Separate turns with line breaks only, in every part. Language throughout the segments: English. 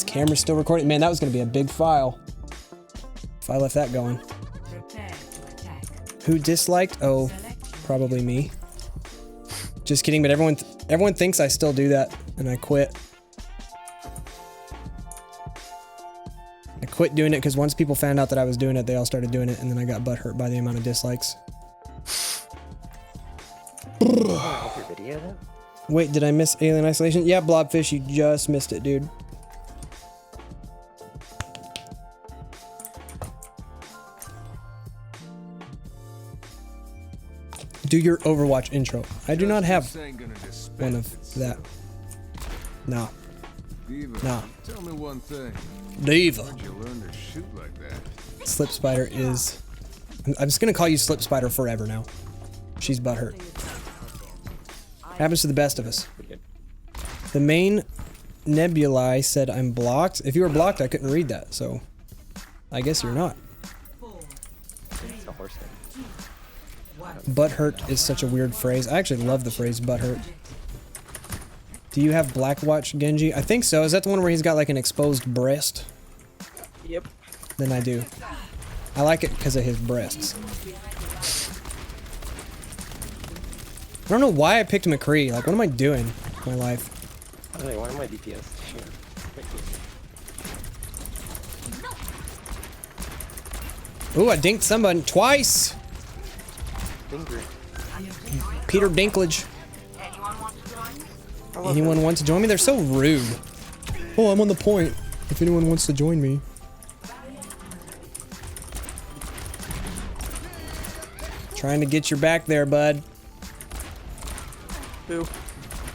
This camera's still recording. Man, that was gonna be a big file if I left that going. Who disliked? Oh, probably me. Just kidding, but everyone thinks I still do that, and I quit. I quit doing it because once people found out that I was doing it, they all started doing it, and then I got butthurt by the amount of dislikes. Wait, did I miss Alien Isolation? Yeah, Blobfish, you just missed it, dude. Do your Overwatch intro. I do not have one of that. No. No.
Tell me one thing.
Diva.
Where'd you learn to shoot like that?
Slip Spider is... I'm just gonna call you Slip Spider forever now. She's butthurt. Happens to the best of us. The main nebulae said I'm blocked. If you were blocked, I couldn't read that, so... I guess you're not. Butthurt is such a weird phrase. I actually love the phrase butthurt. Do you have Blackwatch, Genji? I think so. Is that the one where he's got like an exposed breast?
Yep.
Then I do. I like it because of his breasts. I don't know why I picked McCree. Like, what am I doing with my life?
Hey, why am I DPS?
Ooh, I dinked somebody twice! Peter Dinklage. Anyone want to join me? They're so rude. Oh, I'm on the point. If anyone wants to join me. Trying to get your back there, bud.
Who?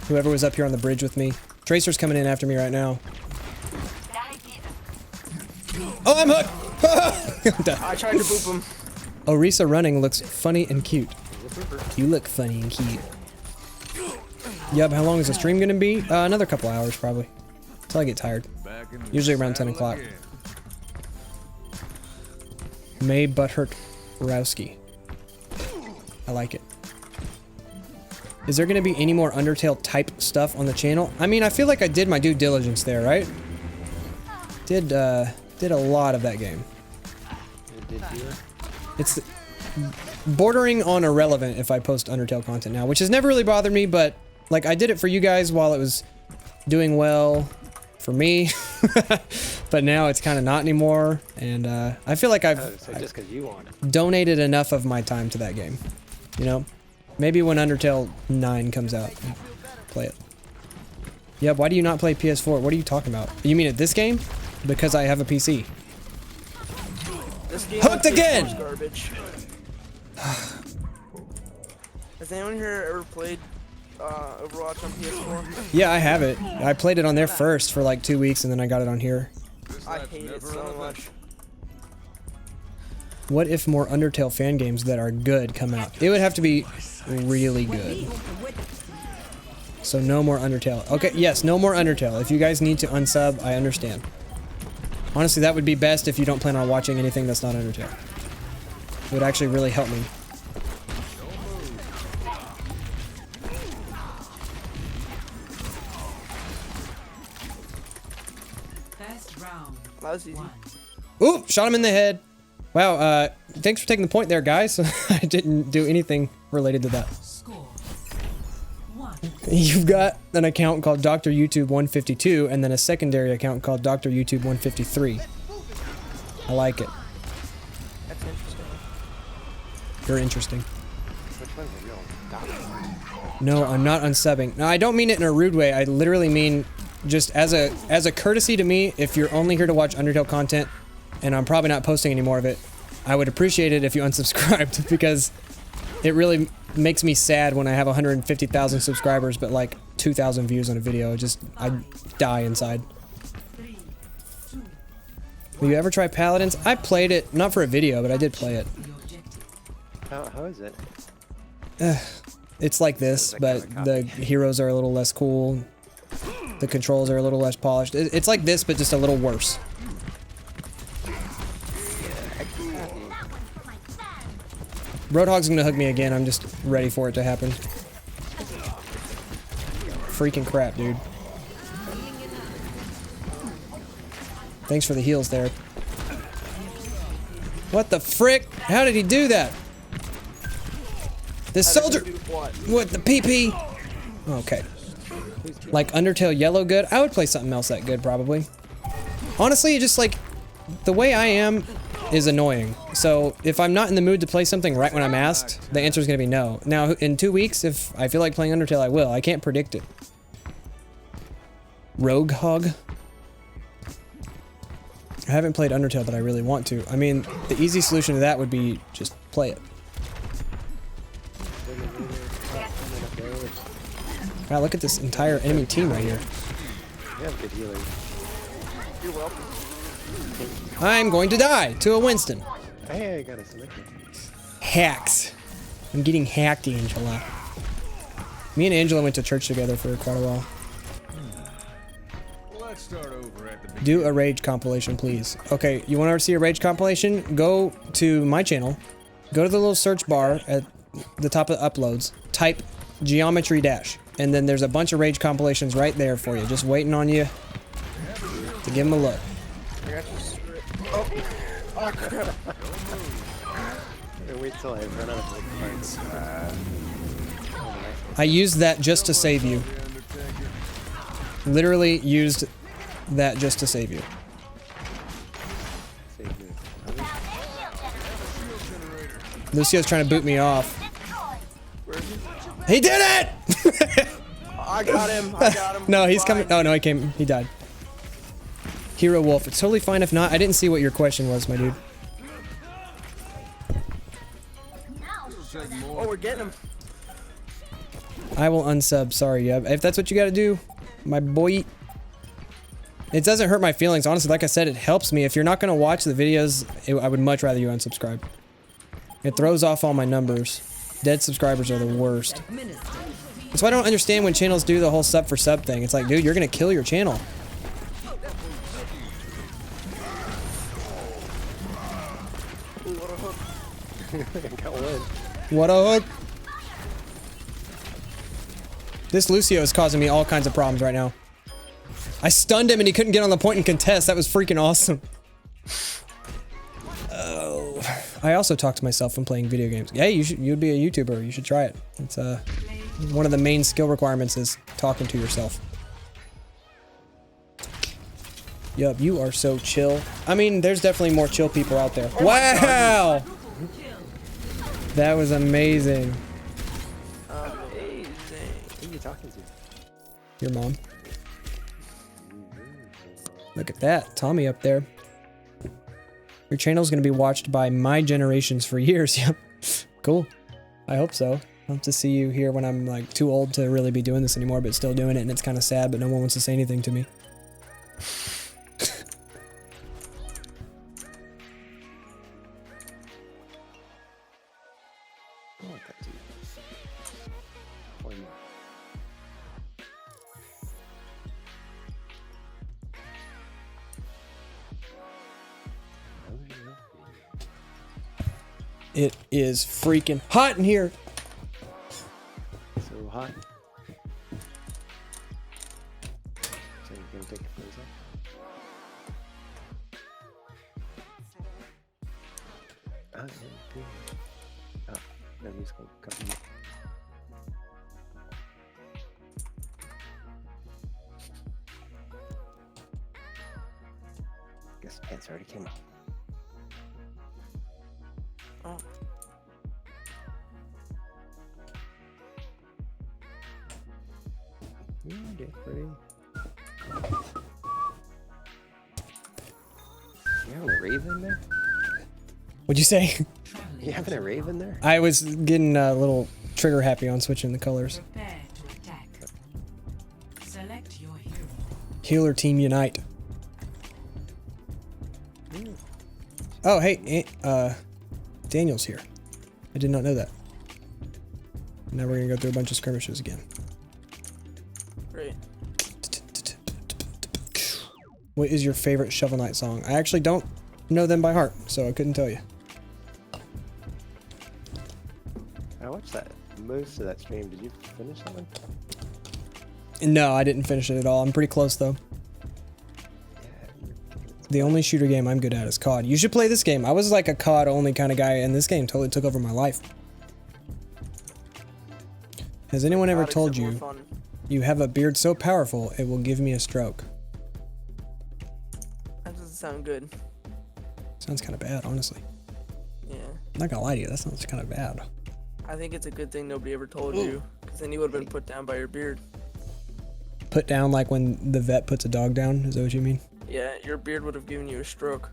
Whoever was up here on the bridge with me. Tracer's coming in after me right now. Oh, I'm hooked!
I tried to boop him.
Orisa running looks funny and cute. You look funny and cute. Yep, how long is the stream gonna be? Another couple hours, probably. Until I get tired. Usually around 10 o'clock. May Butthurt Rowski. I like it. Is there gonna be any more Undertale type stuff on the channel? I mean, I feel like I did my due diligence there, right? Did a lot of that game. It's bordering on irrelevant if I post Undertale content now, which has never really bothered me, but like I did it for you guys while it was doing well for me, but now it's kind of not anymore, and I feel like I've donated enough of my time to that game, you know? Maybe when Undertale 9 comes out, play it. Yeah, why do you not play PS4? What are you talking about? You mean at this game? Because I have a PC.
This game
Hooked again!
Garbage. Has anyone here ever played Overwatch on PS4?
Yeah, I have it. I played it on there first for like 2 weeks, and then I got it on here.
I hate it so much.
What if more Undertale fan games that are good come out? It would have to be really good. So no more Undertale. Okay, yes, no more Undertale. If you guys need to unsub, I understand. Honestly, that would be best if you don't plan on watching anything that's not Undertale. It would actually really help me.
That was easy.
Oop! Shot him in the head. Wow, thanks for taking the point there, guys. I didn't do anything related to that. You've got an account called Dr. YouTube 152 and then a secondary account called Dr. YouTube 153. I like it.
That's interesting.
You're interesting. No, I'm not unsubbing. No, I don't mean it in a rude way. I literally mean just as a courtesy to me, if you're only here to watch Undertale content, and I'm probably not posting any more of it, I would appreciate it if you unsubscribed, because it really makes me sad when I have 150,000 subscribers but like 2,000 views on a video. I die inside. Will you ever try Paladins? I played it, not for a video, but I did play it.
How is it?
It's like this, but the heroes are a little less cool. The controls are a little less polished. It's like this, but just a little worse. Roadhog's gonna hook me again. I'm just ready for it to happen. Freaking crap, dude. Thanks for the heals there. What the frick? How did he do that? This soldier. What the PP? Okay. Like Undertale Yellow good? I would play something else that good probably. Honestly, just like the way I am is annoying. So if I'm not in the mood to play something right when I'm asked, the answer is going to be no. Now in 2 weeks, if I feel like playing Undertale, I will. I can't predict it. Rogue Hog? I haven't played Undertale, but I really want to. I mean, the easy solution to that would be just play it. Wow, look at this entire enemy team right here.
You have good healing.
You're welcome.
I'm going to die to a Winston.
Hey, I got a selection.
Hacks. I'm getting hacked, Angela. Me and Angela went to church together for quite a while.
Let's start over at the beginning.
Do a Rage compilation, please. Okay, you want to see a Rage compilation? Go to my channel. Go to the little search bar at the top of the uploads. Type Geometry Dash. And then there's a bunch of Rage compilations right there for you. Just waiting on you to give them a look.
I got you. Oh, oh crap.
Wait till I run out of parts.
I used that just to save you. Literally used that just to save you. Lucio's trying to boot me off.
Where is he?
He did it!
I got him. I got him.
No, he's
Bye.
coming. Oh, no, he came. He died. Hero Wolf. It's totally fine if not. I didn't see what your question was, my dude.
Oh, we're getting him.
I will unsub. Sorry, Yub. If that's what you gotta do, my boy. It doesn't hurt my feelings. Honestly, like I said, it helps me. If you're not gonna watch the videos, I would much rather you unsubscribe. It throws off all my numbers. Dead subscribers are the worst. That's why I don't understand when channels do the whole sub for sub thing. It's like, dude, you're gonna kill your channel.
Ooh, what a hook.
Got one.
What a hook. This Lucio is causing me all kinds of problems right now. I stunned him and he couldn't get on the point and contest. That was freaking awesome. Oh. I also talk to myself when playing video games. Hey, you'd be a YouTuber. You should try it. It's one of the main skill requirements is talking to yourself. Yup, you are so chill. I mean, there's definitely more chill people out there. Wow! That was amazing.
Amazing.
Who are you talking to?
Your mom. Look at that. Tommy up there. Your channel's gonna be watched by my generations for years. Yep. Cool. I hope so. I'll have to see you here when I'm like too old to really be doing this anymore, but still doing it, and it's kind of sad, but no one wants to say anything to me.
I want that too. One more.
It is freaking hot in here.
So hot. So you're gonna take your clothes off? Oh, yeah, good. Oh, no, he's gonna cover me. Guess the pants already came off.
Oh.
Get ready. You having a raven there?
What'd you say?
You having a raven there?
I was getting a little trigger happy on switching the colors.
Prepare to attack. Select your hero.
Healer team unite. Oh, hey, Daniel's here. I did not know that. Now we're gonna go through a bunch of skirmishes again.
Great.
What is your favorite Shovel Knight song? I actually don't know them by heart, so I couldn't tell you.
I watched that most of that stream. Did you finish that one?
No, I didn't finish it at all. I'm pretty close though.
Yeah.
The only shooter game I'm good at is COD. You should play this game. I was like a COD only kind of guy, and this game totally took over my life. Has anyone ever told you you have a beard so powerful it will give me a stroke?
That doesn't sound good.
Sounds kind of bad, honestly.
Yeah.
I'm not gonna lie to you, that sounds kind of bad.
I think it's a good thing nobody ever told you, because then you would have been put down by your beard.
Put down like when the vet puts a dog down? Is that what you mean?
Yeah, your beard would have given you a stroke.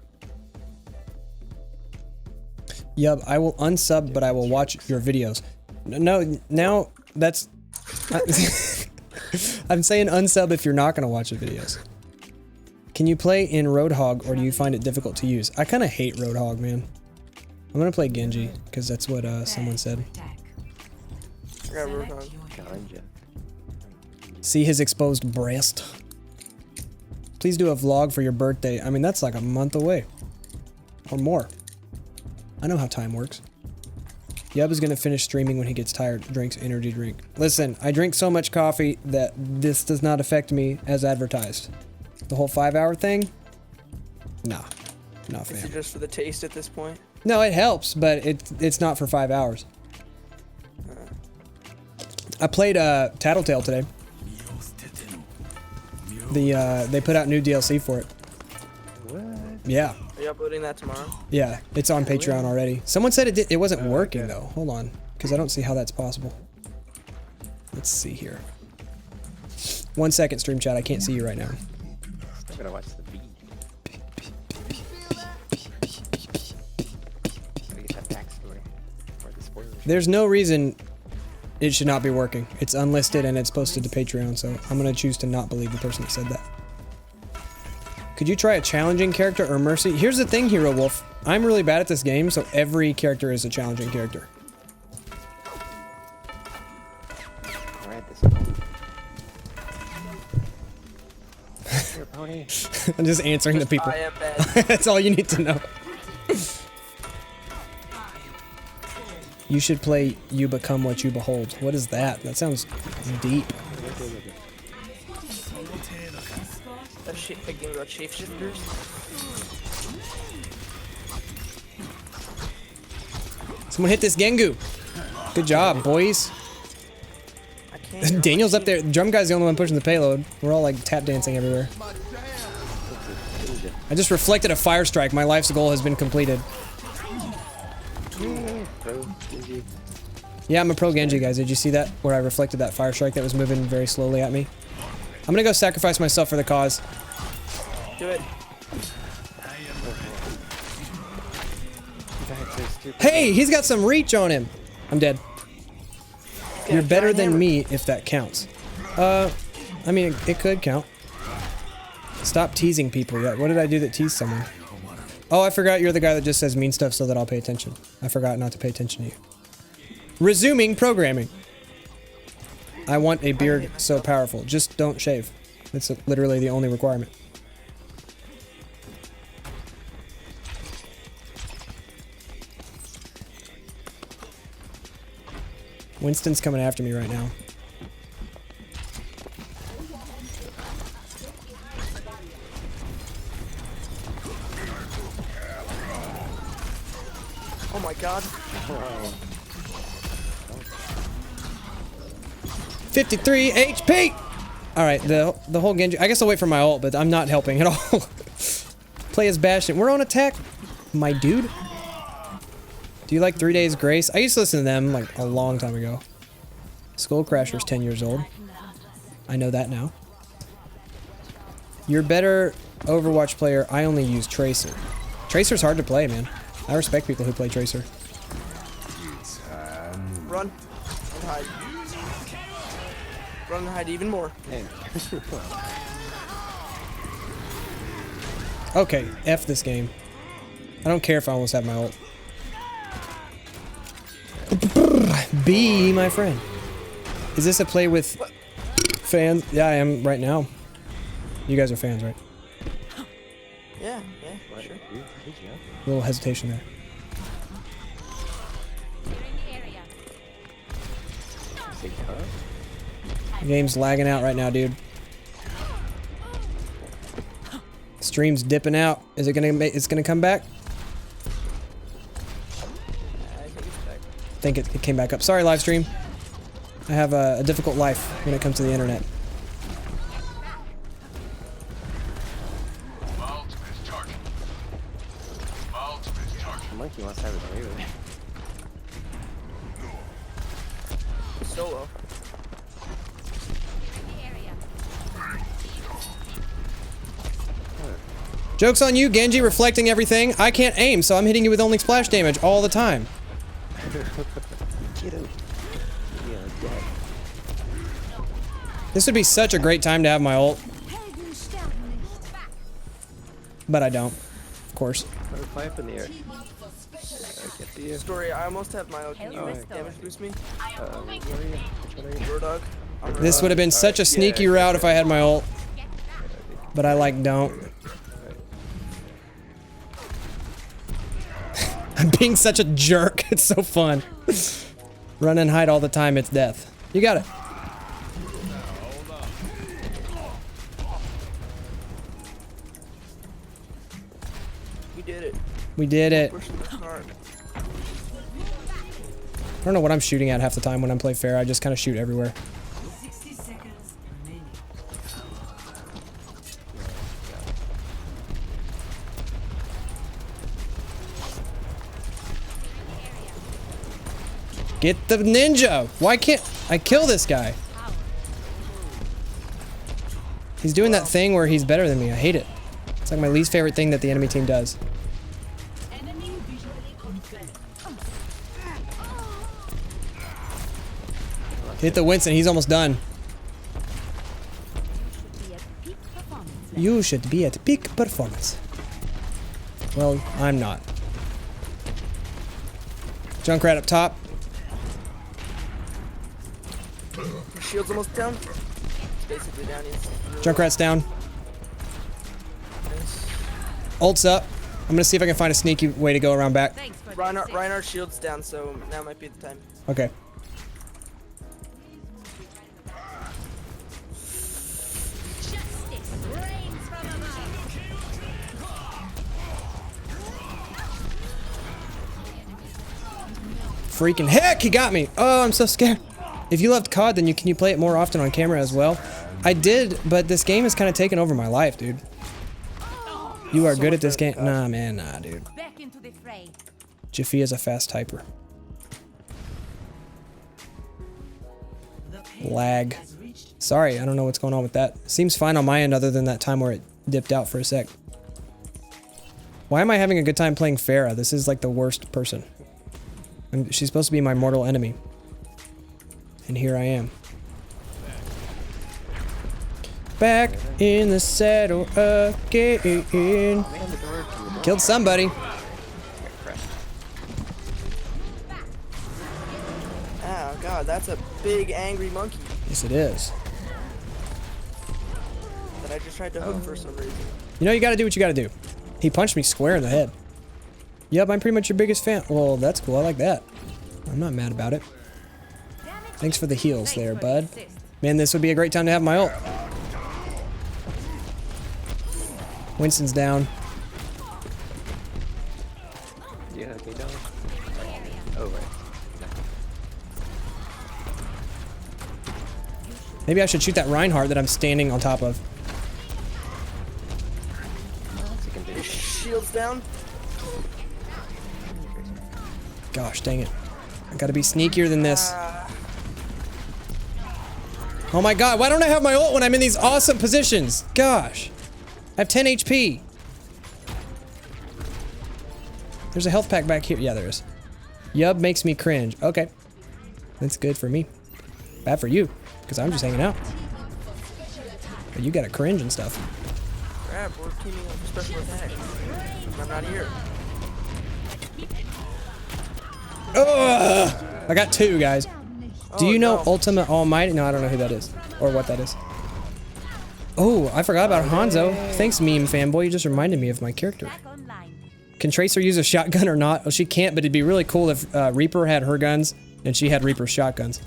Yep, I will unsub, but I will watch your videos. No, now that's... I'm saying unsub if you're not gonna watch the videos. Can you play in Roadhog, or do you find it difficult to use? I kind of hate Roadhog, man. I'm gonna play Genji, because that's what someone said.
I got Roadhog.
Ganja.
See his exposed breast. Please do a vlog for your birthday. I mean, that's like a month away. Or more. I know how time works. Yub is gonna finish streaming when he gets tired, drinks energy drink. Listen, I drink so much coffee that this does not affect me as advertised. The whole 5-hour thing? Nah. Not
Is
fan.
it just for the taste at this point?
No, it helps, but it's not for 5 hours. I played Tattletale today. They put out new DLC for it.
What?
Yeah.
Are you uploading that tomorrow?
Yeah, it's on Patreon already. Someone said it wasn't working though. Hold on, because I don't see how that's possible. Let's see here. 1 second, stream chat. I can't see you right now.
Still gotta watch the beat. Gotta get that backstory. Or the spoilers.
There's no reason it should not be working. It's unlisted and it's posted to Patreon, so I'm gonna choose to not believe the person that said that. Could you try a challenging character or Mercy? Here's the thing, Hero Wolf. I'm really bad at this game, so every character is a challenging character.
Ride this pony. Here, pony.
I'm just answering the people.
I am bad.
That's all you need to know. You should play You Become What You Behold. What is that? That sounds deep.
A game about shapeshifters?
Someone hit this Gengu. Good job, boys.
I can't.
Daniel's up there. The drum guy's the only one pushing the payload. We're all like tap dancing everywhere. I just reflected a fire strike. My life's goal has been completed.
Pro Genji.
Yeah, I'm a pro Genji, guys. Did you see that? Where I reflected that fire strike that was moving very slowly at me? I'm gonna go sacrifice myself for the cause.
Do it.
Hey, he's got some reach on him. I'm dead. You're better than me if that counts. I mean, it could count. Stop teasing people. Yeah, what did I do that teased someone? Oh, I forgot you're the guy that just says mean stuff so that I'll pay attention. I forgot not to pay attention to you. Resuming programming. I want a beard so powerful. Just don't shave. That's literally the only requirement. Winston's coming after me right now.
Oh my god.
53 HP! Alright, the whole Genji... I guess I'll wait for my ult, but I'm not helping at all. Play as Bastion. We're on attack, my dude. Do you like 3 Days Grace? I used to listen to them like a long time ago. Skull Crasher's 10 years old. I know that now. You're better Overwatch player. I only use Tracer. Tracer's hard to play, man. I respect people who play Tracer.
Run and hide. Run and hide even more.
Okay, F this game. I don't care if I almost have my ult. Be my friend. Is this a play with fans? Yeah, I am right now. You guys are fans, right?
Yeah, sure.
A little hesitation there. The game's lagging out right now, dude. Stream's dipping out. Is it gonna it's gonna come back?
I think it's back.
I think it came back up. Sorry, live stream. I have a difficult life when it comes to the internet.
The monkey wants to have his way with it.
Solo.
Joke's on you, Genji, reflecting everything. I can't aim, so I'm hitting you with only splash damage all the time.
Get him. Yeah, dead.
This would be such a great time to have my ult. But I don't, of course.
Put a pipe in the air. Get to you.
Story, I almost have my ult. Can you
Alright.
damage boost me?
Where are you? Which one are you?
Road dog.
This would have been such a sneaky route if I had my ult. But I like don't. I'm being such a jerk. It's so fun. Run and hide all the time, it's death. You got it.
We did it.
We did it.
Pushing the cart.
I don't know what I'm shooting at half the time when I play fair. I just kind of shoot everywhere.
60 seconds remaining.
Get the ninja! Why can't I kill this guy? He's doing that thing where he's better than me. I hate it. It's like my least favorite thing that the enemy team does.
Enemy visually confirmed.
Hit the Winston. He's almost done. You should be at peak performance. Well, I'm not. Junkrat up top.
Shield's almost down. It's basically down.
Junkrat's down. Ult's up. I'm gonna see if I can find a sneaky way to go around back.
Reinhardt shield's down, so now might be the time.
Okay. Freaking heck, he got me. Oh, I'm so scared. If you loved COD, then can you play it more often on camera as well? I did, but this game has kind of taken over my life, dude. You are good at this game. Nah, man, nah, dude.
Back into the fray.
Jiffy is a fast typer. Lag. Sorry, I don't know what's going on with that. Seems fine on my end other than that time where it dipped out for a sec. Why am I having a good time playing Farah? This is like the worst person. She's supposed to be my mortal enemy. And here I am. Back in the saddle again. Killed somebody.
Oh god, that's a big angry monkey
Yes, it is.
that I just tried to hook for some reason.
You know, you gotta do what you gotta do. He punched me square in the head. Yep, I'm pretty much your biggest fan. Well, that's cool. I like that. I'm not mad about it. Thanks for the heals there, bud. Man, this would be a great time to have my ult. Winston's down.
Yeah, okay, down. Oh, right.
Maybe I should shoot that Reinhardt that I'm standing on top of.
His shield's down.
Gosh, dang it. I gotta be sneakier than this. Oh my god, why don't I have my ult when I'm in these awesome positions? Gosh. I have 10 HP. There's a health pack back here. Yeah, there is. Yub makes me cringe. Okay. That's good for me. Bad for you, because I'm just hanging out. But you gotta cringe and stuff.
Crap, we're teaming up for special attack. I'm not here.
Ugh! I got 2, guys. Do you know
no.
Ultimate Almighty? No, I don't know who that is. Or what that is. Oh, I forgot about Hanzo. Thanks, meme fanboy. You just reminded me of my character. Can Tracer use a shotgun or not? Well, she can't, but it'd be really cool if Reaper had her guns and she had Reaper's shotguns.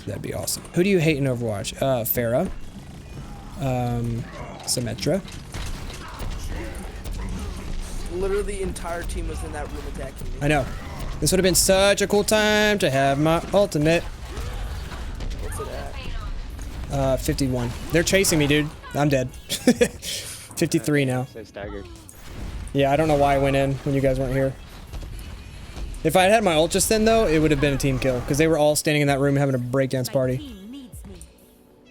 That'd be awesome. Who do you hate in Overwatch? Farah. Symmetra.
Literally the entire team was in that room attacking me.
I know. This would have been such a cool time to have my ultimate.
What's it at?
51. They're chasing me, dude. I'm dead. 53 now.
So staggered.
Yeah, I don't know why I went in when you guys weren't here. If I had had my ult just then, though, it would have been a team kill. Because they were all standing in that room having a breakdance party.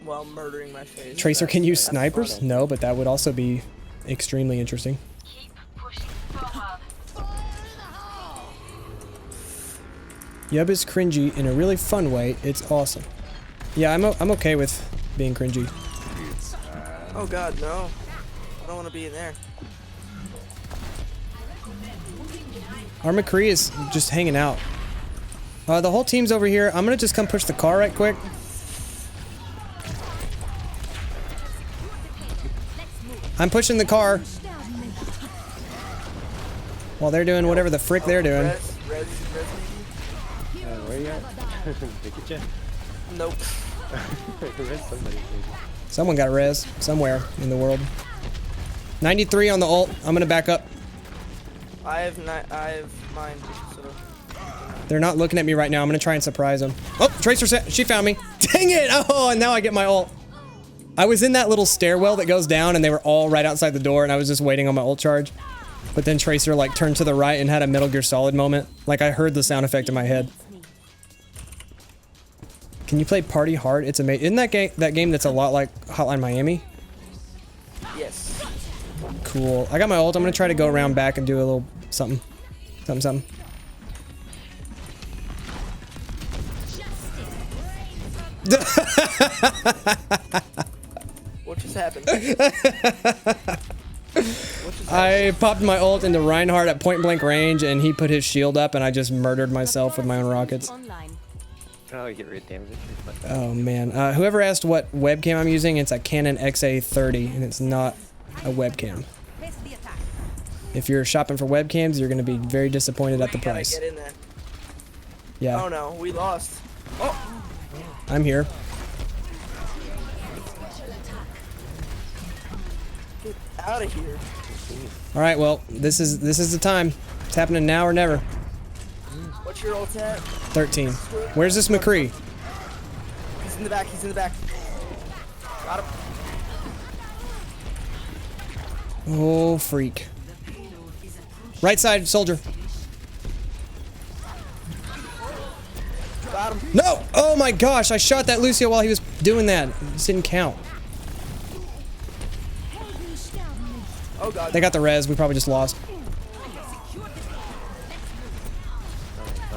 While murdering my face.
Tracer can use
That's
snipers?
funny.
No, but that would also be extremely interesting. Yub is cringy in a really fun way. It's awesome. Yeah, I'm okay with being cringy.
Oh god, no. I don't want to be in there.
Our McCree is just hanging out. The whole team's over here. I'm gonna just come push the car right quick. I'm pushing the car. While they're doing whatever the frick they're doing.
Res
Where you at? Look at you.
Nope.
Res somebody.
Someone got a res somewhere in the world. 93 on the ult. I'm gonna back up.
I have mine. So.
They're not looking at me right now. I'm gonna try and surprise them. Oh, Tracer, she found me. Dang it! Oh, and now I get my ult. I was in that little stairwell that goes down, and they were all right outside the door, and I was just waiting on my ult charge. But then Tracer like turned to the right and had a Metal Gear Solid moment. Like I heard the sound effect in my head. Can you play Party Hard? It's amazing. Isn't that game that's a lot like Hotline Miami?
Yes.
Cool. I got my ult. I'm gonna try to go around back and do a little something. Something.
What just happened? What just happened?
I popped my ult into Reinhardt at point blank range, and he put his shield up, and I just murdered myself with my own rockets.
Oh, you get rid of damage.
Oh man. Whoever asked what webcam I'm using, it's a Canon XA30, and it's not a webcam. If you're shopping for webcams, you're going to be very disappointed at the
We gotta
price.
get in there.
Yeah,
Oh no, we lost. Oh,
I'm here.
get out of here.
All right, well, this is the time. It's happening now or never.
What's your ult at?
13. Where's this McCree?
He's in the back. He's in the back. Got him.
Oh, freak. Right side, soldier.
Got him.
No! Oh my gosh, I shot that Lucio while he was doing that. It didn't count.
Oh god.
They got the res. We probably just lost.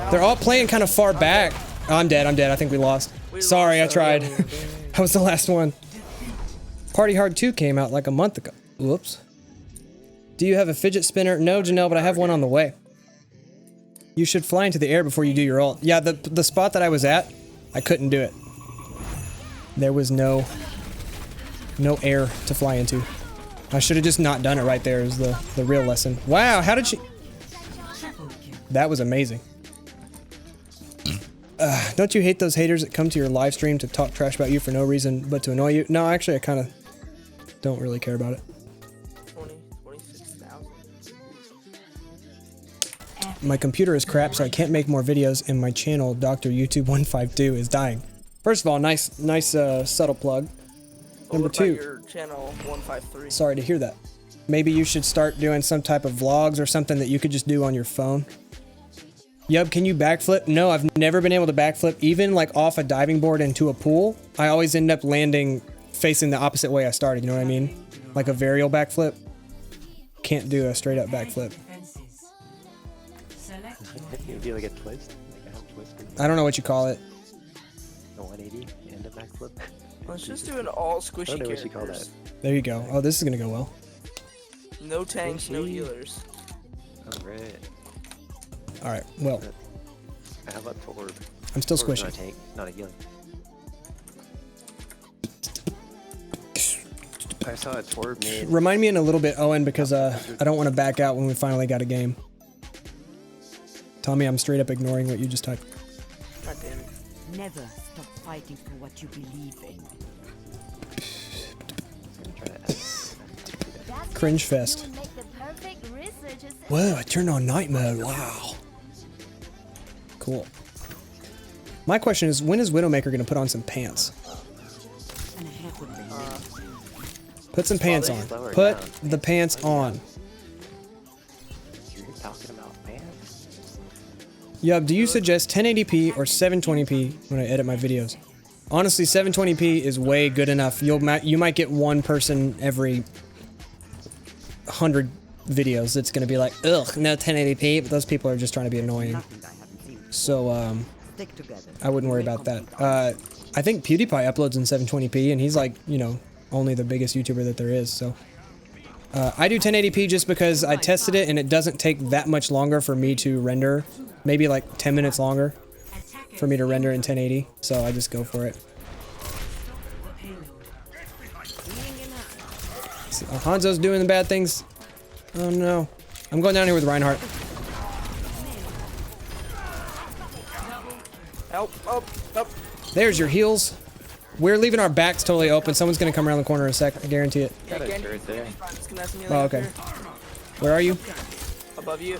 They're all playing kind of far back. Oh, I'm dead. I think we lost. Sorry, I tried. I was the last one. Party Hard 2 came out like a month ago. Whoops. Do you have a fidget spinner? No, Janelle, but I have one on the way. You should fly into the air before you do your ult. Yeah, the spot that I was at, I couldn't do it. There was no air to fly into. I should have just not done it right there is the real lesson. Wow, how did she... That was amazing. Don't you hate those haters that come to your live stream to talk trash about you for no reason but to annoy you? No, actually, I kind of don't really care about it.
26,000.
My computer is crap, so I can't make more videos, and my channel, Dr. YouTube 152, is dying. First of all, nice subtle plug. Number
What about
2,
your channel 153?
sorry to hear that. Maybe you should start doing some type of vlogs or something that you could just do on your phone. Yub, can you backflip? No, I've never been able to backflip, even like off a diving board into a pool. I always end up landing facing the opposite way I started, you know what I mean? Like a varial backflip. Can't do a straight up backflip.
You do like a twist, like a half twist.
I don't know what you call it.
A 180 and a backflip.
Let's just do an all
I
squishy
don't know what you call
characters.
that.
There you go. Oh, this is gonna go well.
No tanks, no
Squishy.
healers.
Alright.
Alright, well,
How about Torb?
I'm still
Torb's
squishy.
not a tank, not a healing. I saw a Torb made.
Remind me in a little bit, Owen, because I don't want to back out when we finally got a game. Tommy, I'm straight up ignoring what you just typed.
God damn it.
Never stop fighting for what you believe in.
Cringe fest.
You make the perfect research assistant.
Whoa, I turned on night mode. Wow. Cool. My question is, when is Widowmaker going to put on some pants? Put some pants on. Put the pants on.
You're talking about pants?
Yub, do you suggest 1080p or 720p when I edit my videos? Honestly, 720p is way good enough. You might get one person every 100 videos that's going to be like, ugh, no 1080p, but those people are just trying to be annoying. So, I wouldn't worry about that. I think PewDiePie uploads in 720p, and he's like, you know, only the biggest YouTuber that there is, so. I do 1080p just because I tested it, and it doesn't take that much longer for me to render. Maybe like 10 minutes longer for me to render in 1080, so I just go for it. So, Hanzo's doing the bad things. Oh no. I'm going down here with Reinhardt.
Help, help, help.
There's your heals. We're leaving our backs totally open. Someone's gonna come around the corner in a sec. I guarantee it.
Yeah,
Got a
Genji,
turret there.
just gonna ask me
Oh, okay. Where are you?
Above you.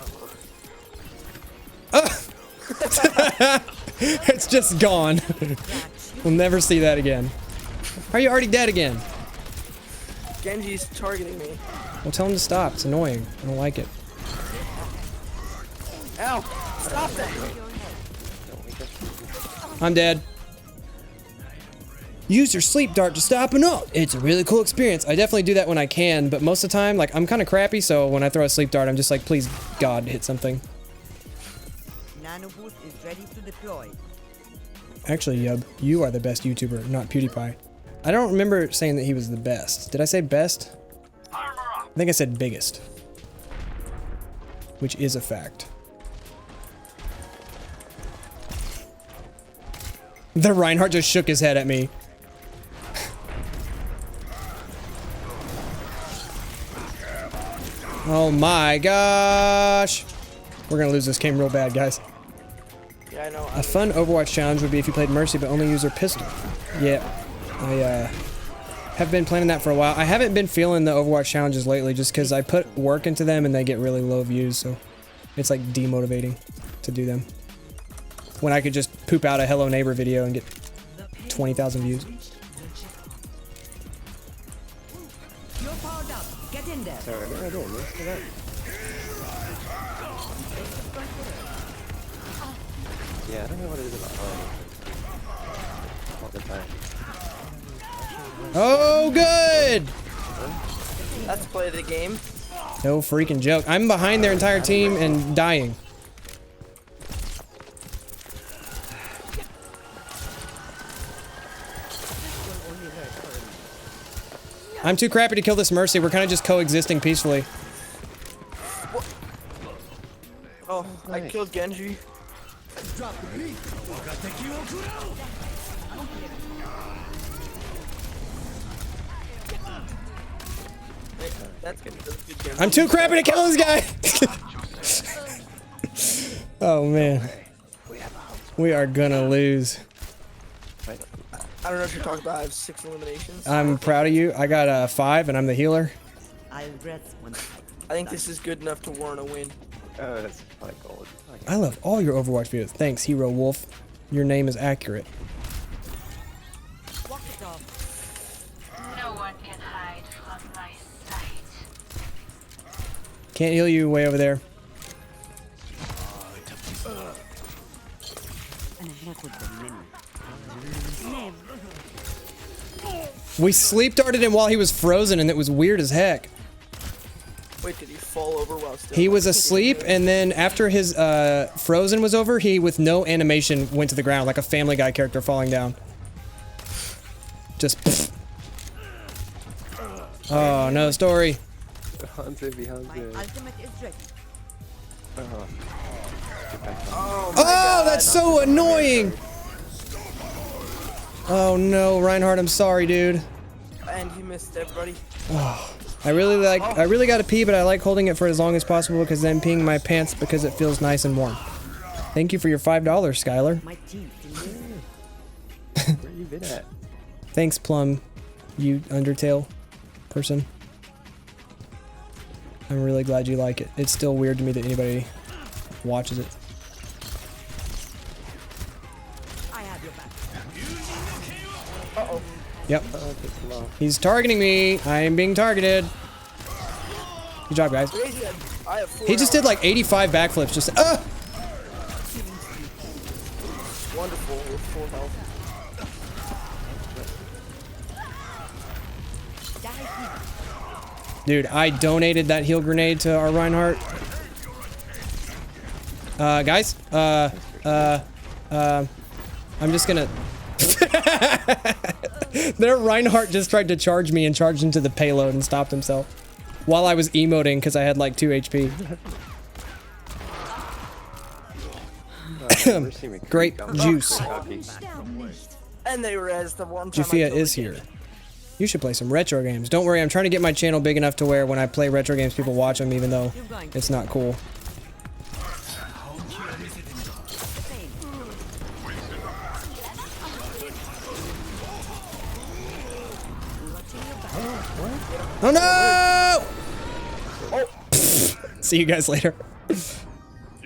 It's just gone. We'll never see that again. Are you already dead again?
Genji's targeting me.
Well, tell him to stop. It's annoying. I don't like it.
Ow! Stop that!
I'm dead. Use your sleep dart to stop an ult. It's a really cool experience. I definitely do that when I can, but most of the time, like, I'm kind of crappy, so when I throw a sleep dart, I'm just like, please, God, hit something.
Nano boost is ready to deploy.
Actually, Yub, you are the best YouTuber, not PewDiePie. I don't remember saying that he was the best. Did I say best? I think I said biggest. Which is a fact. The Reinhardt just shook his head at me. Oh my gosh. We're gonna lose this game real bad, guys.
Yeah, I know.
A fun Overwatch challenge would be if you played Mercy but only use her pistol. Yeah, I have been planning that for a while. I haven't been feeling the Overwatch challenges lately just because I put work into them and they get really low views, so it's like demotivating to do them. When I could just poop out a Hello Neighbor video and get 20,000 views.
You're powered up. Get in there.
Sorry, no, I didn't. Look at that. Yeah, I don't know what it is about all the time.
Oh, good!
That's play of the game.
No freaking joke. I'm behind their entire team and dying. I'm too crappy to kill this Mercy. We're kind of just coexisting peacefully.
Oh, I killed Genji. That's good. That's good, Genji.
I'm too crappy to kill this guy! Oh man. We are gonna lose.
I don't know what you're talking about. I have 6 eliminations.
I'm proud of you. I got 5 and I'm the healer.
I'll rest when
I think this is good enough to warrant a win.
Oh, that's like gold.
I love all your Overwatch videos. Thanks, Hero Wolf. Your name is accurate.
walk it off.
No one can hide from my sight.
Can't heal you way over there.
And a heck with the mini.
We sleep darted him while he was frozen and it was weird as heck.
Wait, did he fall over while still?
He was asleep and then after his frozen was over, he with no animation went to the ground like a Family Guy character falling down. Just pfft. Oh, no story.
Hunter behind
My
you.
ultimate is ready.
Oh, my
Oh,
God.
that's so annoying. Oh no, Reinhardt, I'm sorry, dude.
And he missed everybody.
I really gotta pee, but I like holding it for as long as possible because then peeing my pants because it feels nice and warm. Thank you for your $5, Skylar.
My teeth.
Where you been at?
Thanks, Plum, you Undertale person. I'm really glad you like it. It's still weird to me that anybody watches it.
I have your back.
Uh-oh.
Yep.
Oh, take them off.
He's targeting me. I am being targeted. Good job, guys.
I have 4
He just did
hours.
like 85 backflips. Just
Wonderful with full health.
Dude, I donated that heal grenade to our Reinhardt. Guys, I'm just gonna. Their Reinhardt just tried to charge me and charged into the payload and stopped himself while I was emoting because I had like 2 HP.
Never seen me creep.
Grape
I'm
juice.
cocky.
And they res the one time. I
Jufia
killed
is
the
here.
kid.
You should play some retro games. Don't worry, I'm trying to get my channel big enough to where when I play retro games, people watch them even though it's not cool. Oh no! See you guys later.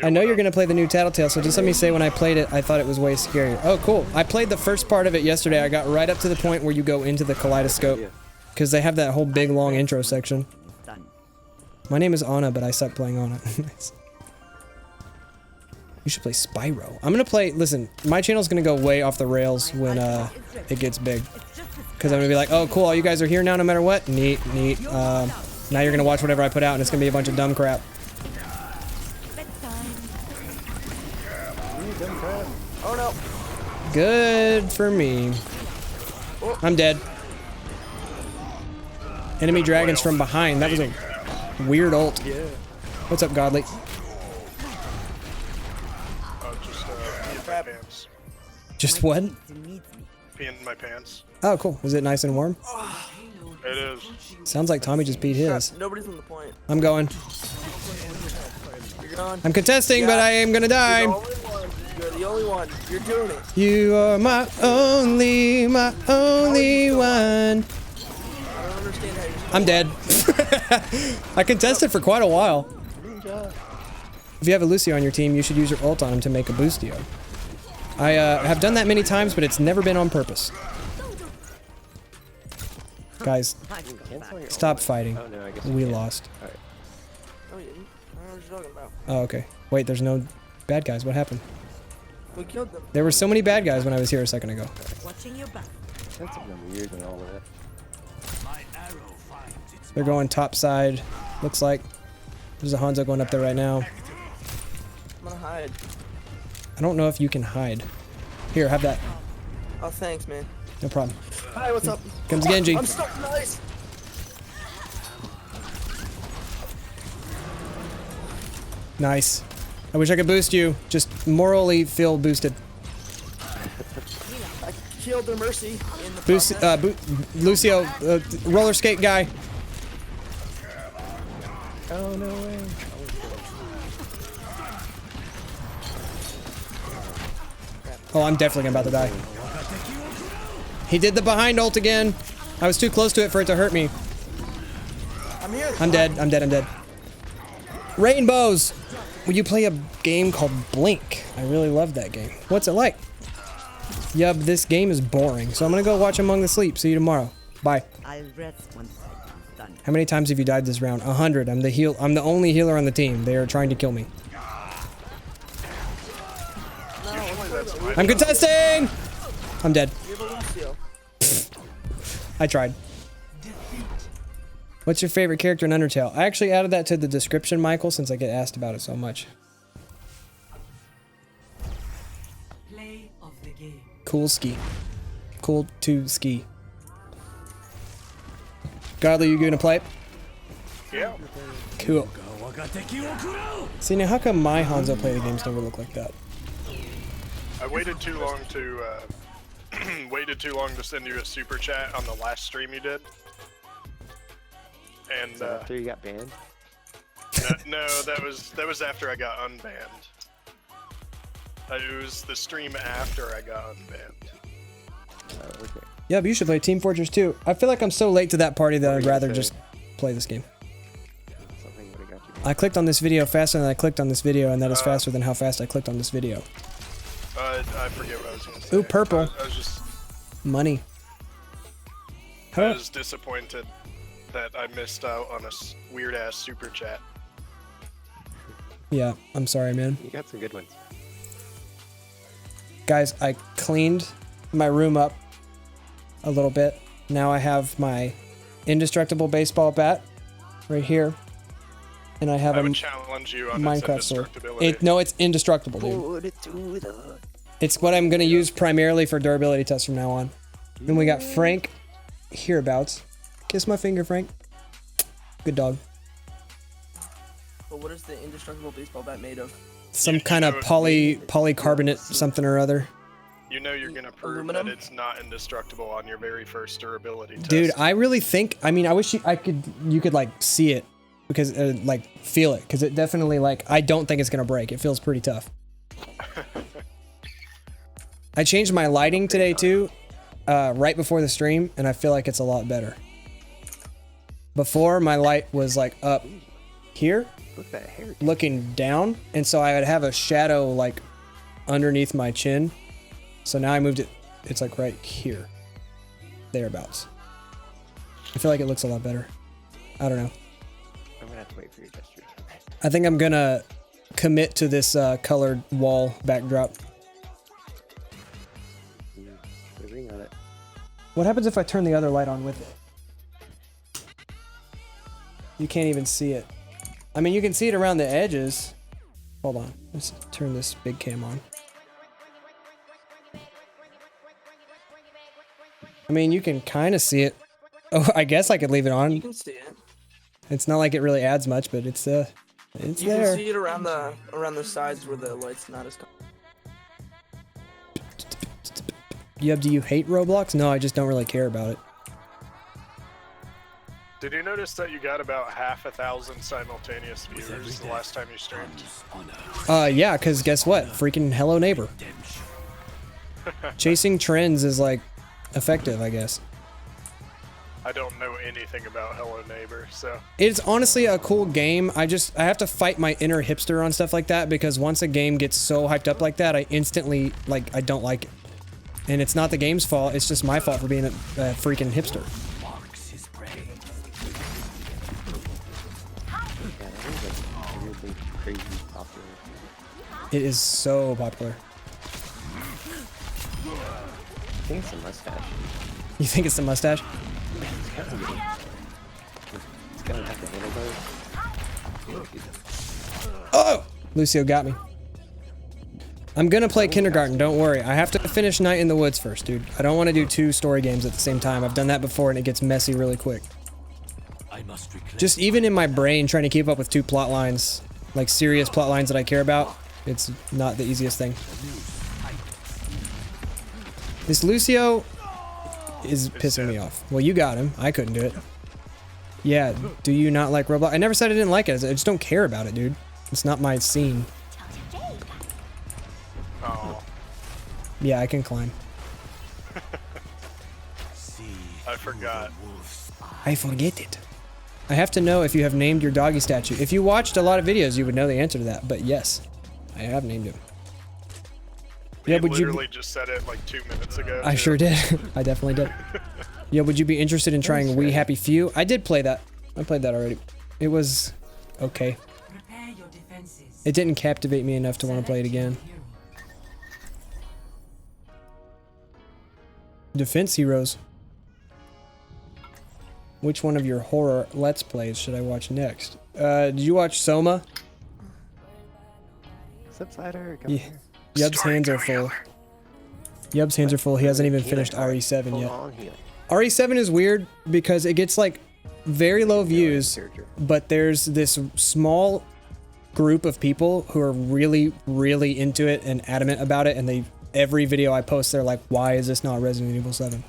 I know you're gonna play the new Tattletale, so just let me say when I played it, I thought it was way scarier. Oh, cool. I played the first part of it yesterday. I got right up to the point where you go into the kaleidoscope. Because they have that whole big, long intro section.
Done.
My name is Anna, but I suck playing Anna. Nice. You should play Spyro. I'm gonna play, listen, my channel's gonna go way off the rails when it gets big. Because I'm gonna be like, oh cool, all you guys are here now no matter what? Neat, neat. Now you're gonna watch whatever I put out and it's gonna be a bunch of dumb crap.
Oh no.
Good for me. I'm dead. Enemy dragons from behind. That was a weird ult. What's up, Godly?
Just pee in my pants.
Just what?
Pee in my pants.
Oh, cool. Is it nice and warm?
It is.
Sounds like Tommy just beat his.
Nobody's on the point.
I'm going.
You're gone.
I'm contesting, but I am gonna die.
You're the only one. You're the only one. You're doing it.
You are my only one.
I don't understand how you're still
I'm dead. I contested for quite a while. If you have a Lucio on your team, you should use your ult on him to make a boostio. I have done that many times, but it's never been on purpose. Guys, stop fighting.
Oh, no, I guess
We
can't.
lost.
Alright.
Oh, you didn't? I don't know what you're talking about.
Oh, okay. Wait, there's no bad guys. What happened?
We killed them.
There were so many bad guys when I was here a second ago.
Watching your back.
That's been weird and all of that.
They're going top side. Looks like there's a Hanzo going up there right now.
I'm gonna hide.
I don't know if you can hide. Here, have that.
Oh, thanks, man.
No problem.
Hi, what's up?
Comes Genji.
I'm so nice.
Nice. I wish I could boost you. Just morally feel boosted.
I killed their Mercy in the
Boost,
process.
Lucio, roller skate guy.
Oh, no way.
Oh, I'm definitely about to die. He did the behind ult again. I was too close to it for it to hurt me.
I'm here.
I'm dead. I'm dead. I'm dead. Rainbows. Will you play a game called Blink? I really love that game. What's it like? Yub, this game is boring. So I'm gonna go watch Among the Sleep. See you tomorrow. Bye.
I'll rest once I'm done.
How many times have you died this round? 100. I'm the only healer on the team. They are trying to kill me. I'm contesting! I'm dead.
You have a Lucio.
I tried. What's your favorite character in Undertale? I actually added that to the description, Michael, since I get asked about it so much.
Play of the game.
Cool ski. Cool to ski. Godly, you gonna play it?
Yeah.
Cool. See, now how come my Hanzo play the games never look like that?
I waited too long to send you a super chat on the last stream you did. And
Is that after you got banned?
no, that was after I got unbanned. It was the stream after I got unbanned.
Oh, okay.
Yeah, but you should play Team Fortress 2. I feel like I'm so late to that party that I'd rather just play this game.
Something would
I clicked on this video faster than I clicked on this video, and that is faster than how fast I clicked on this video.
I forget what I was gonna say.
Ooh, purple.
I was just.
Money.
I was disappointed that I missed out on a weird ass super chat.
Yeah, I'm sorry, man.
You got some good ones.
Guys, I cleaned my room up a little bit. Now I have my indestructible baseball bat right here. And I have
I
a
would challenge you on
Minecraft
its
sword.
indestructibility.
No, it's indestructible, dude.
Put it to the...
It's what I'm going to use primarily for durability tests from now on. Then we got Frank hereabouts. Kiss my finger, Frank. Good dog.
But what is the indestructible baseball bat made of?
Some kind of polycarbonate something or other.
You know you're gonna prove
Aluminum?
that it's not indestructible on your very first durability test.
Dude, I really think, I mean, I wish you could like see it because like feel it, because it definitely, like, I don't think it's gonna break. It feels pretty tough. I changed my lighting today too, right before the stream, and I feel like it's a lot better. Before, my light was like up here,
Look at that hair.
looking down, and so I would have a shadow like underneath my chin. So now I moved it, it's like right here, thereabouts. I feel like it looks a lot better. I don't know.
I'm gonna have to wait for your gesture.
I think I'm gonna commit to this colored wall backdrop.
The ring on it.
What happens if I turn the other light on with it? You can't even see it. I mean, you can see it around the edges. Hold on, let's turn this big cam on. I mean, you can kind of see it. Oh, I guess I could leave it
You
on.
can see it.
It's not like it really adds much, but it's
You
there.
can see it around the sides where the light's not as.
Do you hate Roblox? No, I just don't really care about it.
Did you notice that you got about 1,000 simultaneous viewers the last time you streamed?
Yeah, because guess what? Freaking hello neighbor. Chasing trends is like effective, I guess.
I don't know anything about Hello Neighbor, so
It's honestly a cool game. I have to fight my inner hipster on stuff like that, because once a game gets so hyped up like that, I instantly, like, I don't like it. And it's not the game's fault, it's just my fault for being a freaking hipster.
Yeah, that is like really crazy popular.
It is so popular.
I think it's a mustache.
You think it's the mustache?
It's gonna have the handlebars.
Oh! Lucio got me. I'm gonna play Kindergarten, don't worry. I have to finish Night in the Woods first, dude. I don't want to do 2 story games at the same time. I've done that before and it gets messy really quick. Just even in my brain, trying to keep up with 2 plot lines, like serious plot lines that I care about, it's not the easiest thing. This Lucio is pissing me off. Well, you got him. I couldn't do it. Yeah, do you not like Roblox? I never said I didn't like it. I just don't care about it, dude. It's not my scene.
oh,
Yeah, I can climb.
I forgot.
I forget it. I have to know if you have named your doggy statue. If you watched a lot of videos, you would know the answer to that. But yes, I have named him. Yeah,
You
would you?
literally just said it like 2 minutes ago.
I
too.
sure did. I definitely did. Yeah, would you be interested in trying We Happy Few? I did play that. I played that already. It was okay.
Prepare your defenses.
It didn't captivate me enough to want to play it again. Defense Heroes. Which one of your horror Let's Plays should I watch next? Did you watch Soma?
Subslider, come
Yeah.
here.
Yub's hands are full. Yub's hands are full. He hasn't even finished RE7
Full
yet.
on healing.
RE7 is weird because it gets like very low views,
Character.
but there's this small group of people who are really, really into it and adamant about it, and every video I post, they're like, why is this not Resident Evil 7?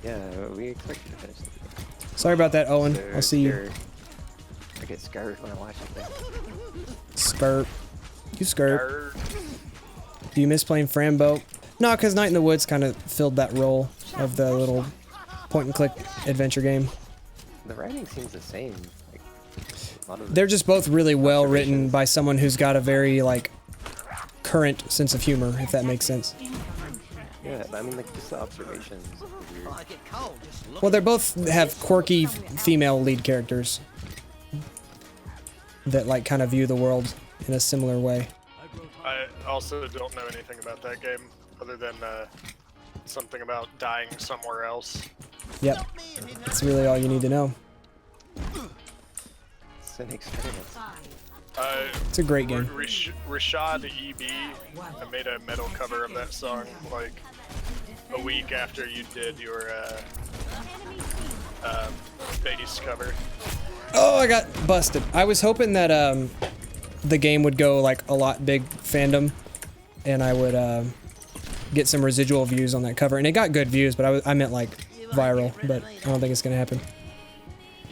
Yeah, we expect you to finish it.
Sorry about that, Owen. I'll see you.
I get scared when I watch it.
Skirt. You skirt. Do you miss playing Frambo? No, because Night in the Woods kind of filled that role of the little point-and-click adventure game.
The writing seems the same. Like, a lot of
They're just both really well written by someone who's got a very like current sense of humor, if that makes sense.
yeah, I mean, like just the observations. are weird.
Well, they both have quirky female lead characters that like kind of view the world in a similar way.
I also don't know anything about that game other than something about dying somewhere else.
Yep, that's really all you need to know.
It's an experience.
It's a great game.
Rashad EB, I made a metal cover of that song like a week after you did your bass cover.
Oh, I got busted. I was hoping that the game would go like a lot big fandom, and I would get some residual views on that cover, and it got good views, but I meant like viral, but I don't think it's gonna happen.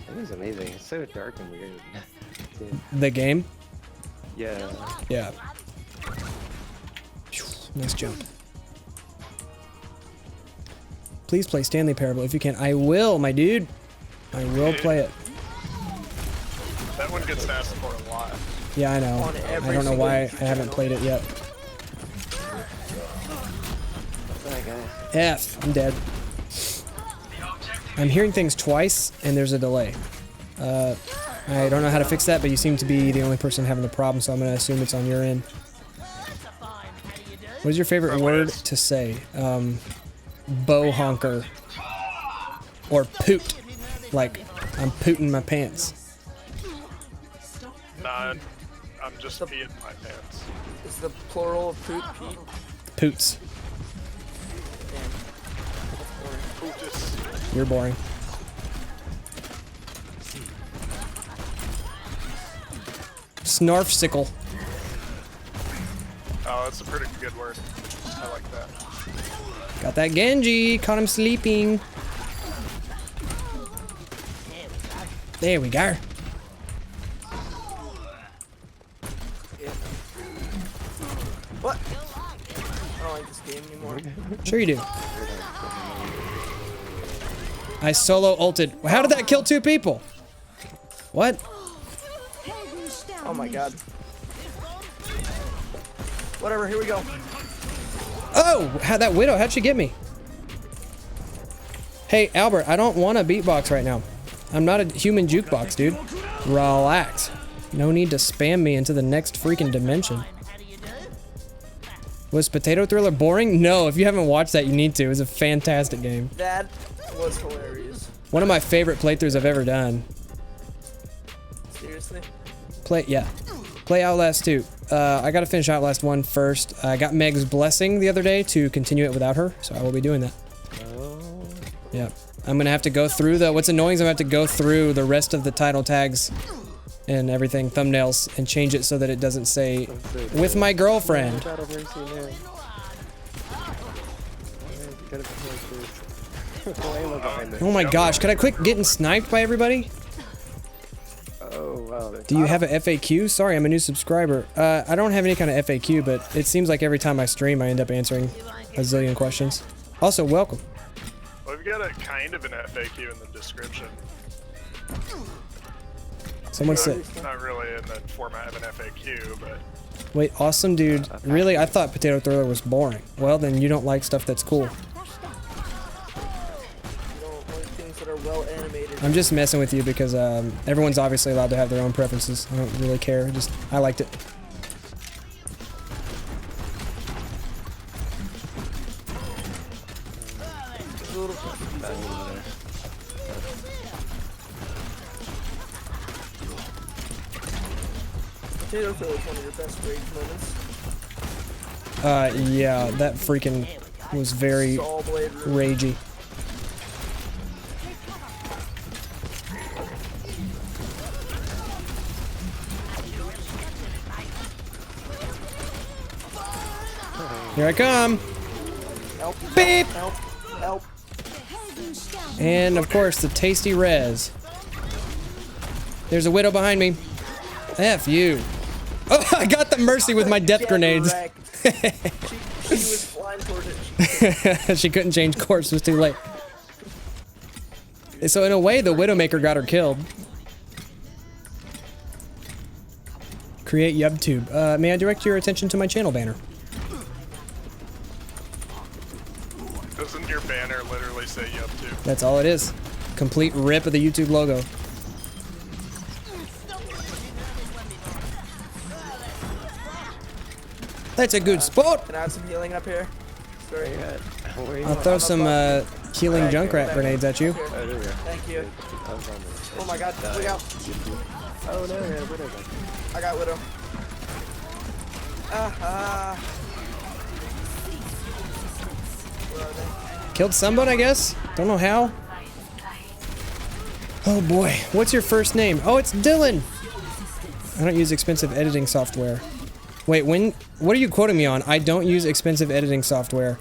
It was amazing. It's so dark and weird. too.
The game?
Yeah.
Yeah. Phew, nice jump. Please play Stanley Parable if you can. I will, my dude. I will play it.
That one gets asked for a lot.
Yeah, I know.
On every
I don't know
single
why
YouTube
I haven't
channel.
played it yet.
Alright, guys.
F, I'm dead. I'm hearing things twice, and there's a delay. I don't know how to fix that, but you seem to be the only person having the problem, so I'm going to assume it's on your end. What is your favorite word to say? Bow honker. Or poot. Like, I'm pooting my pants.
Nah, I'm just peeing my pants.
Is the plural of poop Pete?
Poots.
Pootus.
You're boring. Snarfsicle.
Oh, that's a pretty good word. I like that.
Got that Genji. Caught him sleeping. There we go.
What? I don't like this game anymore.
Sure you do. I solo ulted. How did that kill 2 people? What?
Oh my god. Whatever, here we go.
Oh, that widow, how'd she get me? Hey, Albert, I don't want a beatbox right now. I'm not a human jukebox, dude. Relax. No need to spam me into the next freaking dimension. Was Potato Thriller boring? No, if you haven't watched that, you need to. It was a fantastic game.
That was hilarious.
One of my favorite playthroughs I've ever done.
Seriously?
Play Outlast 2. I gotta finish Outlast 1 first. I got Meg's blessing the other day to continue it without her, so I will be doing that. Yeah. I'm gonna have to go through what's annoying is I'm gonna have to go through the rest of the title tags and everything, thumbnails, and change it so that it doesn't say, with my girlfriend. Oh my gosh, could I quit getting sniped by everybody?
Oh, wow.
Do you have a FAQ? Sorry, I'm a new subscriber. I don't have any kind of FAQ, but it seems like every time I stream, I end up answering a zillion questions. Also, welcome.
Well, we've got a kind of an FAQ in the description.
Someone said,
Not really in the format of an FAQ, but
wait, awesome dude. Really? I thought Potato Thriller was boring. Well, then you don't like stuff that's cool.
You don't like things that are well animated.
I'm just messing with you because everyone's obviously allowed to have their own preferences. I don't really care. I liked it.
Potato Thriller is one of your best rage moments.
Yeah, that freaking was very
Saw Blade Room.
ragey. Here I come.
Help.
Beep.
Help. Help.
And of course, the tasty res. There's a widow behind me. F you. Oh, I got the mercy with my death
Get
grenades.
wrecked. she was flying towards it.
She couldn't change course, it was too late. So in a way, the Widowmaker got her killed. Create YubTube. May I direct your attention to my channel banner?
Doesn't your banner literally say YubTube?
That's all it is. Complete rip of the YouTube logo. That's a good spot.
Can I have some healing up here? Sorry.
I'll throw some healing Junkrat grenades at you.
Oh, there we go.
Thank you.
I was on this.
Oh my god, look out.
Oh no, yeah, Widow.
I got Widow. Where are they?
Killed someone, I guess? Don't know how. Oh boy, what's your first name? Oh, it's Dylan! I don't use expensive editing software. Wait, what are you quoting me on? I don't use expensive editing software.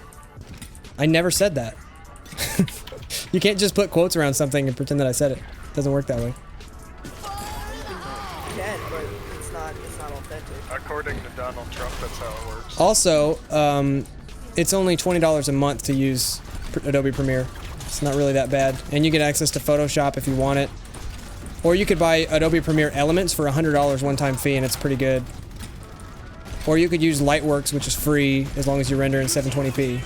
I never said that. You can't just put quotes around something and pretend that I said it. It doesn't work that way.
You can, but it's not authentic.
According to Donald Trump, that's how it works.
Also, it's only $20 a month to use Adobe Premiere. It's not really that bad. And you get access to Photoshop if you want it. Or you could buy Adobe Premiere Elements for $100 one-time fee, and it's pretty good. Or you could use Lightworks, which is free, as long as you render in 720p.
Is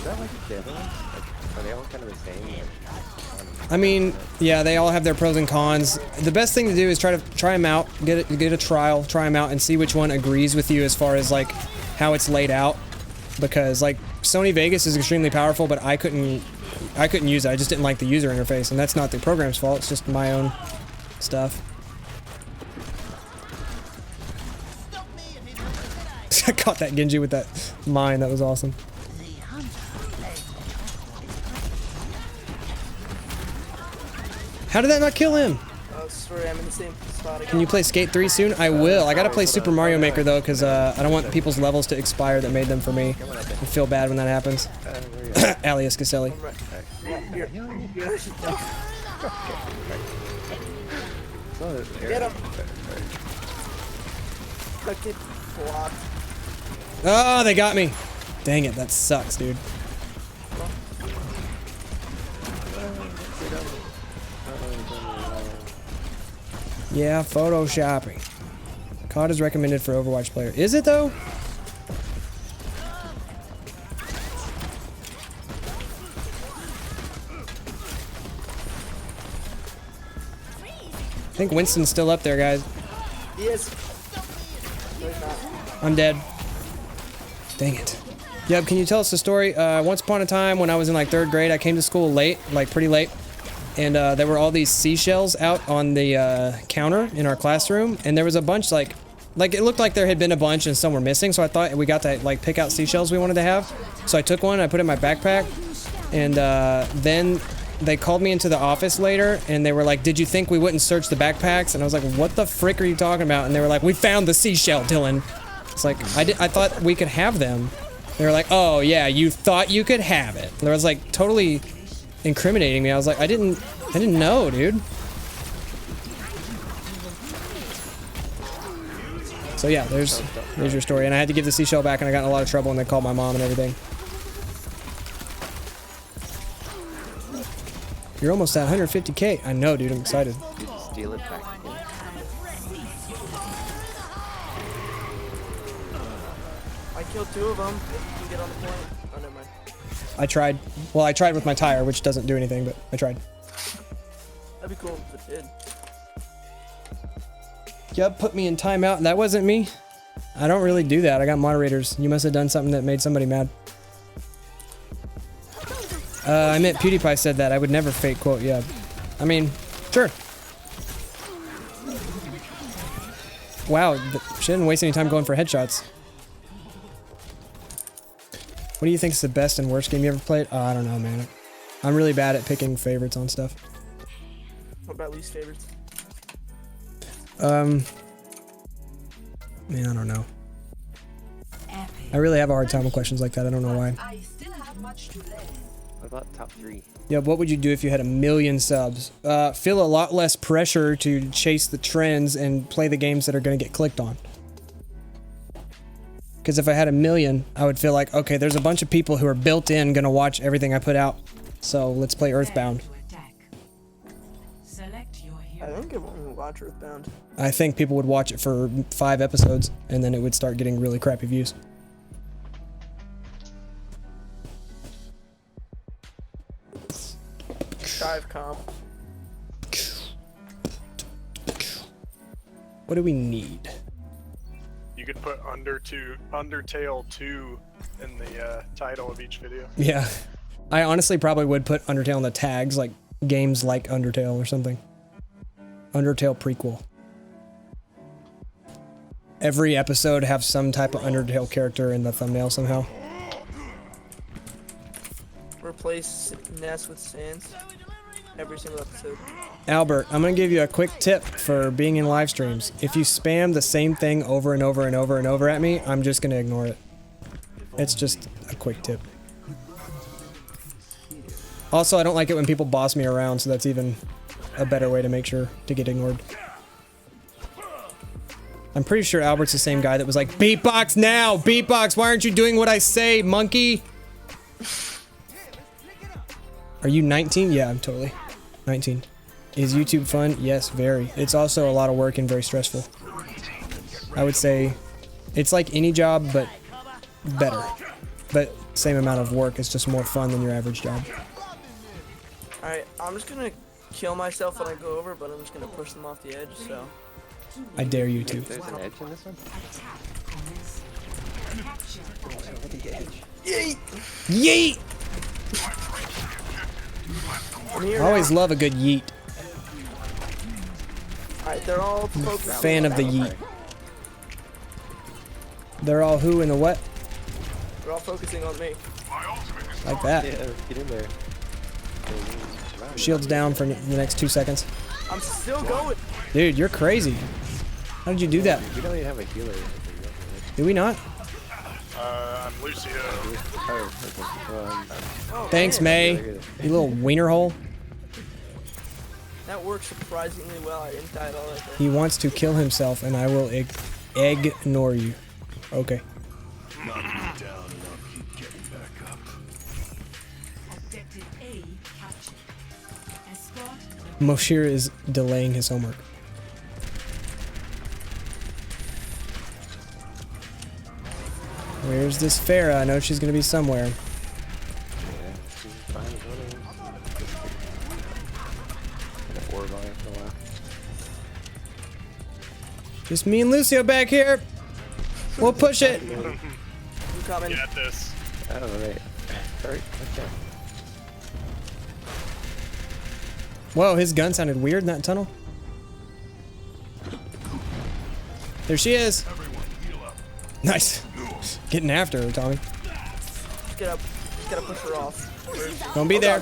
that like the other ones? Like, are they all kind of the same?
I mean, yeah, they all have their pros and cons. The best thing to do is try them out, get a trial, try them out, and see which one agrees with you as far as like how it's laid out. Because like Sony Vegas is extremely powerful, but I couldn't use it. I just didn't like the user interface, and that's not the program's fault. It's just my own stuff. I caught that Genji with that mine. That was awesome. How did that not kill him?
Oh, sorry, I'm in the same spot again.
Can you play Skate 3 soon? I will. I gotta play Super Mario Maker though, because I don't want people's levels to expire that made them for me. I feel bad when that happens. Alias Caselli.
Get him! Click it. Blocked.
Oh, they got me. Dang it, that sucks, dude. Yeah, photoshopping. COD is recommended for Overwatch player. Is it though? I think Winston's still up there, guys.
He is. No, he's not.
I'm dead. Dang it. Yep, can you tell us the story? Once upon a time when I was in like 3rd grade, I came to school late, like pretty late. And there were all these seashells out on the counter in our classroom. And there was a bunch like it looked like there had been a bunch and some were missing. So I thought we got to like pick out seashells we wanted to have. So I took one, I put it in my backpack. And then they called me into the office later and they were like, did you think we wouldn't search the backpacks? And I was like, what the frick are you talking about? And they were like, we found the seashell, Dylan. It's like, I thought we could have them. They were like, oh yeah, you thought you could have it. And I was like totally incriminating me. I was like, I didn't know, dude. So yeah, there's your story. And I had to give the seashell back and I got in a lot of trouble and they called my mom and everything. You're almost at 150K. I know, dude, I'm excited.
You just steal it back.
I killed 2 of them. If you can get on the point. Oh, never mind.
I tried. Well, I tried with my tire, which doesn't do anything, but I tried.
That'd be cool if it did.
Yup, put me in timeout. That wasn't me. I don't really do that. I got moderators. You must have done something that made somebody mad. I meant PewDiePie said that. I would never fake quote Yub. I mean, sure. Wow, she didn't waste any time going for headshots. What do you think is the best and worst game you ever played? Oh, I don't know, man. I'm really bad at picking favorites on stuff.
What about least favorites?
Man, I don't know. I really have a hard time with questions like that. I don't know why.
I still have much to learn.
What about top 3?
Yeah, what would you do if you had 1 million subs? Feel a lot less pressure to chase the trends and play the games that are going to get clicked on. Because if I had 1 million, I would feel like, okay, there's a bunch of people who are built in gonna watch everything I put out. So let's play Earthbound.
Select your
I
hero.
don't get one who watch Earthbound.
I think people would watch it for 5 episodes, and then it would start getting really crappy views.
Dive comp.
What do we need?
You could put Undertale 2 in the title of each video.
Yeah. I honestly probably would put Undertale in the tags, like games like Undertale or something. Undertale prequel. Every episode have some type of Undertale character in the thumbnail somehow.
Replace Ness with Sans. Every single episode.
Albert, I'm gonna give you a quick tip for being in live streams. If you spam the same thing over and over and over and over at me, I'm just gonna ignore it. It's just a quick tip. Also, I don't like it when people boss me around, so that's even a better way to make sure to get ignored. I'm pretty sure Albert's the same guy that was like, beatbox now! Beatbox, why aren't you doing what I say, monkey? Are you 19? Yeah, I'm totally 19. Is YouTube fun? Yes, very. It's also a lot of work and very stressful. I would say it's like any job, but better. But same amount of work, it's just more fun than your average job.
Alright, I'm just gonna kill myself when I go over, but I'm just gonna push them off the edge, so.
I dare you to.
There's an edge in this one?
Yeet!
Yeet!
I'm here
I always
now.
love a good yeet.
Alright, they're all focused.
Fan of the yeet. They're all who in the what?
They're all focusing on me.
Like that.
Yeah, get in there.
Shields down for the next 2 seconds.
I'm still going.
Dude, you're crazy. How did you do that?
We don't even have a healer.
Do we not?
I'm Lucio.
Oh, okay.
Thanks, May. You little wiener hole.
That worked surprisingly well. I didn't die at all right there.
He wants to kill himself, and I will ignore you. Okay.
Objective A captured. Escort.
Moshir is delaying his homework. Where's this Farah? I know she's gonna be somewhere.
Yeah, she's fine with running. An orb on it for a while.
Just me and Lucio back here. We'll push it.
I'm coming.
Get this.
I don't know, mate. Sorry, okay.
Whoa, his gun sounded weird in that tunnel. There she is. Nice. Getting after her, Tommy.
Just gotta push her off.
Don't be there.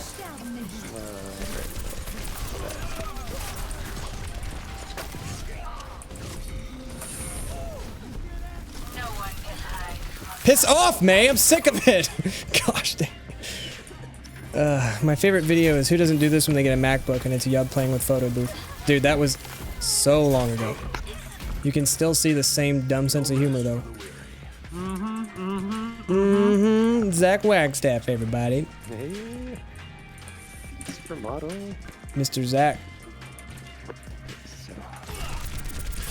Piss off, May. I'm sick of it. Gosh dang. My favorite video is who doesn't do this when they get a MacBook, and it's Yub playing with Photo Booth. Dude, that was so long ago. You can still see the same dumb sense of humor, though. Zach Wagstaff, everybody.
Hey. Supermodel.
Mr. Zach.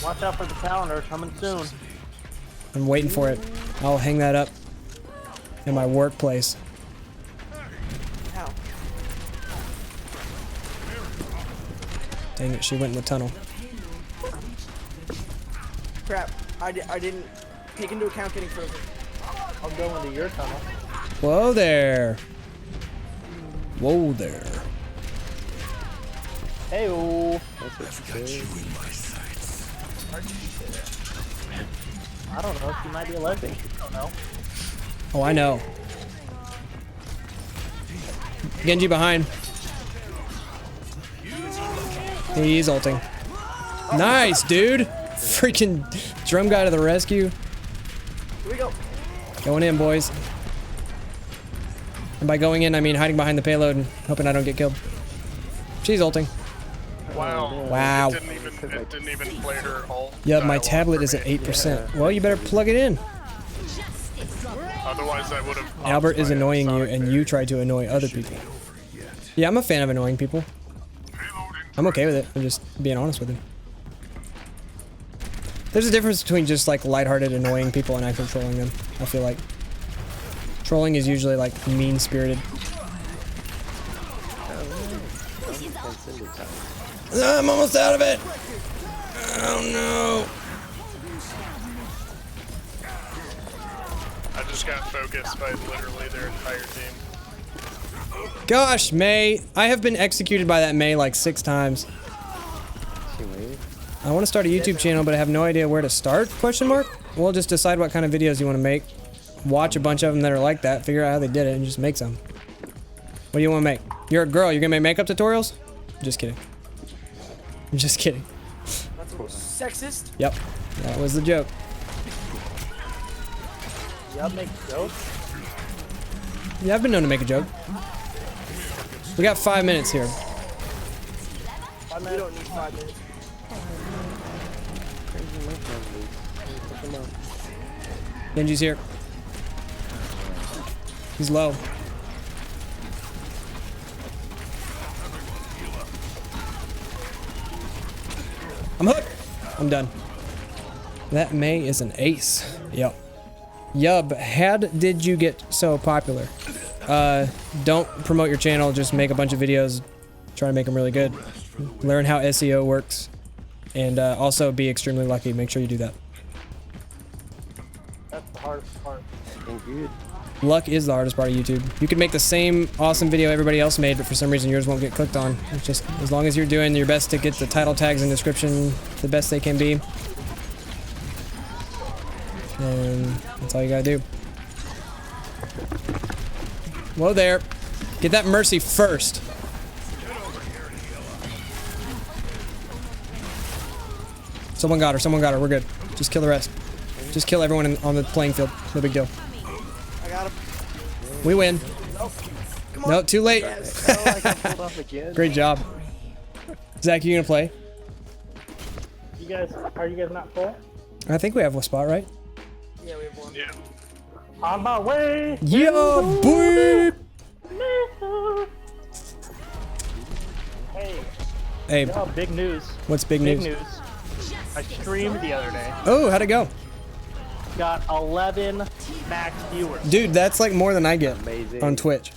Watch out for the calendar, coming soon.
I'm waiting for it. I'll hang that up in my workplace.
Ow.
Dang it, she went in the tunnel.
Crap. I didn't take into account getting frozen.
I'll go into your tunnel.
Whoa there. Whoa there.
Hey-oh.
That's what you say.
I don't know, she might be a lesbian. I don't know.
Oh, I know. Genji behind. He's ulting. Nice, dude. Freaking drum guy to the rescue.
Here we go.
Going in, boys. And by going in, I mean hiding behind the payload and hoping I don't get killed. She's ulting.
Wow.
Wow.
It didn't even play her ult.
Yep, my
dialogue
tablet
for
is at
me.
8%. Well, you better plug it in.
Otherwise, I would have.
Albert is annoying you, and you try to annoy other people. Yeah, I'm a fan of annoying people. I'm okay with it. I'm just being honest with him. There's a difference between just like lighthearted annoying people and actually trolling them. I feel like trolling is usually like mean-spirited. I'm almost out of it. Oh no.
I just got focused by literally their entire team.
Gosh, May. I have been executed by that May like 6 times. I want to start a YouTube channel, but I have no idea where to start, question mark? We'll just decide what kind of videos you want to make. Watch a bunch of them that are like that, figure out how they did it, and just make some. What do you want to make? You're a girl, you're gonna make makeup tutorials? Just kidding. I'm just kidding.
That's a little sexist.
Yep, that was the joke.
Y'all make jokes?
Yeah, I've been known to make a joke. We got 5 minutes here.
We don't need 5 minutes.
Genji's here. He's low. I'm hooked. I'm done. That May is an ace. Yep. Yub, how did you get so popular? Don't promote your channel, just make a bunch of videos, try to make them really good. Learn how SEO works, and also be extremely lucky. Make sure you do that.
That's the hardest part.
Good.
Luck is the hardest part of YouTube. You can make the same awesome video everybody else made, but for some reason yours won't get clicked on. It's just, as long as you're doing your best to get the title tags and description the best they can be. And that's all you gotta do. Whoa there. Get that Mercy first. Someone got her, someone got her, we're good. Just kill the rest. Just kill everyone on the playing field. No big deal.
I got him.
We win.
Come on.
No, too late. Great job. Zach, you gonna play?
You guys, are you guys not full?
I think we have a spot, right?
Yeah, we have one.
Yeah.
On my way.
Yeah, boy!
Hey,
Hey,
yo, big news.
what's big
Big
news?
news. I streamed the other day.
Oh, how'd it go?
Got 11 max viewers.
Dude, that's like more than I get
Amazing.
on Twitch.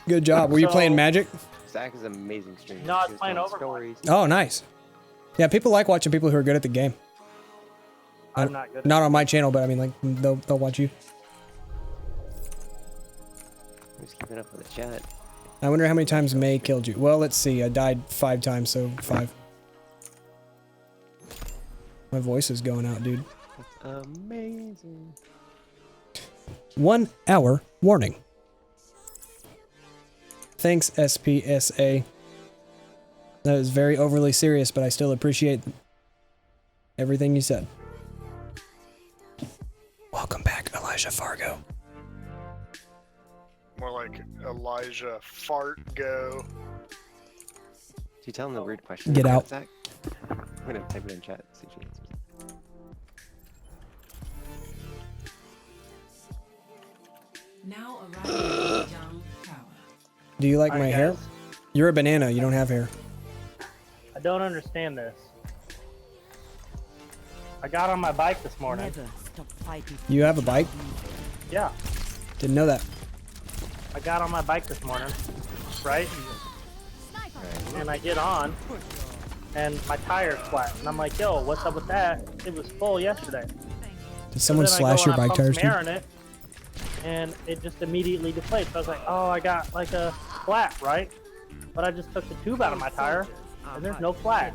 Good job. Were you
So-
playing Magic?
Zach is an amazing streamer.
No, I was
He
playing
telling
Overwatch.
stories.
Oh, nice. Yeah, people like watching people who are good at the game.
I'm not good.
Not on my channel, but I mean, like, they'll watch you.
Who's keeping up with the chat?
I wonder how many times May killed you. Well, let's see. I died 5 times, so 5. My voice is going out, dude.
Amazing.
1 hour warning. Thanks, SPSA. That is very overly serious, but I still appreciate everything you said. Welcome back, Elijah Fargo.
More like Elijah Fartgo.
Did you tell him the weird question?
Get out.
Zach? I'm gonna type it in chat. See if she answers.
Now arriving at Young Tower.
Do you like my
Alright,
hair?
guys.
You're a banana. You don't have hair.
I don't understand this. I got on my bike this morning.
Never stop fighting.
You have a bike?
Yeah,
Didn't know that.
I got on my bike this morning, right? And I get on, and my tire's flat. And I'm like, yo, what's up with that? It was full yesterday.
Did someone
So then I
slash
go
your
and I
bike
pump
tires,
some
dude?
air in it, and it just immediately deflates. I was like, oh, I got like a flat, right? But I just took the tube out of my tire, and there's no flat.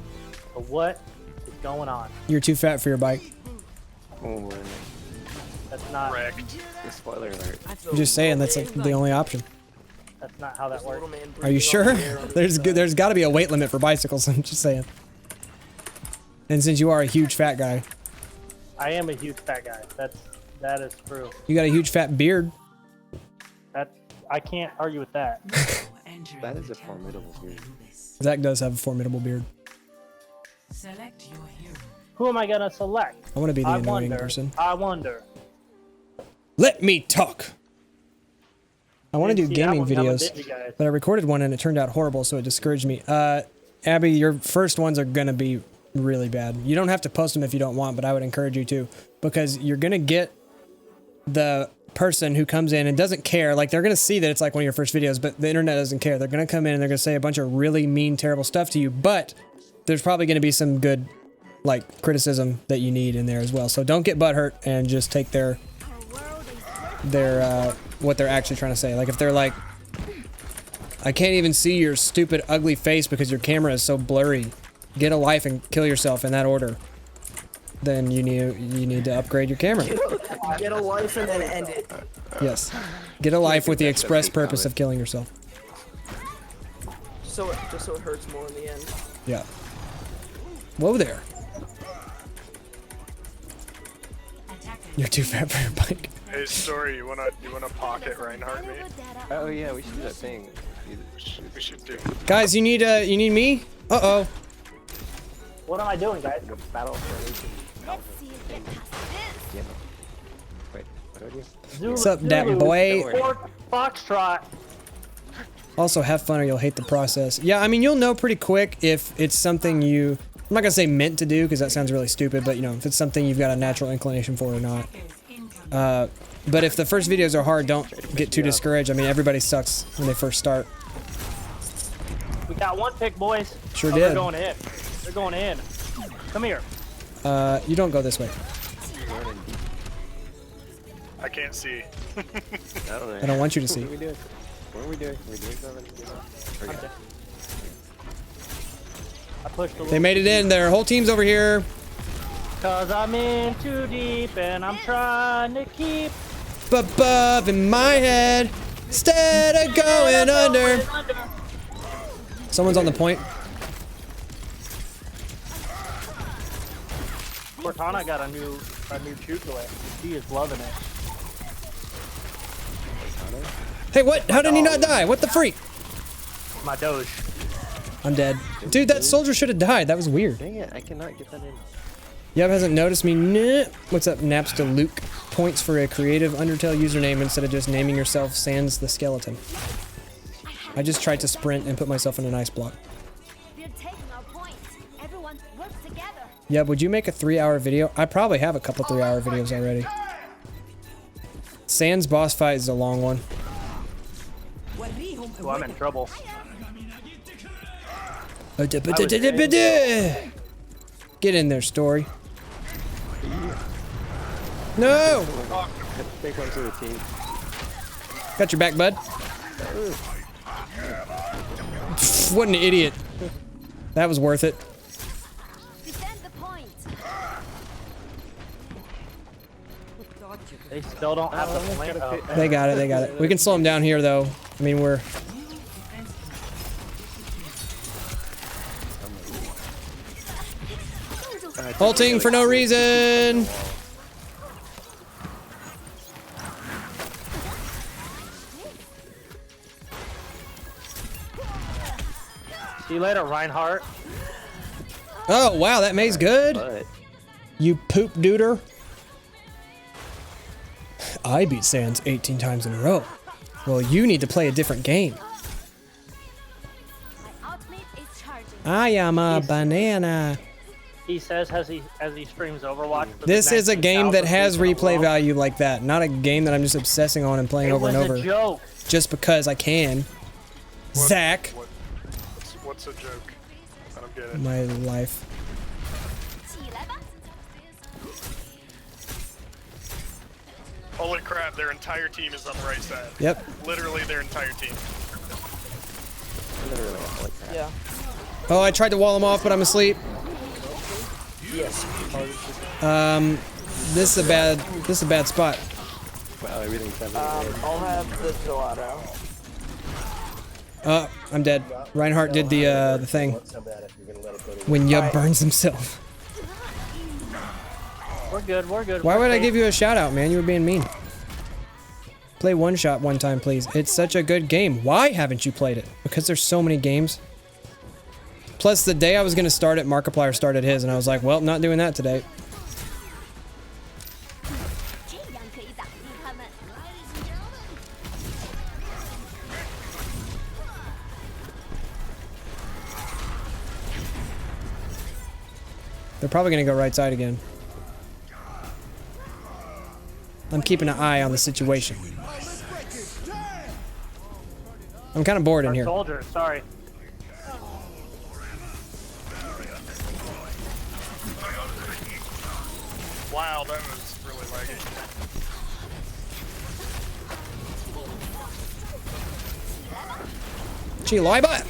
So what is going on?
You're too fat for your bike.
Oh,
That's not.
Wrecked.
the spoiler alert.
I'm just saying, that's like the only option.
That's not how that works.
Are you sure? There's got to be a weight limit for bicycles. I'm just saying. And since you are a huge fat guy,
I am a huge fat guy. That is true.
you got a huge fat beard.
I can't argue with that.
Entering
That is
the
a
temple
formidable
of
beard.
Anubis.
Zach does have a formidable beard.
Select your hero.
Who am I gonna select?
I want to be the
I
annoying
wonder.
person.
I wonder.
Let me talk. I want to do
See that
gaming
one coming,
videos,
didn't you guys?
but I recorded one and it turned out horrible, so it discouraged me. Abby, your first ones are gonna be really bad. You don't have to post them if you don't want, but I would encourage you to, because you're gonna get the person who comes in and doesn't care. Like, they're gonna see that it's like one of your first videos, but the internet doesn't care. They're gonna come in and they're gonna say a bunch of really mean, terrible stuff to you, but there's probably gonna be some good, like, criticism that you need in there as well. So don't get butthurt and just take their what they're actually trying to say. Like, if they're like, I can't even see your stupid ugly face because your camera is so blurry, get a life and kill yourself in that order, then you need to upgrade your camera.
Get a life and then end it.
Yes, get a life with the express purpose of killing yourself.
Just so it hurts more in the end.
Yeah. Whoa there. You're too fat for your bike.
Hey, Story, you wanna pocket Reinhardt me?
Oh yeah, we should do that thing.
We should do.
Guys, you need me? Uh-oh.
What am I doing, guys?
Go battle for
Let's see you get past this.
yeah. Wait, what do I do?
Zulu,
What's up, dat
Zulu,
boy?
Fort Foxtrot.
Also, have fun or you'll hate the process. Yeah, I mean, you'll know pretty quick if it's something you, I'm not gonna say meant to do because that sounds really stupid, but you know, if it's something you've got a natural inclination for or not. But if the first videos are hard, don't get too discouraged. I mean, everybody sucks when they first start.
We got one pick, boys.
Sure
They're
did.
going in. They're going in. Come here.
You don't go this way.
I can't see.
I don't know.
I don't want you to see.
What are we doing? What are we doing? Are we doing something? Okay.
I pushed a
They
little.
made it in. Their whole team's over here.
Cause I'm in too deep and I'm trying to keep
Above in my head, instead of going under. Someone's on the point.
Cortana got a new shoot toy. She is loving it.
Hey, what? How did he not die? What the freak?
My Doge.
I'm dead. Dude, that soldier should have died. That was weird.
Dang it, I cannot get that in.
Yub hasn't noticed me. Nah. What's up, Napster Luke? Points for a creative Undertale username instead of just naming yourself Sans the Skeleton. I just tried to sprint and put myself in an ice block.
We're taking our points. Everyone work together.
Yub, would you make a 3-hour video? I probably have a couple 3-hour videos already. Sans boss fight is a long one.
Oh, I'm in trouble.
Get in there, Story. No!
Take one for the team.
Got your back, bud. What an idiot. That was worth it.
Defend the point.
They still don't have the flank up.
They got it, they got it. We can slow them down here, though. I mean, we're... Halting for no reason!
See you later, Reinhardt.
Oh, wow, that May's good.
But
You poop duder. I beat Sans 18 times in a row. Well, you need to play a different game.
My ultimate is charging.
I am a banana.
He says as he streams Overwatch. for the
This is a game that
19,000th
has
week in a
replay
row.
value like that. Not a game that I'm just obsessing on and playing
It
over
was
and
a
over.
joke.
Just because I can. Zach.
What's a joke? I don't get it.
My life.
起来吧。
Holy crap, their entire team is on the right side.
Yep.
Literally their entire team.
literally, like that.
Yeah.
Oh, I tried to wall him off, but I'm asleep.
Yes.
This is a bad spot.
Wow, everything's happening.
I'll have the gelato.
I'm dead. Reinhardt did the thing. When Yub burns himself.
We're good. We're good.
Why
we're
would I
safe.
give you a shout out, man? You were being mean. Play one shot one time, please. It's such a good game. Why haven't you played it? Because there's so many games. Plus, the day I was gonna start it, Markiplier started his, and I was like, well, not doing that today.
这样可以打赢他们。
They're probably gonna go right side again. I'm keeping an eye on the situation. I'm kind of bored in
Our
here.
soldier, sorry.
Wow, that was really laggy.
Gee, lie butt.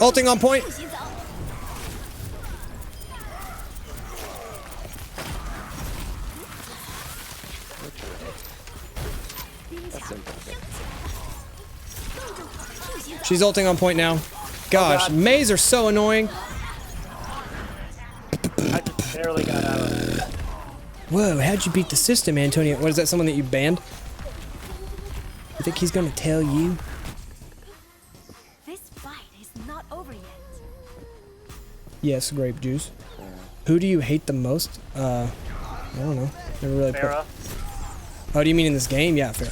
Ulting on point. She's ulting on point now. Gosh, Mays are so annoying.
I just barely got out of it.
Whoa, how'd you beat the system, Antonio? What, is that someone that you banned? You think he's gonna tell you?
This fight is not over yet.
Yes, grape juice. Who do you hate the most? I don't know. Never really put.
Farah.
Oh, do you mean in this game? Yeah, fair.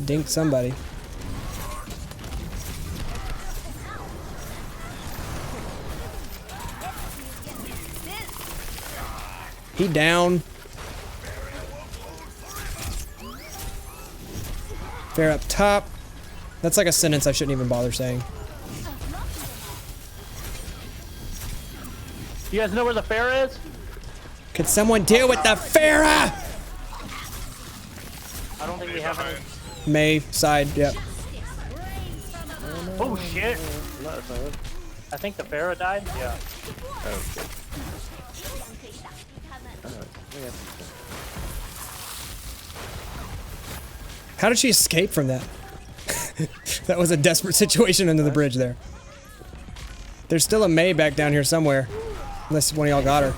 Dink somebody. He down. Fair up top. That's like a sentence I shouldn't even bother saying.
You guys know where the fair is?
Could someone deal with the Farah?
I don't think we have any.
May side, yep.
Oh shit! I think the Farah died. Yeah.
How did she escape from that? That was a desperate situation under the bridge there. There's still a May back down here somewhere. Unless one of y'all got her.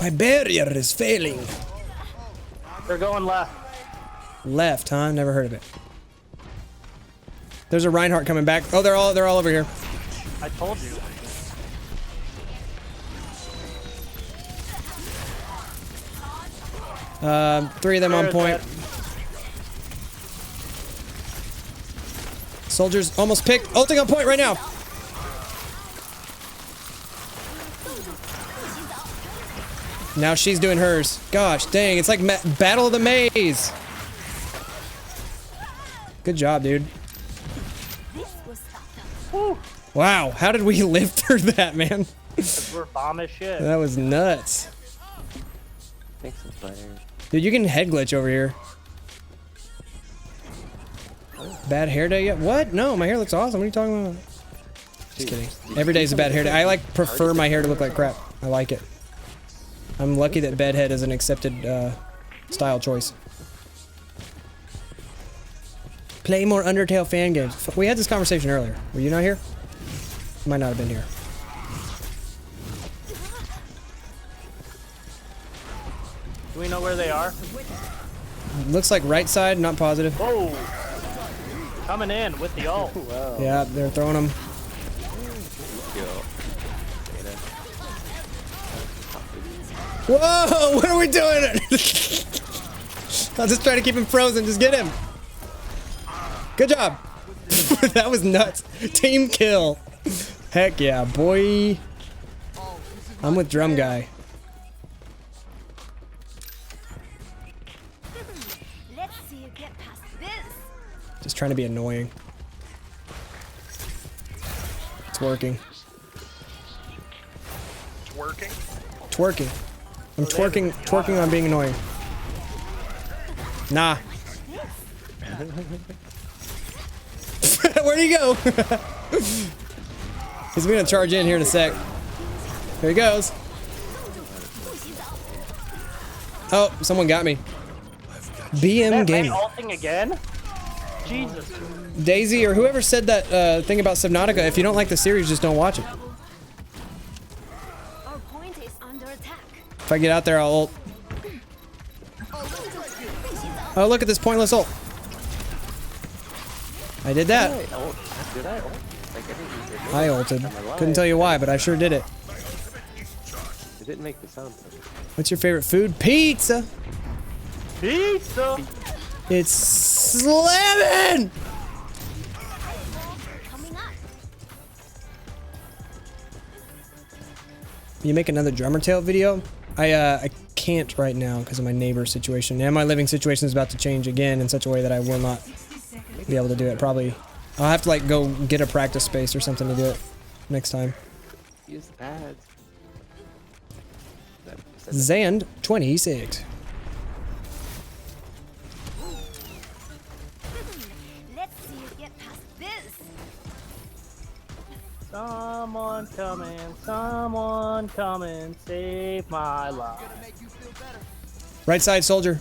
My barrier is failing.
They're going left.
Left, huh? Never heard of it. There's a Reinhardt coming back. Oh, they're all over here.
I told you.
Three of them on
Farah's
point.
dead.
Soldiers almost picked. Ulting on point right now. Now she's doing hers. Gosh, dang. It's like Battle of the Maze. Good job, dude. Wow, how did we live through that, man?
We're bomb as shit.
That was nuts.
Thanks for playing.
Dude, you can head glitch over here. Bad hair day yet? What? No, my hair looks awesome. What are you talking about? Just kidding. Every day's a bad hair day. I prefer my hair to look like crap. I like it. I'm lucky that bedhead is an accepted style choice. Play more Undertale fan games. We had this conversation earlier. Were you not here? You might not have been here.
Do we know where they are?
Looks like right side, not positive.
Whoa! Coming in with the ult.
Wow.
Yeah, they're throwing them. Whoa! What are we doing? I'll just try to keep him frozen. Just get him. Good job. That was nuts. Team kill. Heck yeah, boy. I'm with Drum Guy.
Let's see you get past this.
Just trying to be annoying. It's working.
It's working.
Twerking. I'm twerking on being annoying. Nah. Where'd he go? He's gonna charge in here in a sec. Here he goes. Oh, someone got me. BM
That May
Gaming.
ulting again? Jesus.
Daisy or whoever said that thing about Subnautica, if you don't like the series, just don't watch it.
Our point is under attack.
If I get out there, I'll ult. Oh, look at this pointless ult. I did that.
Did I ult? Like, I didn't use it.
I ulted. Couldn't tell you why, but I sure did it.
It didn't make the sound.
What's your favorite food? Pizza.
Pizza.
It's slamming.
Coming up.
You make another drummer tail video? I can't right now because of my neighbor situation. And my living situation is about to change again in such a way that I will not be able to do it. Probably, I'll have to like go get a practice space or something to do it next time.
Use the pads.
Zand 26.
Let's see you get past this.
Someone come and save my life.
Right side soldier.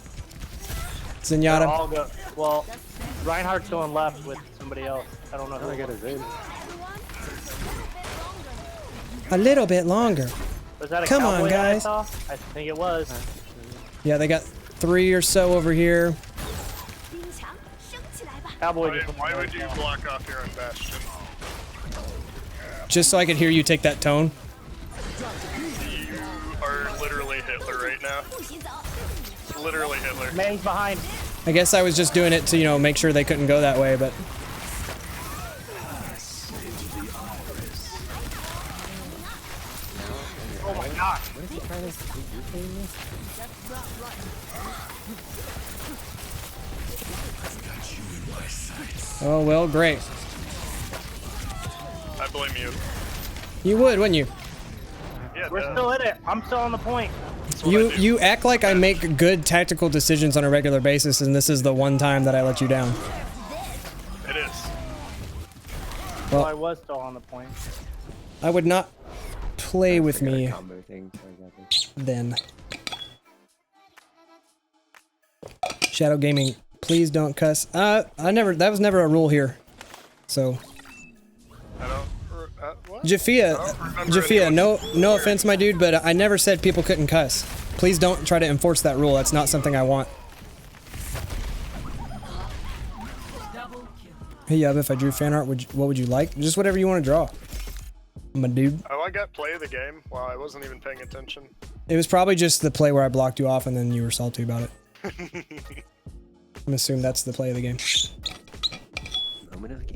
They're
Zenyatta.
all go. Well, Reinhardt's going left with somebody else. I don't know who.
I got his in.
A little bit longer.
Was that a
Come on,
cowboy that I
guys.
saw? I think it was.
Yeah, they got 3 or so over here.
冰墙升起来吧。
Cowboy
Why,
just
why would you block off your own bastion?
Just so I could hear you take that tone.
You are literally Hitler right now.
不许走。
Literally Hitler.
Man's behind.
I guess I was just doing it to, you know, make sure they couldn't go that way, but...
Oh my god.
What is he trying to do? You kidding me?
Oh, well, great.
I blame you.
You would, wouldn't you?
Yeah,
We're still in it. I'm still on the point.
You act like I make good tactical decisions on a regular basis, and this is the one time that I let you down.
It is.
Well,
Well,
I was still on the point.
I would not play with
I got a
me
combo thing, so I got this.
then. Shadow Gaming, please don't cuss. That was never a rule here. So,
I don't. What?
Jafia,
I don't remember
Jafia,
anyone
no offense, my dude, but I never said people couldn't cuss. Please don't try to enforce that rule. That's not something I want.
Double kill.
Hey, Yub, if I drew fan art, what would you like? Just whatever you want to draw. My dude.
Oh, I got play of the game while I wasn't even paying attention.
It was probably just the play where I blocked you off and then you were salty about it. I'm assuming that's the play of the game.
Moment of the game.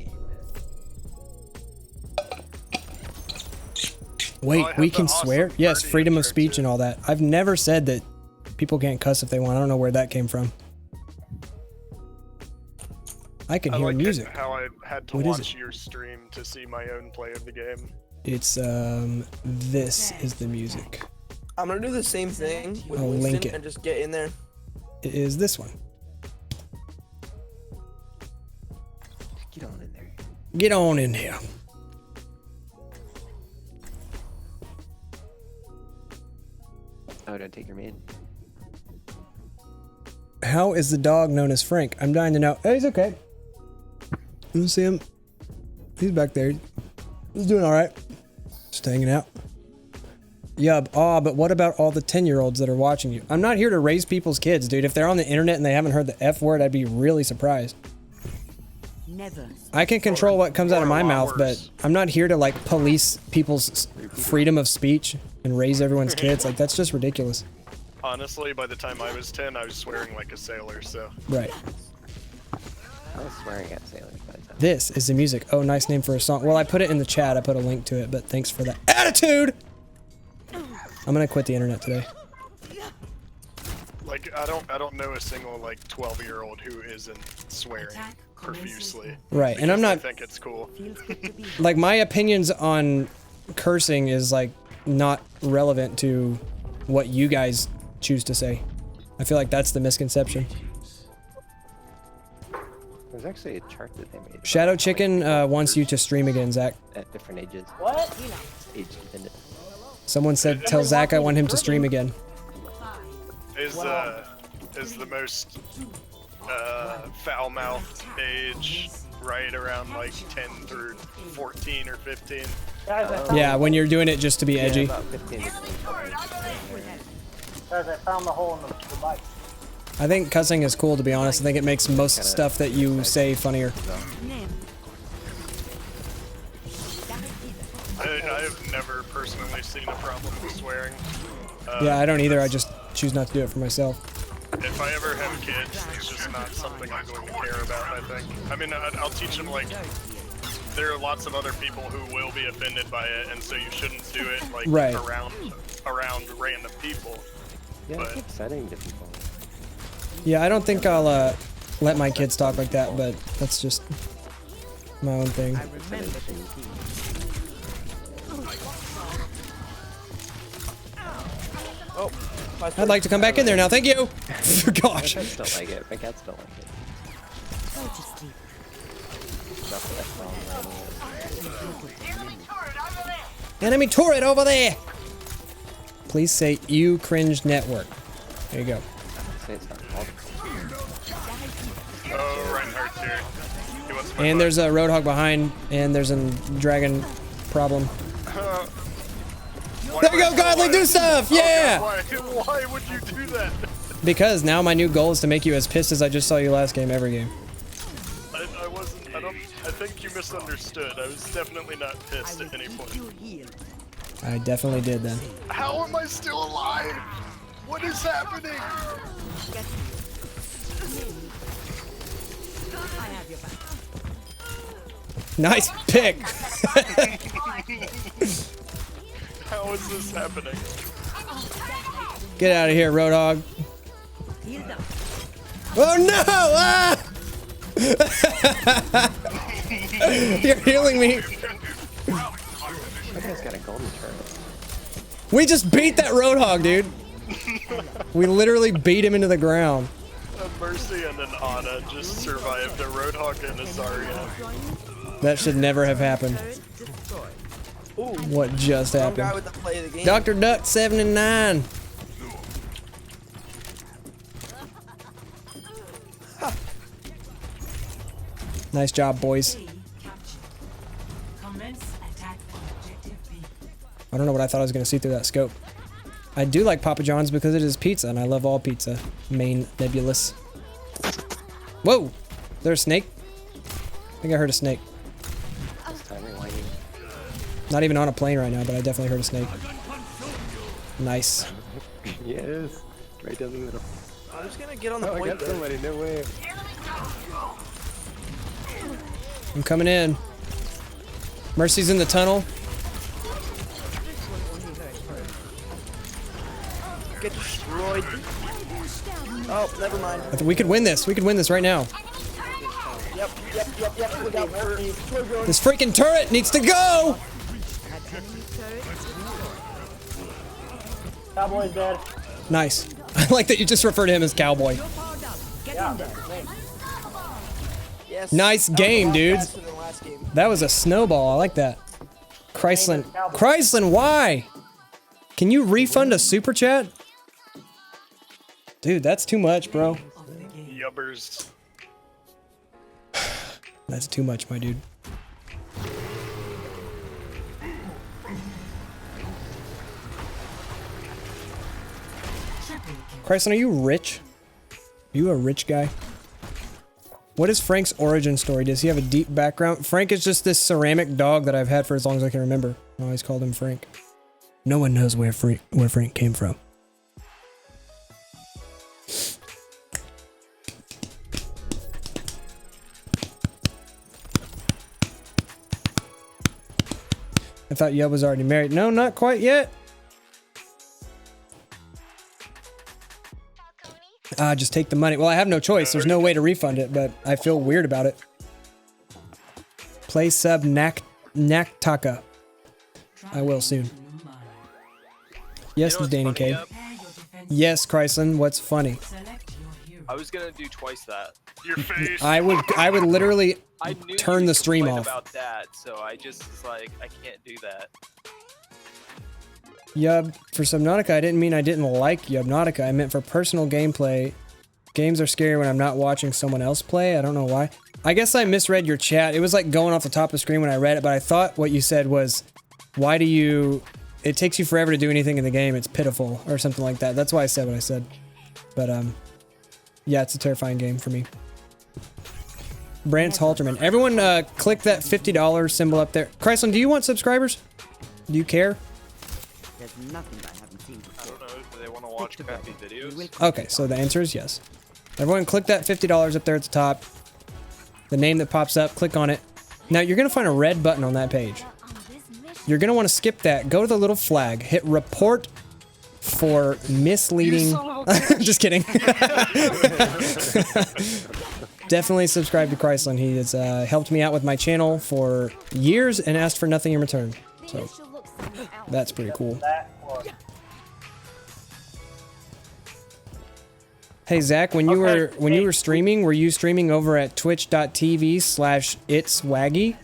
Wait,
I have
we
the
can
awesome
swear? Yes,
party
freedom of
intro,
speech
too.
and all that. I've never said that people can't cuss if they want. I don't know where that came from. I can
I
hear
like
music.
how I had to
What is
watch your stream to see my own play of the game.
It's, this is the music.
I'm gonna do the same thing with
I'll link
Winston
it.
and just get in there.
It is this one.
Just get on in there.
Get on in here.
Oh, don't take your man.
How is the dog known as Frank? I'm dying to know. Oh, he's okay. You see him? He's back there. He's doing all right. Just hanging out. Yub. Aw, but what about all the 10-year-olds that are watching you? I'm not here to raise people's kids, dude. If they're on the internet and they haven't heard the F word, I'd be really surprised.
Never.
I can control what comes out of
Or a
my
lot
mouth, but
worse.
I'm not here to like police people's freedom of speech and raise everyone's kids. Like, that's just ridiculous.
Honestly, by the time I was 10, I was swearing like a sailor, so.
Right.
I was swearing at sailors by the time.
This is the music. Oh, nice name for a song. Well, I put it in the chat. I put a link to it, but thanks for that attitude. I'm gonna quit the internet today.
Like, I don't know a single, like, 12-year-old who isn't swearing
Attack
profusely.
Right, and I'm
because
not
they think it's cool.
Feels good to be.
like my opinions on cursing is like not relevant to what you guys choose to say. I feel like that's the misconception.
There's actually a chart that they made.
Shadow
about,
Chicken
like,
wants you to stream again, Zach.
at different ages.
What?
Age dependent.
Someone said, tell Zach I want him to stream again.
Is the most foul-mouthed age right around like 10 through 14 or 15?
Guys, I found,
Yeah, when you're doing it just to be edgy.
Yeah, about 15 to 25.
guys, I found the hole in the bike.
I think cussing is cool, to be honest. I think it makes most stuff that you say funnier.
I have never personally seen a problem with swearing.
Yeah, I don't either. I just choose not to do it for myself.
If I ever have kids, it's just not something I'm going to care about, I think. I mean, I'll teach them, like, there are lots of other people who will be offended by it, and so you shouldn't do it, like,
Right.
around random people.
Yeah,
But
it's upsetting to people.
Yeah, I don't think I'll let my kids talk like that, but that's just my own thing.
I remember the team.
Oh,
I'd like to come back in there now. Thank you.
My
Gosh.
pets don't like it. My cats don't like it.
Go to sleep.
That's what I found.
Enemy turret over there. Please say you cringe network. There you go.
Say it's not called.
oh, Reinhardt's here. He wants my
And
butt.
there's a roadhog behind, and there's a dragon problem.
Why
There you
would-
go, Godly, do stuff! Yeah!
Why would you do that?
Because now my new goal is to make you as pissed as I just saw you last game, every game.
I wasn't. I think you misunderstood. I was definitely not pissed at any point.
You heal.
I definitely did then.
How am I still alive? What is happening?
I have your back.
Nice pick!
How is this happening?
Get out of here, roadhog.
Heal them.
Oh no! Ah! You're healing me.
That guy's got a golden turret.
We just beat that roadhog, dude. We literally beat him into the ground.
A Mercy and an Ana just survived a Roadhog and a Zarya.
That should never have happened.
ooh,
What just
some guy
happened?
with the play of the game.
Dr. Duck 79. Nice job, boys.
A captured. Commence attack on objective B.
I don't know what I thought I was going to see through that scope. I do like Papa John's because it is pizza, and I love all pizza. Main nebulous. Whoa! Is there a snake? I think I heard a snake.
This time rewinding.
Not even on a plane right now, but I definitely heard a snake. Nice.
Yes. Right down the middle.
I'm just gonna get on the
Oh, I
point
got
there.
somebody. No way.
I'm coming in. Mercy's in the tunnel.
Get destroyed. Oh, never mind.
I think we could win this. We could win this right now.
Yep. Look out for
This freaking turret needs to go!
Cowboy's dead.
Nice. I like that you just refer to him as Cowboy.
Yes.
Nice
That was a
game,
lot
dudes.
faster than last game.
That was a snowball. I like that. Chrysland. Chrysland, why? Can you refund a super chat? Dude, that's too much, bro.
Yubbers.
That's too much, my dude. Chrysland, are you rich? Are you a rich guy? What is Frank's origin story? Does he have a deep background? Frank is just this ceramic dog that I've had for as long as I can remember. I always called him Frank. No one knows where Frank came from. I thought Yub was already married. No, not quite yet. Just take the money. Well, I have no choice. There's no way to refund it, but I feel weird about it. Play sub Naktaka. I will soon. Yes, Danny K. Yes, Chrysland. What's funny?
Select your hero.
I was gonna do twice that.
Your face.
I would literally
I knew
turn
you
the stream
complained
off.
about that, so I just was like, I can't do that.
Yub, for Subnautica, I didn't mean I didn't like Yubnautica. I meant for personal gameplay. Games are scary when I'm not watching someone else play. I don't know why. I guess I misread your chat. It was like going off the top of the screen when I read it, but I thought what you said was, why do you... It takes you forever to do anything in the game. It's pitiful, or something like that. That's why I said what I said. But, yeah, it's a terrifying game for me. Brant's Halterman. Everyone, click that $50 symbol up there. Chrysland, do you want subscribers? Do you care?
There's nothing I haven't seen before.
Do they want to watch crappy videos?
Okay, so the answer is yes. Everyone click that $50 up there at the top. The name that pops up, click on it. Now you're gonna find a red button on that page. You're gonna want to skip that, go to the little flag, hit report for misleading. Just kidding. Definitely subscribe to Chrysland. He has helped me out with my channel for years and asked for nothing in return. So that's pretty cool. Hey Zach, when you were streaming, were you streaming over at twitch.tv/itswaggy?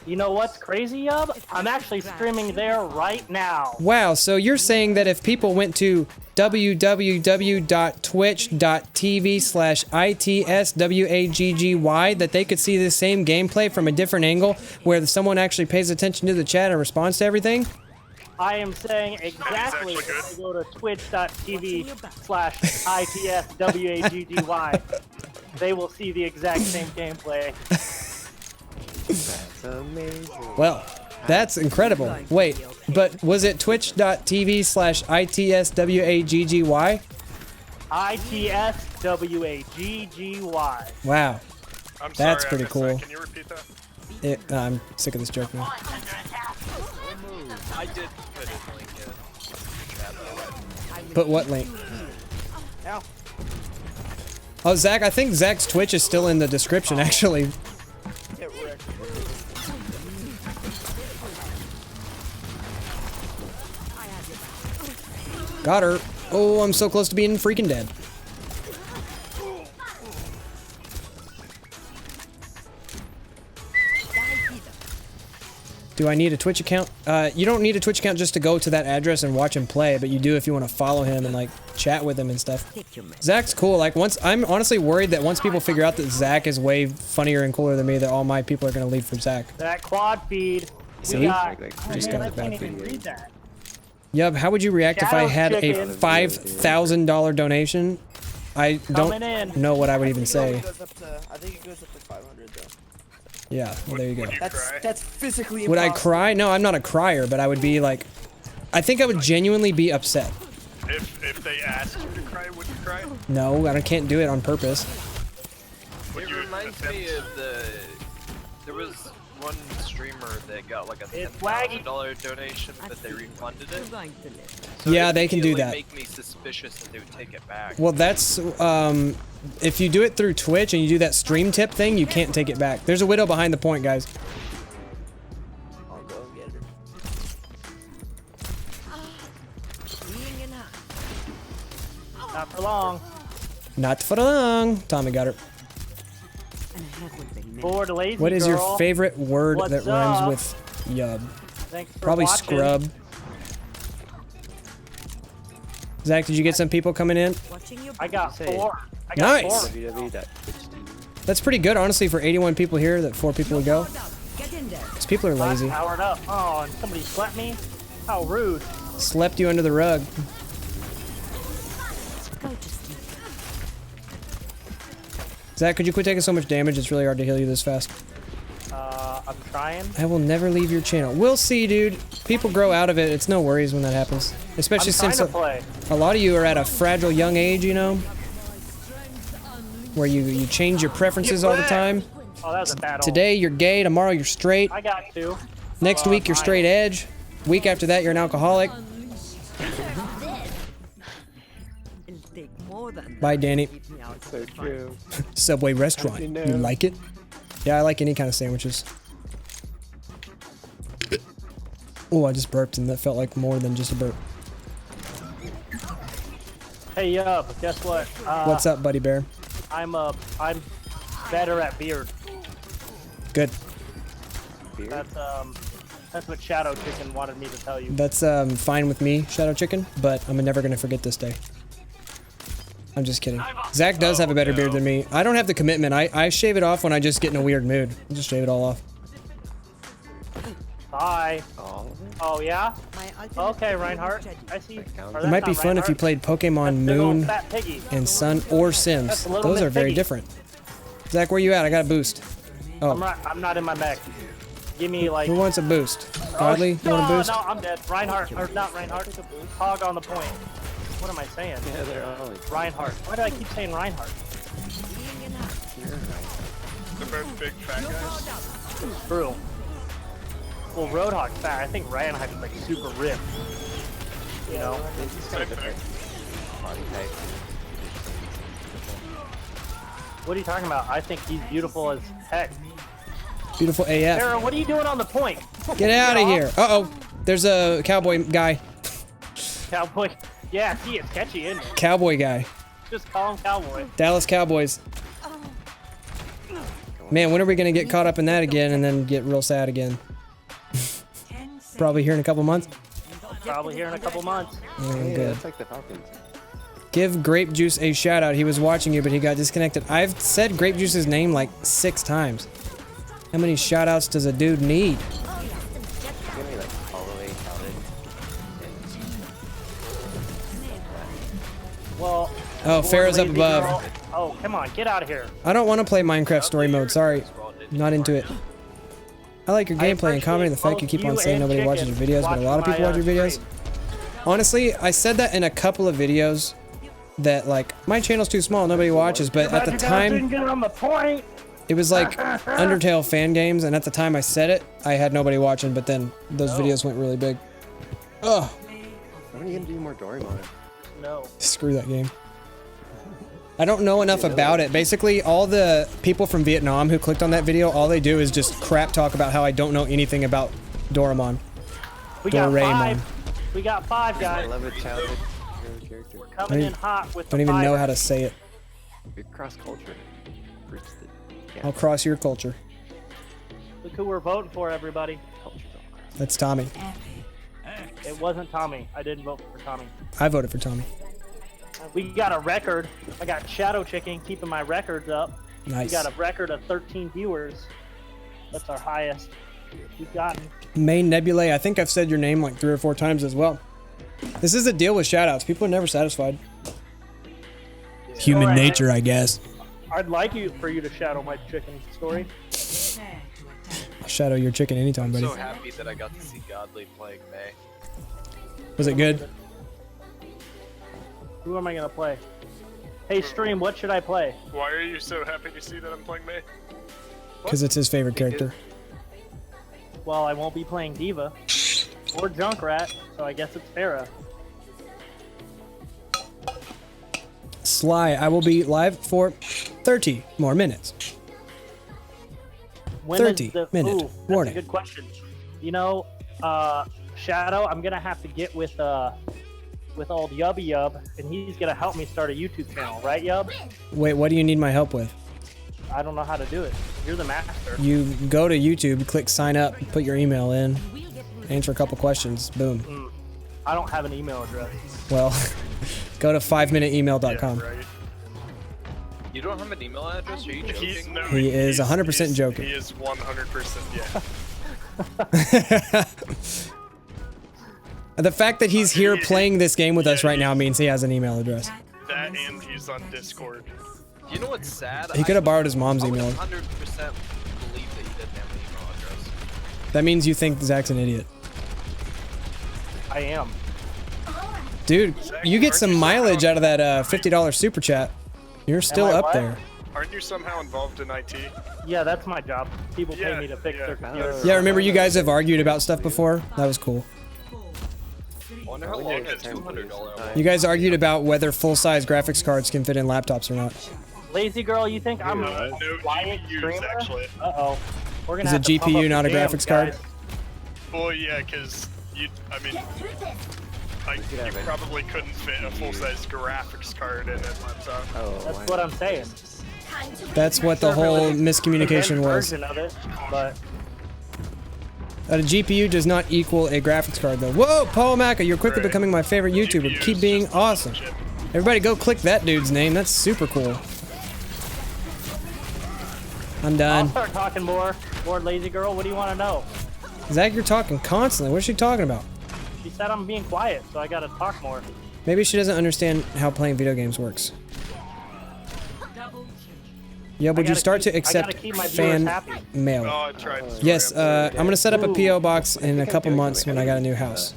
You know what's crazy, Yub? I'm actually streaming there right now.
Wow, so you're saying that if people went to www.twitch.tv/itswaggy that they could see the same gameplay from a different angle where someone actually pays attention to the chat and responds to everything?
I am saying exactly if I go to twitch.tv/itswaggy, they will see the exact same gameplay.
That's amazing.
Well, that's incredible. Wait, but was it twitch.tv/itswaggy?
ITSWAGGY.
Wow.
I'm
That's
sorry,
pretty
I missed
cool.
that. Can you repeat that?
I'm sick of this joke now.
I did put a link in the chat already.
Put what link?
Ow.
Oh, Zach, I think Zach's Twitch is still in the description, actually.
Get wrecked.
Got her. Oh, I'm so close to being freaking dead. Do I need a Twitch account? You don't need a Twitch account just to go to that address and watch him play, but you do if you want to follow him and like chat with him and stuff. Zach's cool. Like I'm honestly worried that once people figure out that Zach is way funnier and cooler than me, that all my people are gonna leave for Zach.
That quad feed.
See?
Just
got
I
a bad
can't even
feed.
read that.
Yub, how would you react if I had a
Chicken.
$5,000 donation? I don't
Coming in.
know what I would even say.
I think it goes up to 500 though.
Yeah, well, there you go.
That's physically
Would I
impossible.
cry? No, I'm not a crier, but I would be like, I think I would genuinely be upset.
If they asked you to cry, would you cry?
No, I can't do it on purpose.
Would
It
you
reminds me of there was one streamer that got like a $10,000 donation, but they refunded it. So
Yeah,
it
they can do
immediately
that.
Make me suspicious that they would take it back.
Well, that's, if you do it through Twitch and you do that stream tip thing, you can't take it back. There's a widow behind the point, guys.
I'll go get her.
Not for long.
Not for long. Tommy got her.
Bored lazy
What is your
girl.
favorite word
What's
that rhymes
up?
with yub?
Thanks for
Probably
watching.
scrub. Zach, did you get some people coming in?
I got
Say.
4. I got
Nice.
4.
www.twitch.tv.
That's pretty good, honestly, for 81 people here, that 4 people would go. Because people are lazy.
Powered up. Oh, and somebody slept me? How rude.
Slept you under the rug. Zach, could you quit taking so much damage? It's really hard to heal you this fast.
I'm trying.
I will never leave your channel. We'll see, dude. People grow out of it. It's no worries when that happens. Especially
I'm trying
since
to play.
a lot of you are at a fragile young age, you know? Where you change your preferences all the time.
Oh, that was a battle.
Today you're gay, tomorrow you're straight.
I got 2.
Next week you're straight edge. Week after that you're an alcoholic. Bye, Danny.
So true.
Subway restaurant.
How'd you know?
You like it? Yeah, I like any kind of sandwiches. Oh, I just burped and that felt like more than just a burp.
Hey, guess what?
What's up, buddy bear?
I'm better at beard.
Good.
That's what Shadow Chicken wanted me to tell you.
That's fine with me, Shadow Chicken, but I'm never gonna forget this day. I'm just kidding. Zach does have a better beard than me. I don't have the commitment. I shave it off when I just get in a weird mood. I just shave it all off.
Bye. Oh, yeah? Okay, Reinhardt. I see.
It might be fun if you played Pokemon Moon and Sun or Sims.
That's a little
Those
bit
are very
piggy.
different. Zach, where you at? I got a boost. Oh,
I'm not in my mech. Give me like.
who wants a boost? Godly, you want a boost?
No, I'm dead. Reinhardt, or not Reinhardt. Hog on the point. What am I saying?
Yeah, they're always.
Reinhardt. Why do I keep saying Reinhardt?
They're both big fat guys.
True. Well, Roadhog's fat. I think Reinhardt's like super ripped. You know?
He's got a different body type.
What are you talking about? I think he's beautiful as heck.
Beautiful AF.
Sarah, what are you doing on the point?
Get out of here. Uh-oh. There's a cowboy guy.
Cowboy. Yeah, see, it's catchy, isn't it?
Cowboy guy.
Just call him Cowboy.
Dallas Cowboys. Man, when are we gonna get caught up in that again and then get real sad again? Probably here in a couple months.
Probably here in a couple months.
Oh,
Yeah,
good.
that's like the Falcons.
Give Grape Juice a shout out. He was watching you, but he got disconnected. I've said Grape Juice's name like 6 times. How many shout outs does a dude need?
Give me like all the way counted.
Well.
Oh, Farrah's up
lazy
above.
girl. Oh, come on, get out of here.
I don't want to play Minecraft story mode. Sorry. Not into it. I like your gameplay and commenting the fact you keep on saying nobody watches your videos, but a lot of people watch your videos. Honestly, I said that in a couple of videos that like my channel's too small, nobody watches, but at the time
Get on the point.
it was like Undertale fan games, and at the time I said it, I had nobody watching, but then those videos went really big. Ugh.
When are you gonna do more Doraemon?
No.
Screw that game. I don't know enough about it. Basically, all the people from Vietnam who clicked on that video, all they do is just crap talk about how I don't know anything about Doraemon.
We got
Doraemon.
5. We got 5
I
guys.
love a childhood character.
We're coming in hot with the
Don't even know
fire.
how to say it.
You're cross culture.
I'll cross your culture.
Look who we're voting for, everybody.
That's Tommy.
It wasn't Tommy. I didn't vote for Tommy.
I voted for Tommy.
We got a record. I got Shadow Chicken keeping my records up.
Nice.
We got a record of 13 viewers. That's our highest we've gotten.
Main Nebulae, I think I've said your name like 3 or 4 times as well. This is the deal with shoutouts. People are never satisfied. Human
Alright.
nature, I guess.
I'd like for you to shadow my chicken story.
I'll shadow your chicken anytime,
I'm
buddy.
so happy that I got to see Godly playing May.
Was it good?
Who am I gonna play? Hey, stream, what should I play?
Why are you so happy to see that I'm playing May?
Because it's his favorite character.
Well, I won't be playing Diva or Junkrat, so I guess it's Farrah.
Sly, I will be live for 30 more minutes.
When
30
is the,
minute
ooh, that's
warning.
a good question. You know, Shadow, I'm gonna have to get with old Yubby Yub, and he's gonna help me start a YouTube channel, right, Yub?
Wait, what do you need my help with?
I don't know how to do it. You're the master.
You go to YouTube, click sign up, put your email in, answer a couple questions, boom.
I don't have an email address.
Well, go to 5minuteemail.com.
Yeah, right.
You don't have an email address? Are you joking?
He is 100% joking.
He is 100%, yeah.
The fact that he's here playing this game with us right now means he has an email address.
That and he's on Discord.
You know what's sad?
He could have borrowed his mom's
I would
email.
100% believe that you didn't have an email address.
That means you think Zach's an idiot.
I am.
Dude, you get some mileage out of that $50 super chat. You're still
I
up
what?
there.
Aren't you somehow involved in IT?
Yeah, that's my job. People pay
Yeah,
me to fix
yeah.
their computers.
Yeah, remember you guys have argued about stuff before? That was cool.
I wonder how long that $200
You guys argued about whether full-size graphics cards can fit in laptops or not.
Lazy girl, you think I'm
No
a quiet
GPUs,
streamer?
actually.
Uh-oh. We're gonna
Is a
have to pump
GPU
up
not
the
a
jams,
graphics card?
guys.
Well, yeah, because you probably couldn't fit a full-size graphics card in a laptop.
That's what I'm saying.
That's what the whole miscommunication was.
Version of it, but
A GPU does not equal a graphics card, though. Whoa, Paul Macca, you're quickly becoming my favorite YouTuber. Keep being awesome. Everybody go click that dude's name. That's super cool. I'm
I'll
done.
start talking more. More lazy girl, what do you want to know?
Zach, you're talking constantly. What's she talking about?
She said I'm being quiet, so I gotta talk more.
Maybe she doesn't understand how playing video games works. Yeah, would you start to accept fan mail?
Oh, I tried.
Yes, I'm gonna set up a PO box in a couple months when I got a new house.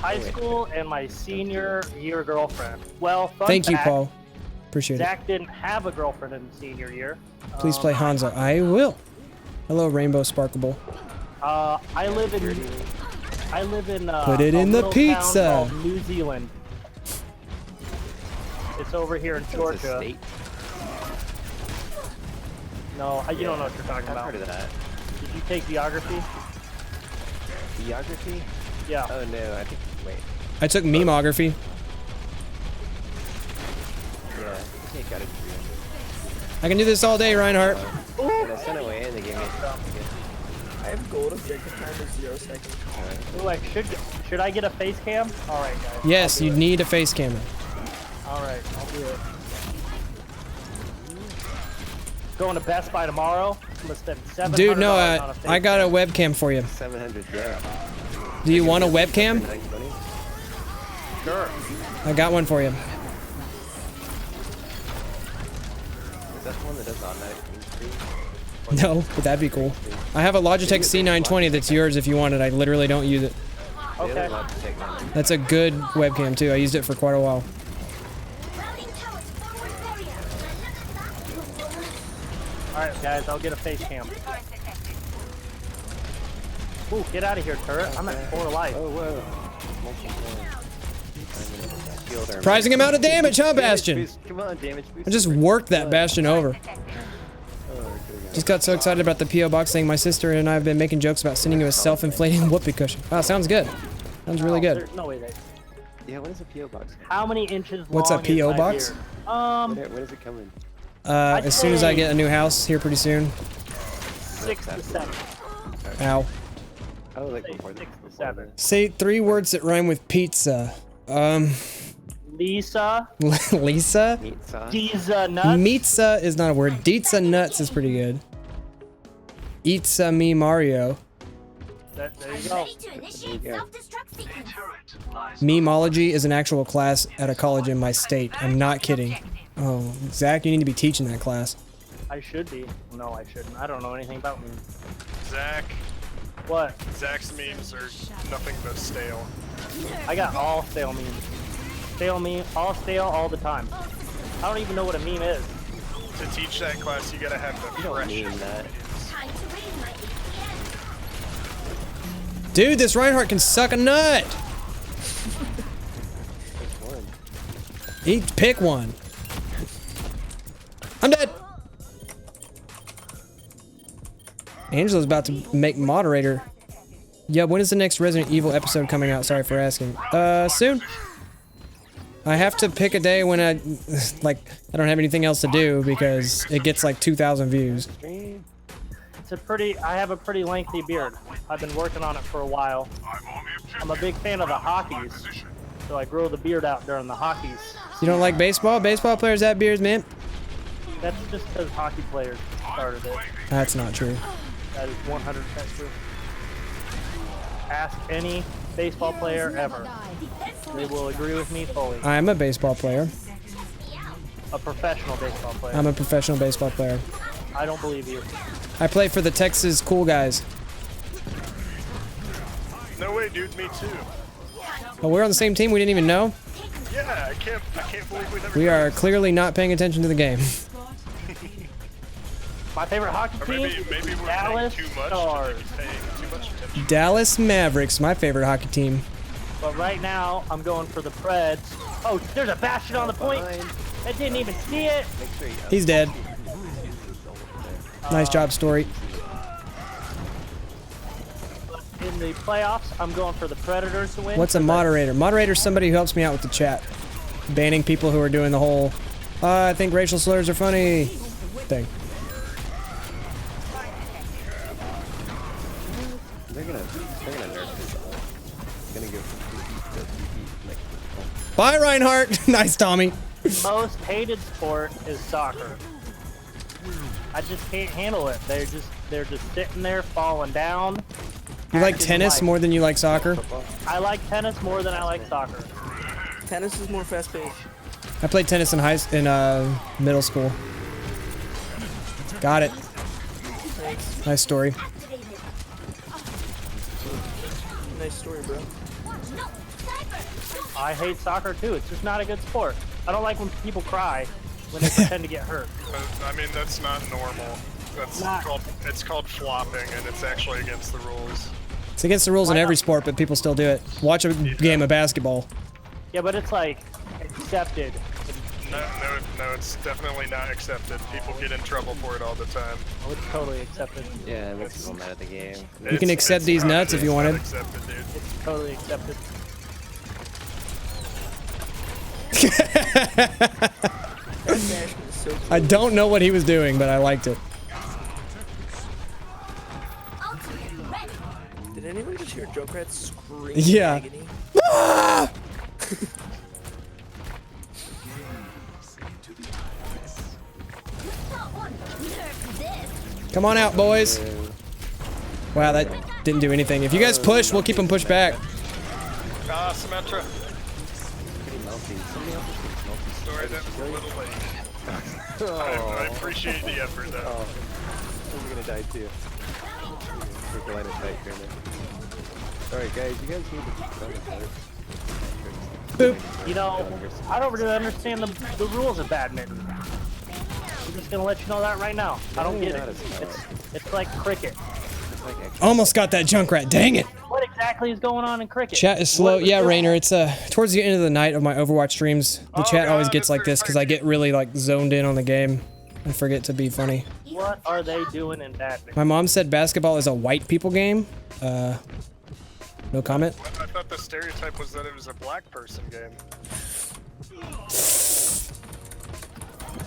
high school and my senior year girlfriend. Well, fun
Thank you,
fact,
Paul. Appreciate it.
Zach didn't have a girlfriend in the senior year.
Please play Hanzo. I will. Hello, Rainbow Sparkable.
I live in
Put it
a
in the
little
pizza.
town called New Zealand. It's over here in Georgia.
State.
No, you don't know what you're talking
I've
about.
heard of that.
Did you take geography?
Geography?
Yeah.
Oh no, I think. Wait.
I took memography.
Yeah, I think I got it.
I can do this all day, Reinhardt.
And I sent it away and they gave me.
I have gold objective time of 0 seconds.
Ooh, like, should I get a face cam? All right, guys.
Yes, you need a face camera.
All right, I'll do it. Going to Best Buy tomorrow. I'm gonna spend $700
Dude, no,
on a face
I got a
cam.
webcam for you.
700, yeah.
Do you want a webcam?
Sure.
I got one for you.
Is that the one that does automatic green screen?
No, but that'd be cool. I have a Logitech C920 that's yours if you want it. I literally don't use it.
Okay.
That's a good webcam too. I used it for quite a while.
All right, guys, I'll get a face cam. Ooh, get out of here, turret. I'm at 4 life.
Oh, whoa.
Surprising amount of damage, huh, Bastion?
Come on, damage boost.
I just worked that Bastion over. Just got so excited about the P.O. box thing. My sister and I have been making jokes about sending you a self-inflating whoopee cushion. Wow, sounds good. Sounds really good.
There's no way they.
Yeah, when is a P.O. box?
How many inches
What's a
long
P.O.
is my
box?
beard?
When is it coming?
As soon as I get a new house here pretty soon.
6 to 7.
Ow.
Oh, like
Say
before
6 to 7.
Say 3 words that rhyme with pizza.
Lisa.
Lisa?
Meat sauce.
Giza nuts.
Pizza is not a word. Deetza nuts is pretty good. Eatsa me Mario.
There you go.
Memology is an actual class at a college in my state. I'm not kidding. Oh, Zach, you need to be teaching that class.
I should be. No, I shouldn't. I don't know anything about memes.
Zach.
What?
Zach's memes are nothing but stale.
I got all stale memes. Stale meme, all stale all the time. I don't even know what a meme is.
To teach that class, you gotta have the fresh.
Mean that.
Dude, this Reinhardt can suck a nut. Pick one. I'm dead. Angela's about to make moderator. Yeah, when is the next Resident Evil episode coming out? Sorry for asking. Soon. I have to pick a day when I don't have anything else to do because it gets like 2,000 views.
I have a pretty lengthy beard. I've been working on it for a while. I'm a big fan of the hockeys, so I grow the beard out during the hockeys.
You don't like baseball? Baseball players have beards, man.
That's just because hockey players started it.
That's not true.
That is 100% true. Ask any baseball player ever. They will agree with me fully.
I'm a baseball player.
A professional baseball player.
I'm a professional baseball player.
I don't believe you.
I play for the Texas Cool Guys.
No way, dude. Me too.
Oh, we're on the same team? We didn't even know?
Yeah, I can't believe we never.
We are clearly not paying attention to the game.
My favorite hockey
Or
team
maybe we're
Dallas
paying too much.
Stars.
Paying too much attention.
Dallas Mavericks, my favorite hockey team.
But right now, I'm going for the Preds. Oh, there's a Bastion on the point. I didn't even see it.
He's dead. Nice job, Story.
In the playoffs, I'm going for the Predators to win.
What's a moderator? Moderator's somebody who helps me out with the chat. Banning people who are doing the whole, I think racial slurs are funny thing.
They're gonna nerf this. It's gonna go.
Bye, Reinhardt. Nice, Tommy.
Most hated sport is soccer. I just can't handle it. They're just sitting there falling down.
You like tennis more than you like soccer?
I like tennis more than I like soccer.
Tennis is more fast-paced.
I played tennis in middle school. Got it.
Thanks.
Nice story.
Nice nice story, bro.
I hate soccer too. It's just not a good sport. I don't like when people cry when they pretend to get hurt.
I mean, that's not normal. That's it's called flopping, and it's actually against the rules.
It's against the rules in every sport, but people still do it. Watch a game of basketball.
Yeah, but it's like accepted.
No, it's definitely not accepted. People get in trouble for it all the time.
Oh, it's totally accepted.
Yeah, it makes people mad at the game.
You can accept these nuts if you wanted.
Accepted, dude.
It's totally accepted.
I don't know what he was doing, but I liked it.
Did anyone just hear Junkrat scream?
Yeah.
In agony?
Ah! Come on out, boys. Wow, that didn't do anything. If you guys push, we'll keep them pushed back.
Ah, Symmetra. Sorry, that was a little late. I appreciate the effort, though.
Oh, I'm gonna die too. We're line of sight here, man. Alright, guys, you guys need to keep going.
Boop.
You know, I don't really understand the rules of badminton. I'm just gonna let you know that right now. I don't get it. It's like cricket.
Almost got that Junkrat. Dang it.
What exactly is going on in cricket?
Chat is slow. Yeah, Rainer, it's towards the end of the night of my Overwatch streams. The chat always gets like this because I get really like zoned in on the game and forget to be funny.
What are they doing in badminton?
My mom said basketball is a white people game. No comment.
I thought the stereotype was that it was a black person game.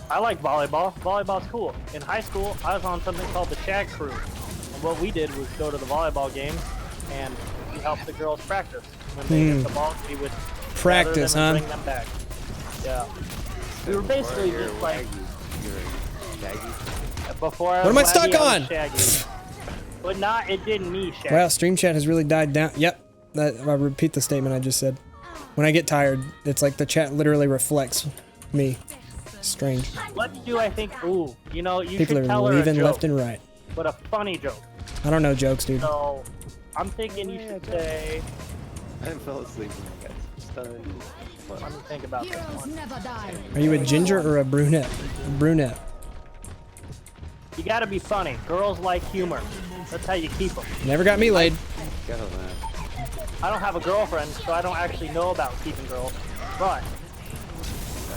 I like volleyball. Volleyball's cool. In high school, I was on something called the Shag Crew. And what we did was go to the volleyball games and we helped the girls practice. When they hit the ball, we would
practice,
gather them
huh?
and bring them back. Yeah. We were basically just like before.
What am I stuck on?
But not, it didn't me, Shaggy.
Wow, stream chat has really died down. Yep. I repeat the statement I just said. When I get tired, it's like the chat literally reflects me. Strange.
What do I think? Ooh, you know, you
People
should
are
tell her a
leaving
joke,
left and right.
but a funny joke.
I don't know jokes, dude.
So, I'm thinking you should say.
I fell asleep, guys. Stunned.
Let me think about this one.
Are you a ginger or a brunette? Brunette.
You gotta be funny. Girls like humor. That's how you keep them.
Never got me laid.
Gotta laugh.
I don't have a girlfriend, so I don't actually know about keeping girls. But
I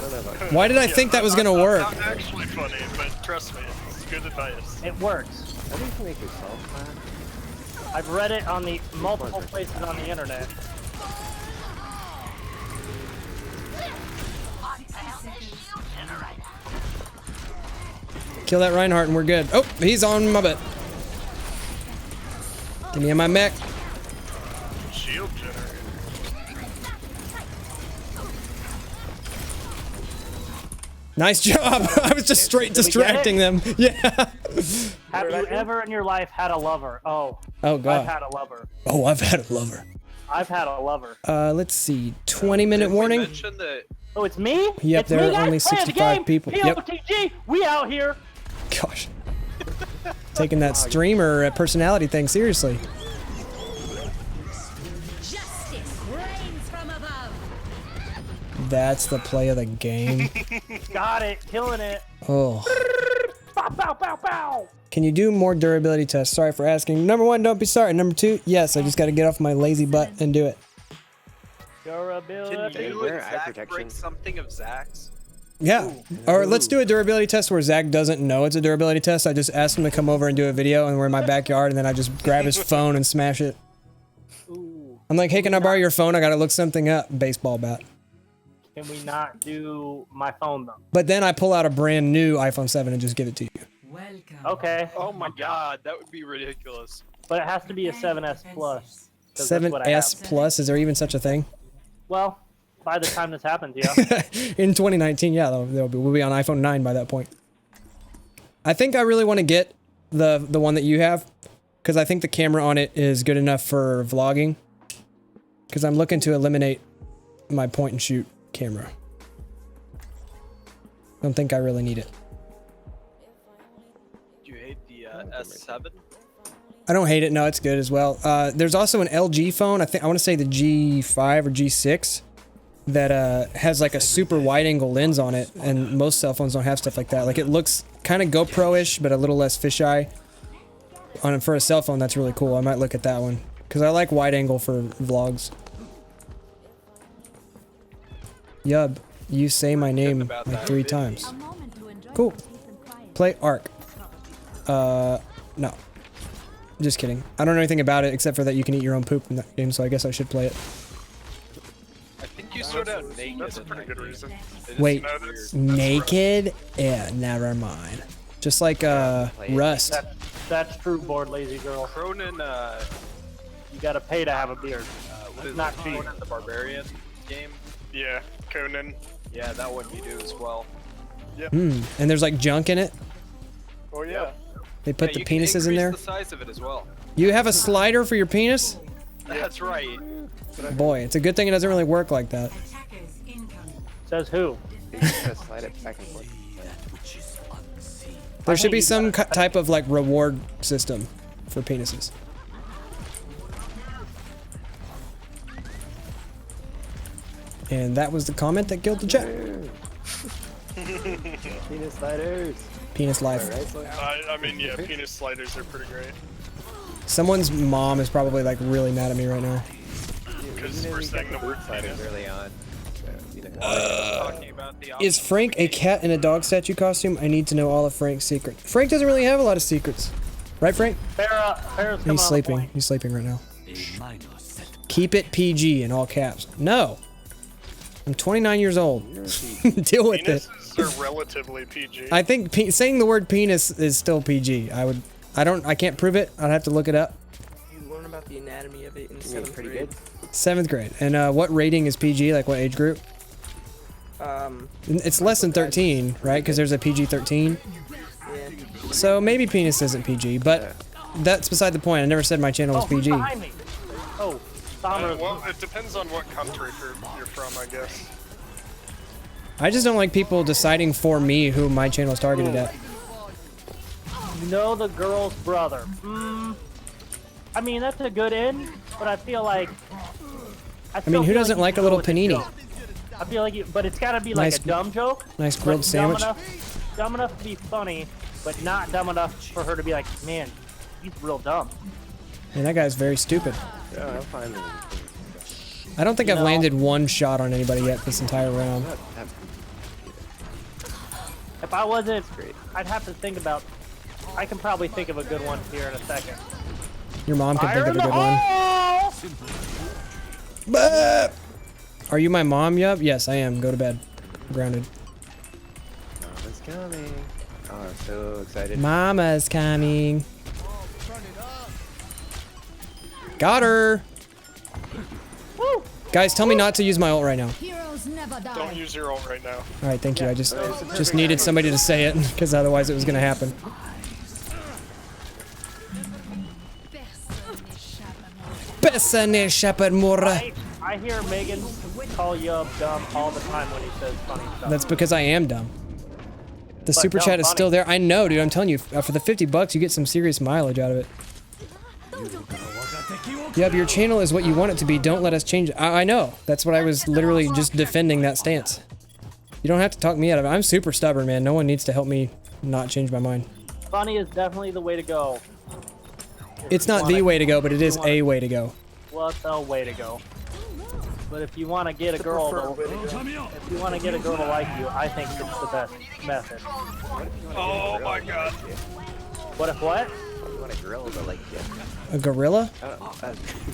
don't know about
Why did I think that was gonna work?
Not actually funny, but trust me, it's good advice.
it works.
I think you can make yourself laugh.
I've read it on the multiple places on the internet.
Kill that Reinhardt and we're good. Oh, he's on my butt. Give me my mech.
Shield generator.
Nice job. I was just straight distracting them. Yeah.
Have you ever in your life had a lover? Oh.
Oh, God.
I've had a lover.
Oh, I've had a lover.
I've had a lover.
Let's see. 20-minute warning.
Mention that
Oh, it's me?
Yep,
it's
there
me,
are
guys,
only
playing the
65
game.
people. Yep.
POTG, we out here.
Gosh. Taking that streamer personality thing seriously.
Justice reigns from above.
That's the play of the game.
Got it, killing it.
Oh.
Bow, bow, bow, bow.
Can you do more durability tests? Sorry for asking. Number 1, don't be sorry. Number 2, yes, I just got to get off my lazy butt and do it.
Durability.
can you
wear
and
eye
Zach
protection.
break something of Zach's?
Yeah. Or let's do a durability test where Zach doesn't know it's a durability test. I just asked him to come over and do a video, and we're in my backyard, and then I just grab his phone and smash it.
Ooh.
I'm like, hey, can I borrow your phone? I got to look something up. Baseball bat.
Can we not do my phone though?
But then I pull out a brand new iPhone 7 and just give it to you.
Welcome.
Okay.
Oh my god, that would be ridiculous.
But it has to be a 7S Plus. 'cause that's what I have.
7S Plus? Is there even such a thing?
Well, by the time this happens, yeah.
In 2019, yeah, we'll be on iPhone 9 by that point. I think I really want to get the one that you have, because I think the camera on it is good enough for vlogging. Because I'm looking to eliminate my point and shoot camera. I don't think I really need it.
Do you hate the S7?
I don't hate it. No, it's good as well. There's also an LG phone. I want to say the G5 or G6 that has like a super wide-angle lens on it, and most cell phones don't have stuff like that. Like it looks kind of GoPro-ish, but a little less fisheye. For a cell phone, that's really cool. I might look at that one because I like wide-angle for vlogs. Yub, you say my name like 3 times. Cool. Play Ark. No. Just kidding. I don't know anything about it except for that you can eat your own poop in that game, so I guess I should play it.
I think you start out naked.
That's a pretty good reason.
Wait,
No, that's
naked? Yeah, never mind. Just like Rust.
That's true, bored lazy girl.
Cronin,
You gotta pay to have a beard.
what is
Not
it?
cheap.
Conan the Barbarian game?
Yeah, Conan.
Yeah, that one you do as well.
And there's like junk in it.
Oh yeah.
They put the penises in there.
The size of it as well.
You have a slider for your penis?
That's right.
Boy, it's a good thing it doesn't really work like that.
Attackers incoming.
Says who?
You just gotta slide it back and forth.
There should be some type of like reward system for penises. And that was the comment that killed the chat.
Penis sliders.
Penis life.
I mean, yeah, penis sliders are pretty great.
Someone's mom is probably like really mad at me right now.
Because we're saying the word
Sliders early on.
Talking about the
Is Frank a cat in a dog statue costume? I need to know all of Frank's secrets. Frank doesn't really have a lot of secrets. Right, Frank?
Farrah's coming
He's
on
sleeping.
point.
He's sleeping right now. Keep it PG in all caps. No. I'm 29 years old. Deal with it.
Penises are relatively PG.
I think saying the word penis is still PG. I can't prove it. I'd have to look it up.
You learn about the anatomy of it in 7th
pretty
grade.
good.
7th grade. And what rating is PG? Like what age group? It's less than 13, right? Because there's a PG-13.
Yeah.
So maybe penis isn't PG, but that's beside the point. I never said my channel was
who's
PG.
behind me? Oh, Somers.
Well, it depends on what country you're from, I guess.
I just don't like people deciding for me who my channel is targeted at.
You know the girl's brother. I mean, that's a good end, but I feel like...
I mean, who doesn't like a little panini?
I feel like but it's gotta be like
Nice-
a dumb joke.
Nice grilled
but
sandwich.
Dumb enough to be funny, but not dumb enough for her to be like, man, he's real dumb.
Man, that guy's very stupid.
Yeah, I'm fine with it.
I don't think I've
No.
landed one shot on anybody yet this entire round.
If I wasn't, I'd have to think about. I can probably think of a good one here in a second.
Your mom can
Fire
think of
in
a
the
good one.
hole!
Bah! Are you my mom, Yup? Yes, I am. Go to bed. I'm grounded.
Mama's coming. Oh, I'm so excited.
Mama's coming. Got her.
Woo!
Guys, tell me not to use my ult right now.
Heroes never die.
Don't use your ult right now.
All right, thank you. I just needed somebody to say it because otherwise it was gonna happen. Besane Shepherd Mura.
I hear Megan call Yub dumb all the time when he says funny stuff.
That's because I am dumb. The
But
super
dumb
chat is
funny.
still there. I know, dude. I'm telling you, for the $50, you get some serious mileage out of it. Yep, your channel is what you want it to be. Don't let us change it. I know. That's what I was literally just defending that stance. You don't have to talk me out of it. I'm super stubborn, man. No one needs to help me not change my mind.
Funny is definitely the way to go.
It's not the way to go, but it is a way to go.
Well, it's a way to go. But if you want to get a girl to, if you want to get a girl to like you, I think it's the best method.
Oh my god.
What if what?
You want a gorilla to like you?
A gorilla?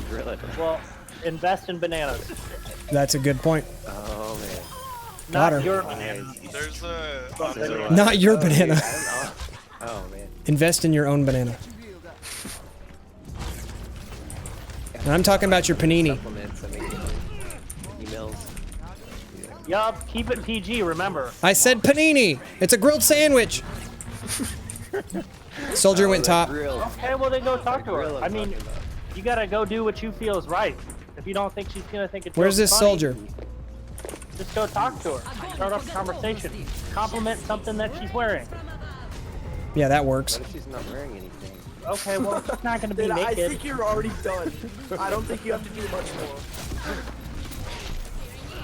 Gorilla.
Well, invest in bananas.
That's a good point.
Oh man.
Got her.
Not your banana.
There's a...
Not your banana.
Oh man.
Invest in your own banana. And I'm talking about your panini.
Supplements, I mean, emails.
Yup, keep it PG, remember.
I said panini. It's a grilled sandwich. Soldier went top.
Okay, well then go talk to her. I mean, you gotta go do what you feel is right. If you don't think she's gonna think it's
Where's this
funny,
soldier?
Just go talk to her. Start up a conversation. Compliment something that she's wearing.
Yeah, that works.
What if she's not wearing anything?
Okay, well, it's not gonna be
Dude, I
naked.
think you're already done. I don't think you have to do much more.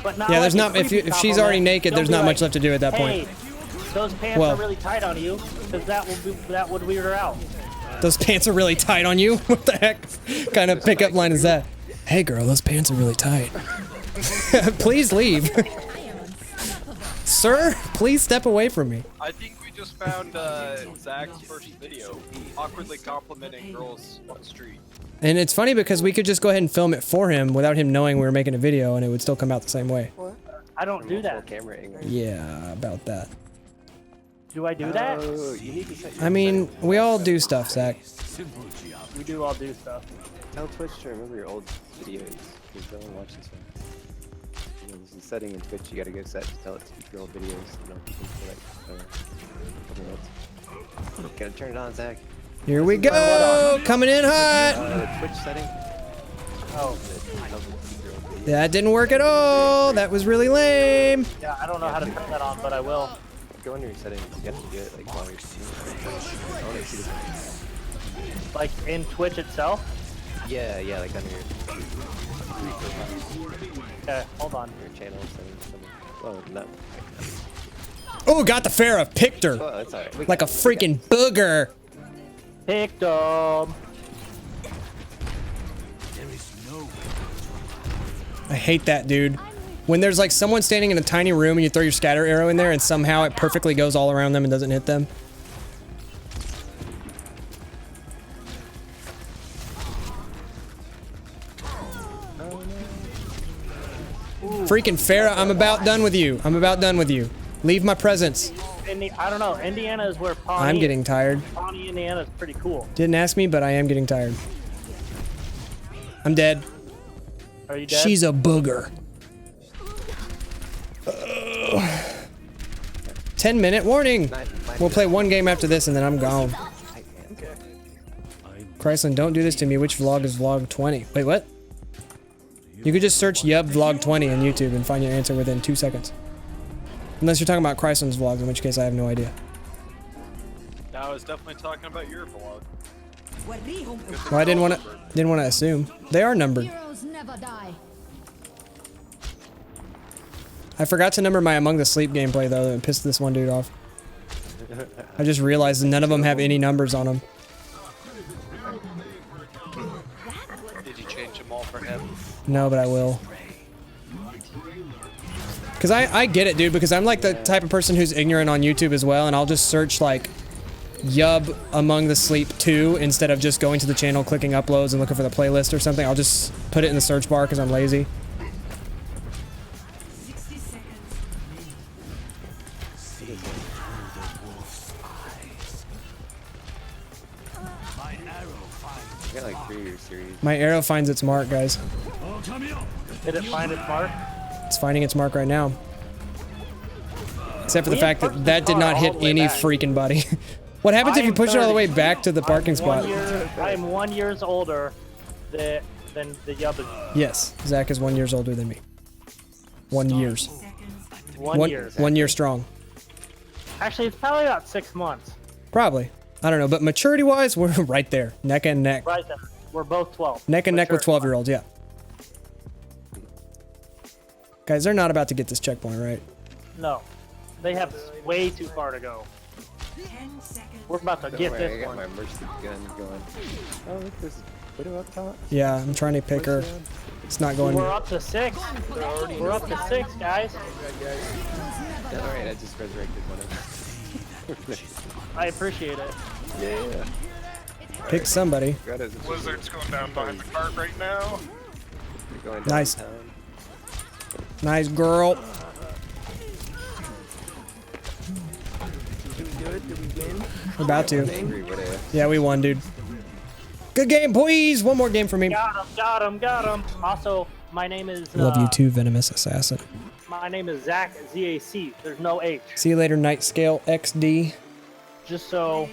But not
Yeah, there's
like a
not.
creepy
If she's already
compliment.
naked,
Don't
there's
be
not
like,
much left to do at that
hey,
point.
those pants
Well-
are really tight on you, because that would weird her out.
Those pants are really tight on you. What the heck kind of pickup line is that? Hey, girl, those pants are really tight. Please leave. Sir, please step away from me.
I think we just found Zach's first video, awkwardly complimenting girls on the street.
And it's funny because we could just go ahead and film it for him without him knowing we were making a video, and it would still come out the same way.
I don't do that.
Camera angle.
Yeah, about that.
Do I do that?
Oh, you need to set your
I mean, we all do stuff, Zach.
We do all do stuff.
Tell Twitch to remember your old videos, because they'll only watch this one. You know, there's a setting in Twitch you gotta go set to tell it to keep your old videos, you know, for like, couple minutes. Gotta turn it on, Zach.
Here we go! Coming in hot!
The Twitch setting.
Oh.
Yeah, that didn't work at all! That was really lame!
Yeah, I don't know how to turn that on, but I will.
Go into your settings, you have to do it like while you're streaming. I wanna see this.
Like in Twitch itself?
Yeah, like under your
Okay, hold on.
your channel settings. Oh, no.
Oh, got the Farah. Picked her.
Oh, that's alright.
Like a freaking booger.
Picked 'em.
I hate that, dude. When there's like someone standing in a tiny room and you throw your scatter arrow in there and somehow it perfectly goes all around them and doesn't hit them. Freaking Farah, I'm about done with you. I'm about done with you. Leave my presence.
I don't know. Indiana is where Pawnee.
I'm getting tired.
Pawnee, Indiana is pretty cool.
Didn't ask me, but I am getting tired. I'm dead.
Are you dead?
She's a booger. 10-minute warning. We'll play one game after this and then I'm gone. Chrysler, don't do this to me. Which vlog is vlog 20? Wait, what? You could just search Yub vlog 20 on YouTube and find your answer within 2 seconds. Unless you're talking about Chrysler's vlogs, in which case I have no idea.
No, I was definitely talking about your vlog.
Well, I didn't want to assume. They are numbered.
Heroes never die.
I forgot to number my Among the Sleep gameplay though, and pissed this one dude off. I just realized none of them have any numbers on them.
Did you change them all for him?
No, but I will. Cause I get it, dude, because I'm like the type of person who's ignorant on YouTube as well, and I'll just search like Yub Among the Sleep 2 instead of just going to the channel, clicking uploads and looking for the playlist or something. I'll just put it in the search bar because I'm lazy.
60 seconds.
I got like 3 of your series.
My arrow finds its mark, guys.
Did it find its mark?
It's finding its mark right now. Except for the
We
fact
parked
that
the
that did
car
not
all
hit
the way
any
back.
freaking body. What happens if you push it all the way back to the parking spot?
I am 1 year older than the Yub is.
Yes, Zach is 1 year older than me. 1 year.
Seconds.
1 year.
1 year strong.
Actually, it's probably about 6 months.
Probably. I don't know, but maturity-wise, we're right there, neck and neck.
Right there. We're both 12.
Neck and neck with
Mature.
12-year-olds, yeah. Guys, they're not about to get this checkpoint, right?
No. They have way too far to go.
10 seconds.
We're about to get
I
this
got
one.
my mercy gun going. Oh, look, there's a widow up top.
Yeah, I'm trying to pick her. It's not going.
We're up to 6. We're up to 6, guys.
Yeah, alright, I just resurrected one of them.
I appreciate it.
Yeah.
Pick somebody.
Blizzard's going down behind the cart right now.
You're going
Nice.
downtown.
Nice girl.
Did we do it? Did we win?
We're about to.
Angry widow.
Yeah, we won, dude. Good game, boys. One more game for me.
Got him, got him, got him. Also, my name is...
Love you too, Venomous Assassin.
My name is Zach, Z-A-C. There's no H.
See you later, Night Scale XD.
Just so...
Of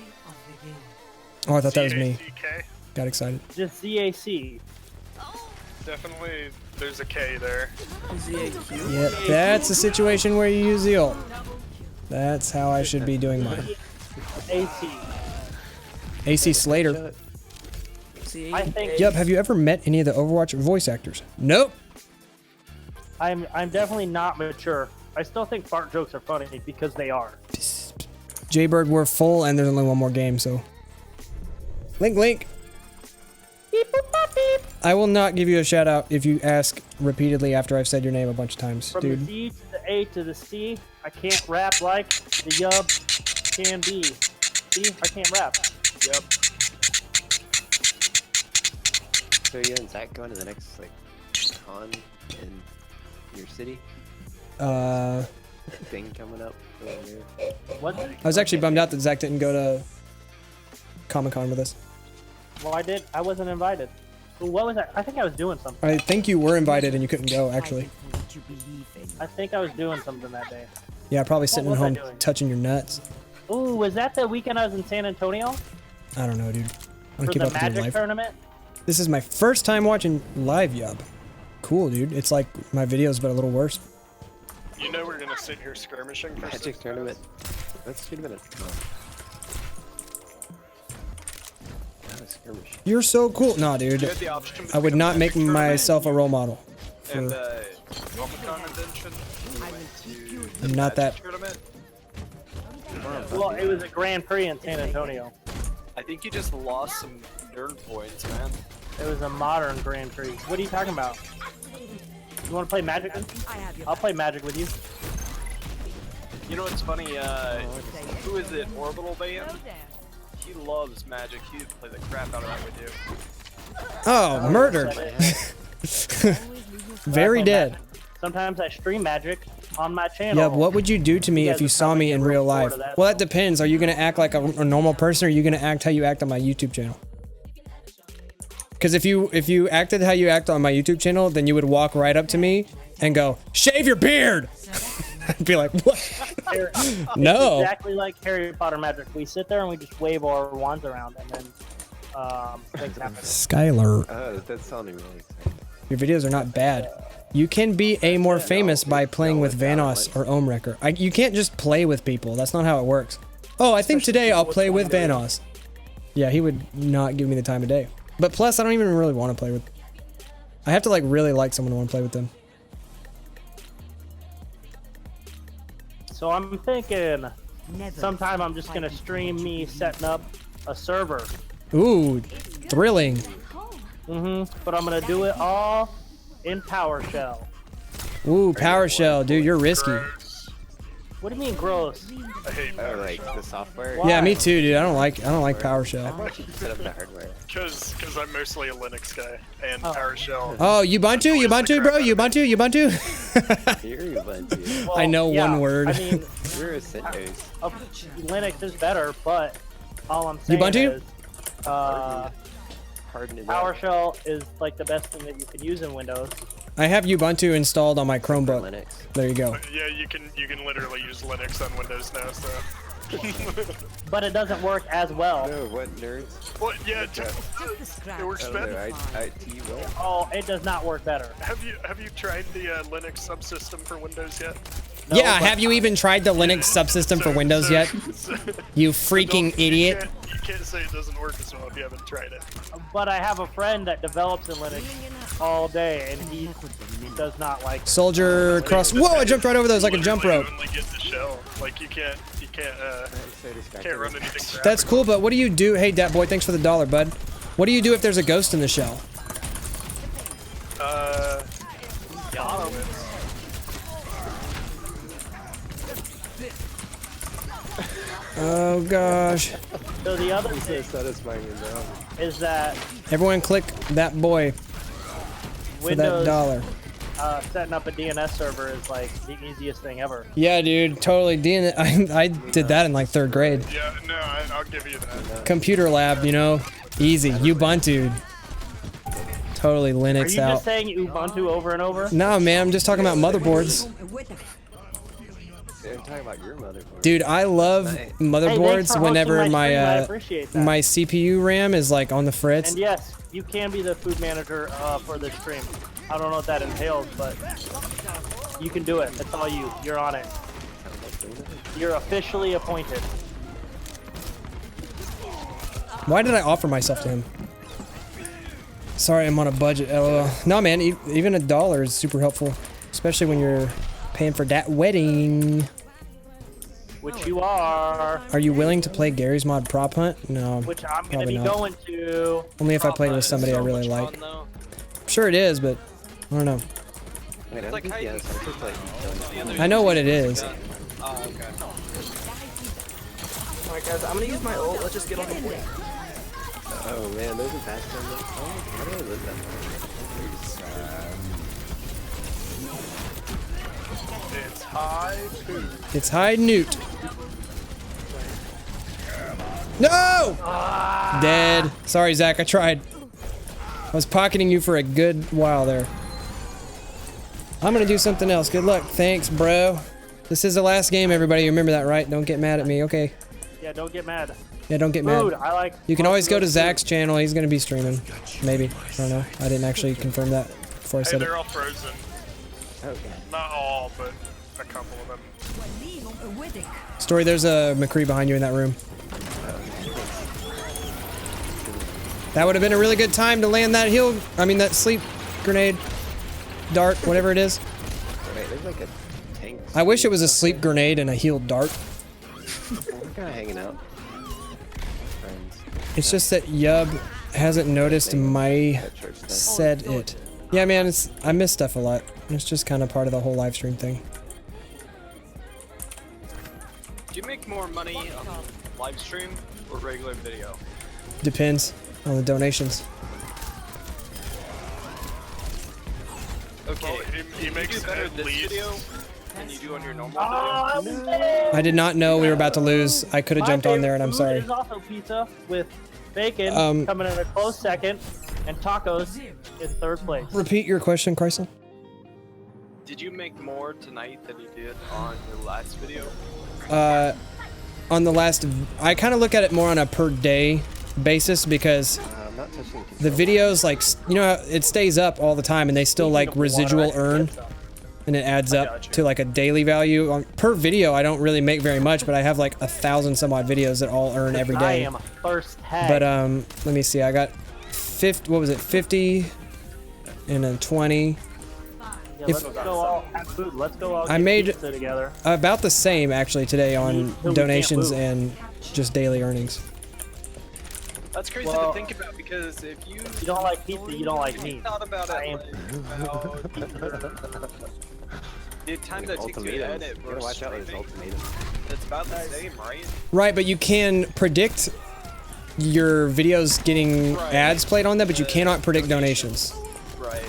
the game.
Oh, I thought that was me.
C-A-C-K.
Got excited.
Just Z-A-C.
Definitely, there's a K there.
ZAQ.
Yep, that's a situation where you use the ult. That's how I should be doing mine.
A-C.
AC Slater.
See,
I think-
Yup, have you ever met any of the Overwatch voice actors? Nope.
I'm definitely not mature. I still think fart jokes are funny because they are.
Jaybird, we're full and there's only one more game, so. Link.
Beep, boop, bop, beep.
I will not give you a shout out if you ask repeatedly after I've said your name a bunch of times,
From
dude.
the D to the A to the C, I can't rap like the Yub can be. See, I can't rap.
Yep.
So you and Zach going to the next like con in your city? Thing coming up over here.
What?
I was actually bummed out that Zach didn't go to Comic-Con with us.
Well, I wasn't invited. Well, what was that? I think I was doing something.
I think you were invited and you couldn't go, actually.
I think I was doing something that day.
Yeah, probably sitting at
was I
home
doing?
touching your nuts.
Ooh, was that the weekend I was in San Antonio
I don't know, dude. I
for
don't keep
the
up with your
Magic
life.
tournament?
This is my first time watching live Yub. Cool, dude. It's like my videos, but a little worse.
You know we're gonna sit here skirmishing for
Magic
6
tournament.
minutes?
Let's shoot him at a con. Not a skirmish.
You're so cool. Nah, dude.
You had the option
I would
between
not
a
make
Magic
myself a role model.
and
For,
Comic-Con convention.
I'm not that.
Tournament.
Well, it was a Grand Prix in San Antonio.
I think you just lost some nerd points, man.
It was a modern Grand Prix. What are you talking about? You want to play Magic? I'll play Magic with you.
You know what's funny? Who is it? Orbital Band? He loves Magic. He'd play the crap out of that with you.
Oh, murdered. Very dead.
Sometimes I stream Magic on my channel.
Yeah, what would you do to me if you saw me in real life? Well, that depends. Are you going to act like a normal person or are you going to act how you act on my YouTube channel? Because if you acted how you act on my YouTube channel, then you would walk right up to me and go, "Shave your beard!" I'd be like, "What?" No.
Exactly like Harry Potter Magic. We sit there and we just wave our wands around and then things happen.
Skylar,
Oh, that's sounding really exciting.
your videos are not bad. You can be a more famous by playing with Vanoss or Omwrecker. You can't just play with people. That's not how it works. Oh, I think today I'll play with Vanoss. Yeah, he would not give me the time of day. But plus, I don't even really want to play with... I have to like really like someone to want to play with them.
So I'm thinking sometime I'm just gonna stream me setting up a server.
Ooh, thrilling.
But I'm gonna do it all in PowerShell.
Ooh, PowerShell, dude, you're risky.
What do you mean gross?
I hate
Oh, like the software?
Yeah, me too, dude. I don't like PowerShell.
Why don't you set up the hardware?
Because I'm mostly a Linux guy and PowerShell.
Oh, Ubuntu, bro, Ubuntu.
You're Ubuntu.
Well,
I know
yeah,
one word.
I mean,
You're a CentOS.
Linux is better, but all I'm saying
Ubuntu?
is
Harden it up.
PowerShell is like the best thing that you can use in Windows.
I have Ubuntu installed on my Chromebook.
Linux.
There you go.
Yeah, you can literally use Linux on Windows now, so.
But it doesn't work as well.
No, what nerds?
Well, yeah, it works
I don't know.
better.
IT will.
Oh, it does not work better.
Have you tried the Linux subsystem for Windows yet?
No,
Yeah,
but-
have you even tried the Linux subsystem for Windows yet? You freaking idiot.
You can't say it doesn't work as well if you haven't tried it.
But I have a friend that develops in Linux all day, and he does not like.
Soldier cross. Whoa, I jumped right over those like a jump rope.
Only get the shell. Like you can't run anything.
That's cool, but what do you do? Hey, Dat Boy, thanks for the $1, bud. What do you do if there's a ghost in the shell? Oh gosh.
So the other thing
Satisfying
is that
Everyone click that boy for
Windows
that $1.
Setting up a DNS server is like the easiest thing ever.
Yeah, dude, totally. I did that in like 3rd grade.
Yeah, no, I'll give you that.
Computer lab, you know, easy. Ubuntu. Totally
Are you
Linux
just
out.
saying Ubuntu over and over?
No, man, I'm just talking about motherboards.
I'm talking about your motherboard.
Dude, I love
Hey,
motherboards
thanks for
whenever
hosting my stream, I
my
appreciate that.
my CPU RAM is like on the fritz.
And yes, you can be the food manager for the stream. I don't know what that entails, but you can do it. It's all you. You're on it. You're officially appointed.
Why did I offer myself to him? Sorry, I'm on a budget, lol. No, man, even $1 is super helpful. Especially when you're paying for that wedding.
Which you are.
Are you willing to play Gary's Mod Prop Hunt? No,
Which I'm gonna
probably
be
not.
going to.
Only if I played with somebody I really like. Sure it is, but I don't know.
Wait, I don't think he has. I just like.
I know what it is.
Oh, okay.
Alright guys, I'm gonna use my ult. Let's just get on the point.
Oh man, there's a fast time. Oh, how do I live that far?
It's high poop.
It's high newt. No! Dead. Sorry, Zach. I tried. I was pocketing you for a good while there. I'm gonna do something else. Good luck. Thanks, bro. This is the last game, everybody. You remember that, right? Don't get mad at me, okay?
Yeah, don't get mad.
Yeah, don't get
Food,
mad.
I like.
You can always go to Zach's channel. He's gonna be streaming. Maybe. I don't know. I didn't actually confirm that before I
Hey,
said it.
they're all frozen.
Okay.
Not all, but a couple of them.
Story, there's a McCree behind you in that room. That would have been a really good time to land that that sleep grenade, dart, whatever it is.
Wait, there's like a tank.
I wish it was a sleep grenade and a healed dart.
We're kind of hanging out. Friends.
It's just that Yub hasn't noticed my said it. Yeah, man, I miss stuff a lot. It's just kind of part of the whole live stream thing.
Do you make more money on live stream or regular video?
Depends on the donations.
Okay,
Well, he makes
you do better
at
this
least-
video than you do on your normal video.
I did not know we were about to lose. I could have jumped on there, and I'm sorry.
There's also pizza with bacon coming in a close second, and tacos in third place.
Repeat your question, Chrysler.
Did you make more tonight than you did on your last video?
On the last, I kind of look at it more on a per day basis because
I'm not touching
the videos, like, you know, it stays up all the time and they still like residual earn, and it adds up to like a daily value. Per video, I don't really make very much, but I have like 1,000 some odd videos that all earn every day.
I am first tag.
But let me see, I got 50, what was it, 50 and then 20.
Yeah, let's go all have food. Let's go all
I
get
made
pizza together.
about the same actually today on
can't
donations
move.
and just daily earnings.
That's crazy
Well,
to think about because if you
don't like pizza, you don't like me.
thought about
I
it,
am.
the time that takes you to
ultimatums.
edit
You gotta
versus
watch out with his
streaming,
ultimatums.
it's about the same, right?
Right, but you can predict your videos getting ads played on them, but you cannot predict donations.
Right.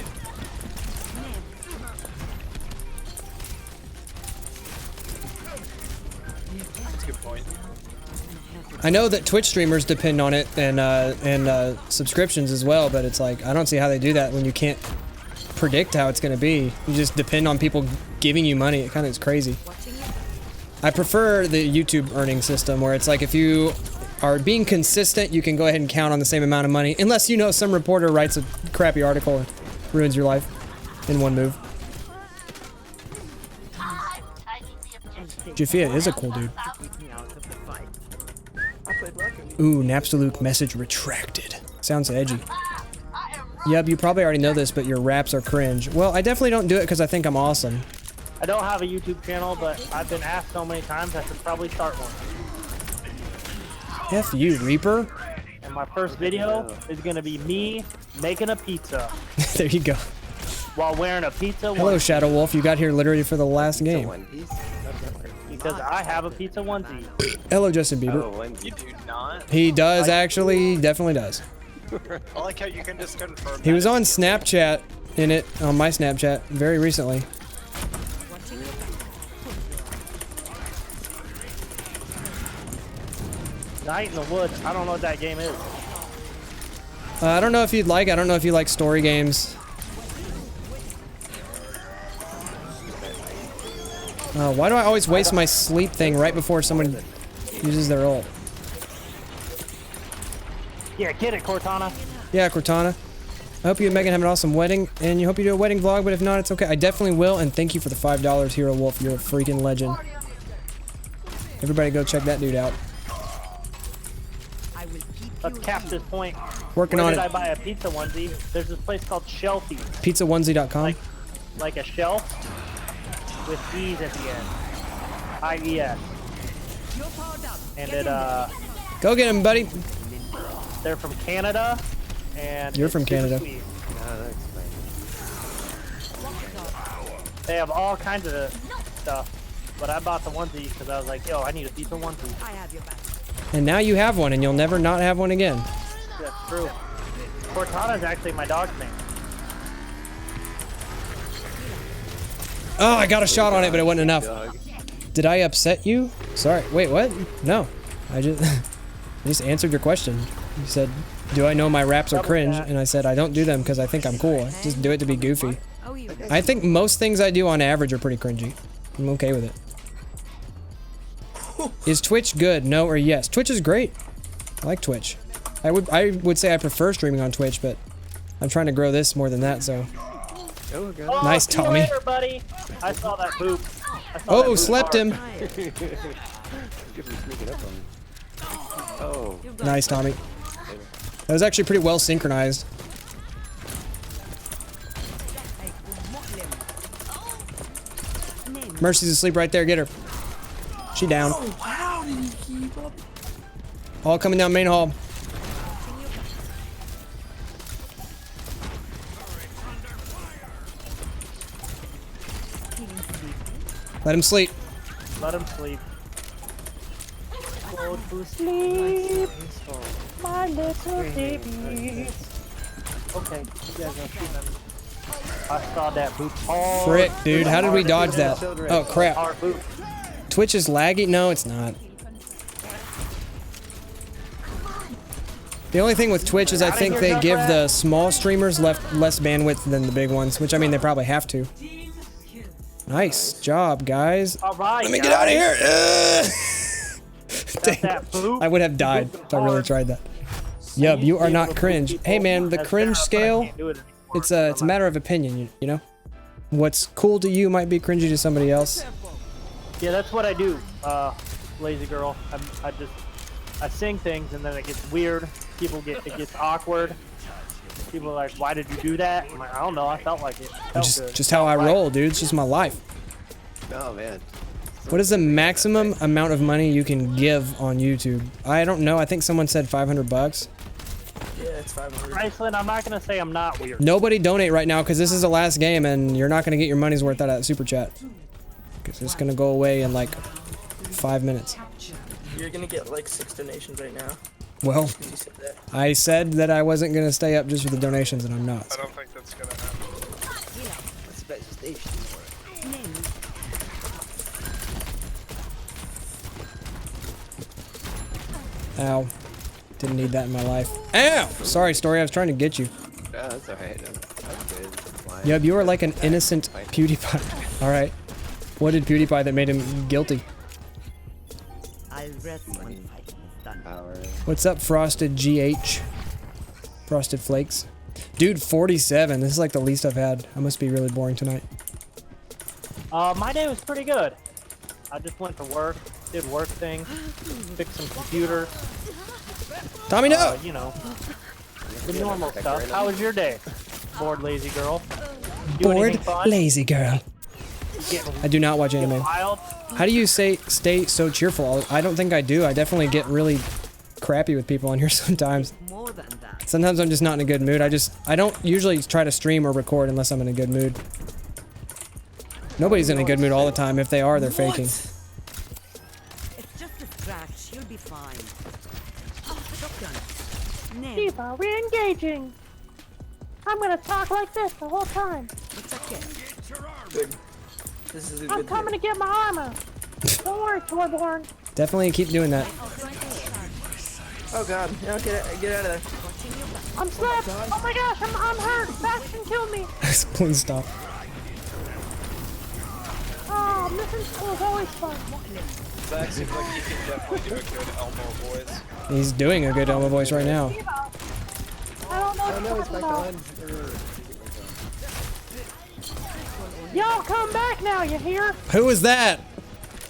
That's a good point.
I know that Twitch streamers depend on it and subscriptions as well, but it's like I don't see how they do that when you can't predict how it's going to be. You just depend on people giving you money. It kind of is crazy. I prefer the YouTube earning system where it's like if you are being consistent, you can go ahead and count on the same amount of money, unless you know some reporter writes a crappy article and ruins your life in one move. Jafia is a cool dude. Ooh, Napstaluk message retracted. Sounds edgy. Yep, you probably already know this, but your raps are cringe. Well, I definitely don't do it because I think I'm awesome.
I don't have a YouTube channel, but I've been asked so many times I should probably start one.
F you, Reaper.
And my first video is gonna be me making a pizza
There you go.
while wearing a pizza
Hello,
onesie.
Shadow Wolf. You got here literally for the last game.
One piece? That doesn't work.
Because I have a pizza onesie.
Hello, Justin
Oh,
Bieber.
one
You do not.
He does actually, he definitely does.
I like how you can just confirm.
He
that
was
if
on
you-
Snapchat in it, on my Snapchat, very recently.
Night in the Woods. I don't know what that game is.
I don't know if you'd like, I don't know if you like story games. Why do I always waste my sleep thing right before someone uses their ult?
Yeah, get it, Cortana.
Yeah, Cortana. I hope you and Megan have an awesome wedding, and you hope you do a wedding vlog, but if not, it's okay. I definitely will, and thank you for the $5, Hero Wolf. You're a freaking legend. Everybody go check that dude out.
I will keep
Let's cap this point.
Working
Where
on
did I
it.
buy a pizza onesie? There's this place called Shelfie.
Pizzaonesie.com.
Like a shelf with E's at the end. I-E-S. And it,
Go get him, buddy.
they're from Canada. And
You're
it's
from
super
Canada.
sweet.
No, that explains
They have all kinds of stuff. But I bought the onesie because I was like, yo, I need a pizza onesie.
I have your back.
And now you have one, and you'll never not have one again.
That's true. Cortana's actually my dog's name.
Oh, I got a shot on it, but it wasn't enough.
dog.
Did I upset you? Sorry. Wait, what? No. I just I just answered your question. You said, do I know my raps are cringe? And I said, I don't do them because I think I'm cool. I just do it to be goofy.
Oh, you.
I think most things I do on average are pretty cringy. I'm okay with it. Is Twitch good? No or yes? Twitch is great. I like Twitch. I would say I prefer streaming on Twitch, but I'm trying to grow this more than that, so.
Oh, God.
Oh,
Nice,
see you
Tommy.
later, buddy. I saw that poop.
Oh, slept him.
Give him sneaking up on me. Oh.
Nice, Tommy. That was actually pretty well synchronized. Mercy's asleep right there. Get her. She down.
Oh, wow, did he keep up?
All coming down main hall. Let him sleep.
Let him sleep. Go to sleep, my little baby. Okay, you guys are feeling. I saw that poop hard.
Frick, dude. How did we dodge that? Oh, crap.
Hard poop.
Twitch is laggy? No, it's not. The only thing with Twitch is I think they give the small streamers less bandwidth than the big ones, which I mean they probably have to. Nice job, guys.
All right,
Let me get out of here. Dang.
That poop.
I would have died if I really tried that. Yub, you are not cringe. Hey man, the cringe scale, it's a matter of opinion, you know? What's cool to you might be cringy to somebody else.
Yeah, that's what I do, lazy girl. I sing things and then it gets weird. It gets awkward. People are like, why did you do that? I'm like, I don't know, I felt like it. Felt good.
Just how I roll, dude. It's just my life.
Oh, man.
What is the maximum amount of money you can give on YouTube? I don't know. I think someone said 500 bucks.
Yeah, it's 500.
Iceland, I'm not gonna say I'm not weird.
Nobody donate right now because this is the last game and you're not going to get your money's worth out of that super chat. Because it's going to go away in like 5 minutes.
You're gonna get like 6 donations right now.
Well,
You said that.
I said that I wasn't going to stay up just for the donations and I'm not.
I don't think that's gonna happen.
What's the best station?
Ow. Didn't need that in my life. Ow! Sorry, Story. I was trying to get you.
Oh, that's alright. That's good. Fine.
Yub, you are like an innocent PewDiePie. Alright. What did PewDiePie that made him guilty?
I'll rest when fighting is done.
Power.
What's up, Frosted GH? Frosted Flakes. Dude, 47. This is like the least I've had. I must be really boring tonight.
My day was pretty good. I just went to work, did work things, fixed some computers.
Tommy, no!
You know, the normal stuff. How was your day? Bored, lazy girl. Do
Bored,
anything fun?
lazy girl.
Getting
I do not watch anime.
wild?
How do you stay so cheerful? I don't think I do. I definitely get really crappy with people on here sometimes.
More than that.
Sometimes I'm just not in a good mood. I don't usually try to stream or record unless I'm in a good mood. Nobody's in a good mood all the time. If they are, they're faking.
It's just a scratch. You'll be fine. Shotgun. Name.
Steve, are we engaging? I'm gonna talk like this the whole time.
It's okay.
Good. This is a
I'm
good
coming to get my armor. Don't worry, Toyborn.
Definitely keep doing that.
Oh god. No, get out of there.
I'm slipped. Oh my gosh, I'm hurt. Faction killed me.
Please stop.
Oh, missing school is always fun.
Zach seems like he can definitely do a good Elmo voice.
He's doing a good Elmo voice right now.
I don't know what
No,
you're
it's
talking
back
about.
on.
Y'all come back now, you hear?
Who is that?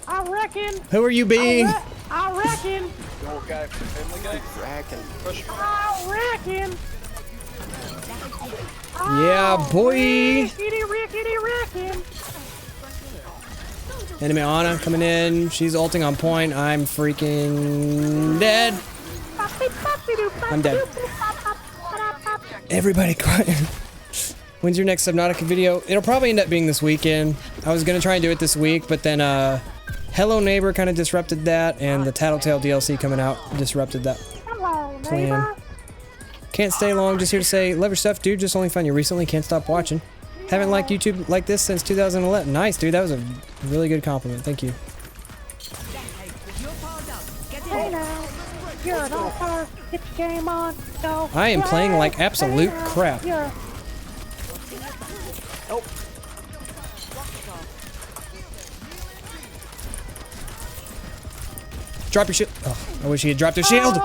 I reckon.
Who are you being?
I reckon
The old guy from Family Guy.
Racking.
Push him.
Yeah, boy. Enemy Ana coming in. She's ulting on point. I'm freaking dead. I'm dead. Everybody quiet. When's your next Subnautica video? It'll probably end up being this weekend. I was gonna try and do it this week, but then Hello Neighbor kind of disrupted that, and the Tattletale DLC coming out disrupted that plan. Can't stay long, just here to say, love your stuff, dude. Just only found you recently, can't stop watching. Haven't liked YouTube like this since 2011. Nice, dude. That was a really good compliment. Thank you. I am playing like absolute crap. Drop your shield. Oh, I wish he had dropped his shield.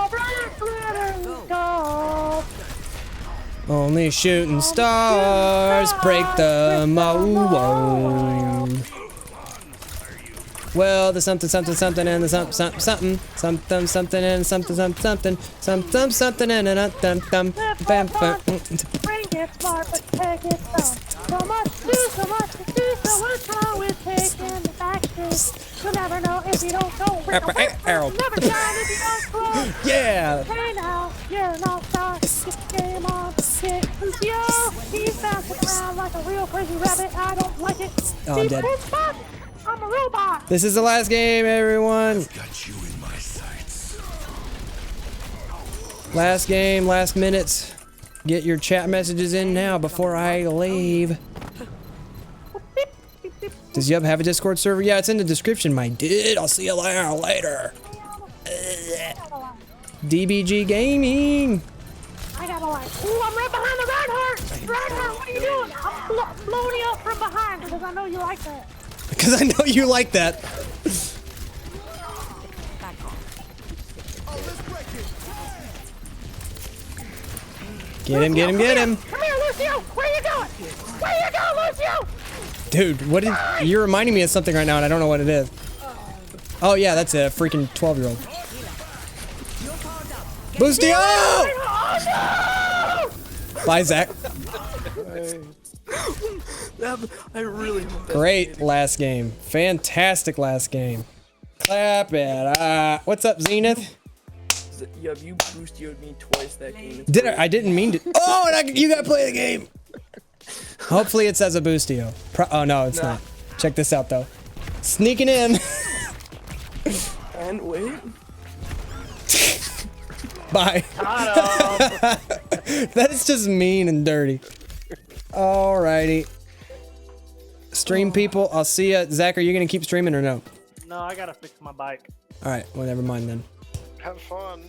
Only shooting stars break the mold. Well, the something something something and the something something something something something and something something something something something and a thumb thumb bam bam.
Brain gets smart, but tech is dumb. So much to do, so much to do, so much how it's taking the back streets. You'll never know if you don't go.
Arrow.
Never shine if you don't close.
Yeah.
Hey now, you're an all-star. Get the game on. Get yo. He's bouncing around like a real crazy rabbit. I don't like it.
Oh, I'm dead.
I'm a robot.
This is the last game, everyone.
Got you in my sights.
Last game, last minutes. Get your chat messages in now before I leave. Does Yub have a Discord server? Yeah, it's in the description, my dude. I'll see you later. DBG Gaming.
I gotta like, ooh, I'm right behind the Reinhardt. Reinhardt, what are you doing? I'm blowing you up from behind because I know you like that.
Because I know you like that. Get him, get him, get him.
Come here, Lucio. Where you going? Where you going, Lucio?
Dude, what did you're reminding me of something right now and I don't know what it is. Oh yeah, that's a freaking 12-year-old. Boostio! Bye, Zach.
I really hope that
Great last game. Fantastic last game. Clap it. What's up, Zenith?
Yeah, you boostioed me twice that game.
Did I? I didn't mean to. Oh, and you gotta play the game. Hopefully it says a boostio. Oh no, it's not. Check this out though. Sneaking in.
And wait.
Bye. That is just mean and dirty. Alrighty. Stream people, I'll see ya. Zach, are you gonna keep streaming or no?
No, I gotta fix my bike.
Alright, well never mind then.
Have fun.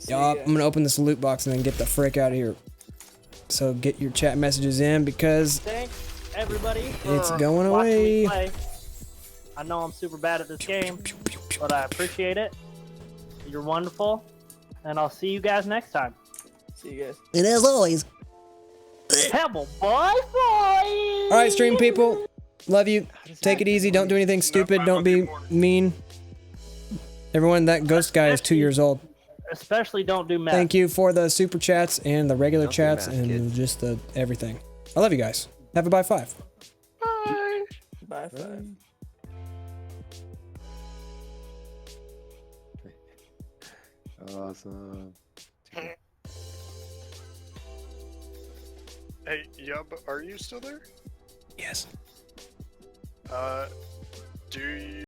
Yup, I'm gonna open this loot box and then get the frick out of here. So get your chat messages in because
Thanks, everybody.
it's
for
going
watching me
away.
play. I know I'm super bad at this game, but I appreciate it. You're wonderful, and I'll see you guys next time.
See you guys.
And as always,
Pebble, bye, boy.
alright, stream people. Love you. Take it easy. Don't do anything stupid. Don't be mean. Everyone, that ghost guy is 2 years old.
Especially don't do math.
Thank you for the super chats and the regular chats and just the everything. I love you guys. Have a bye 5.
Bye. Bye 5.
Awesome.
Hey, Yub, are you still there?
Yes.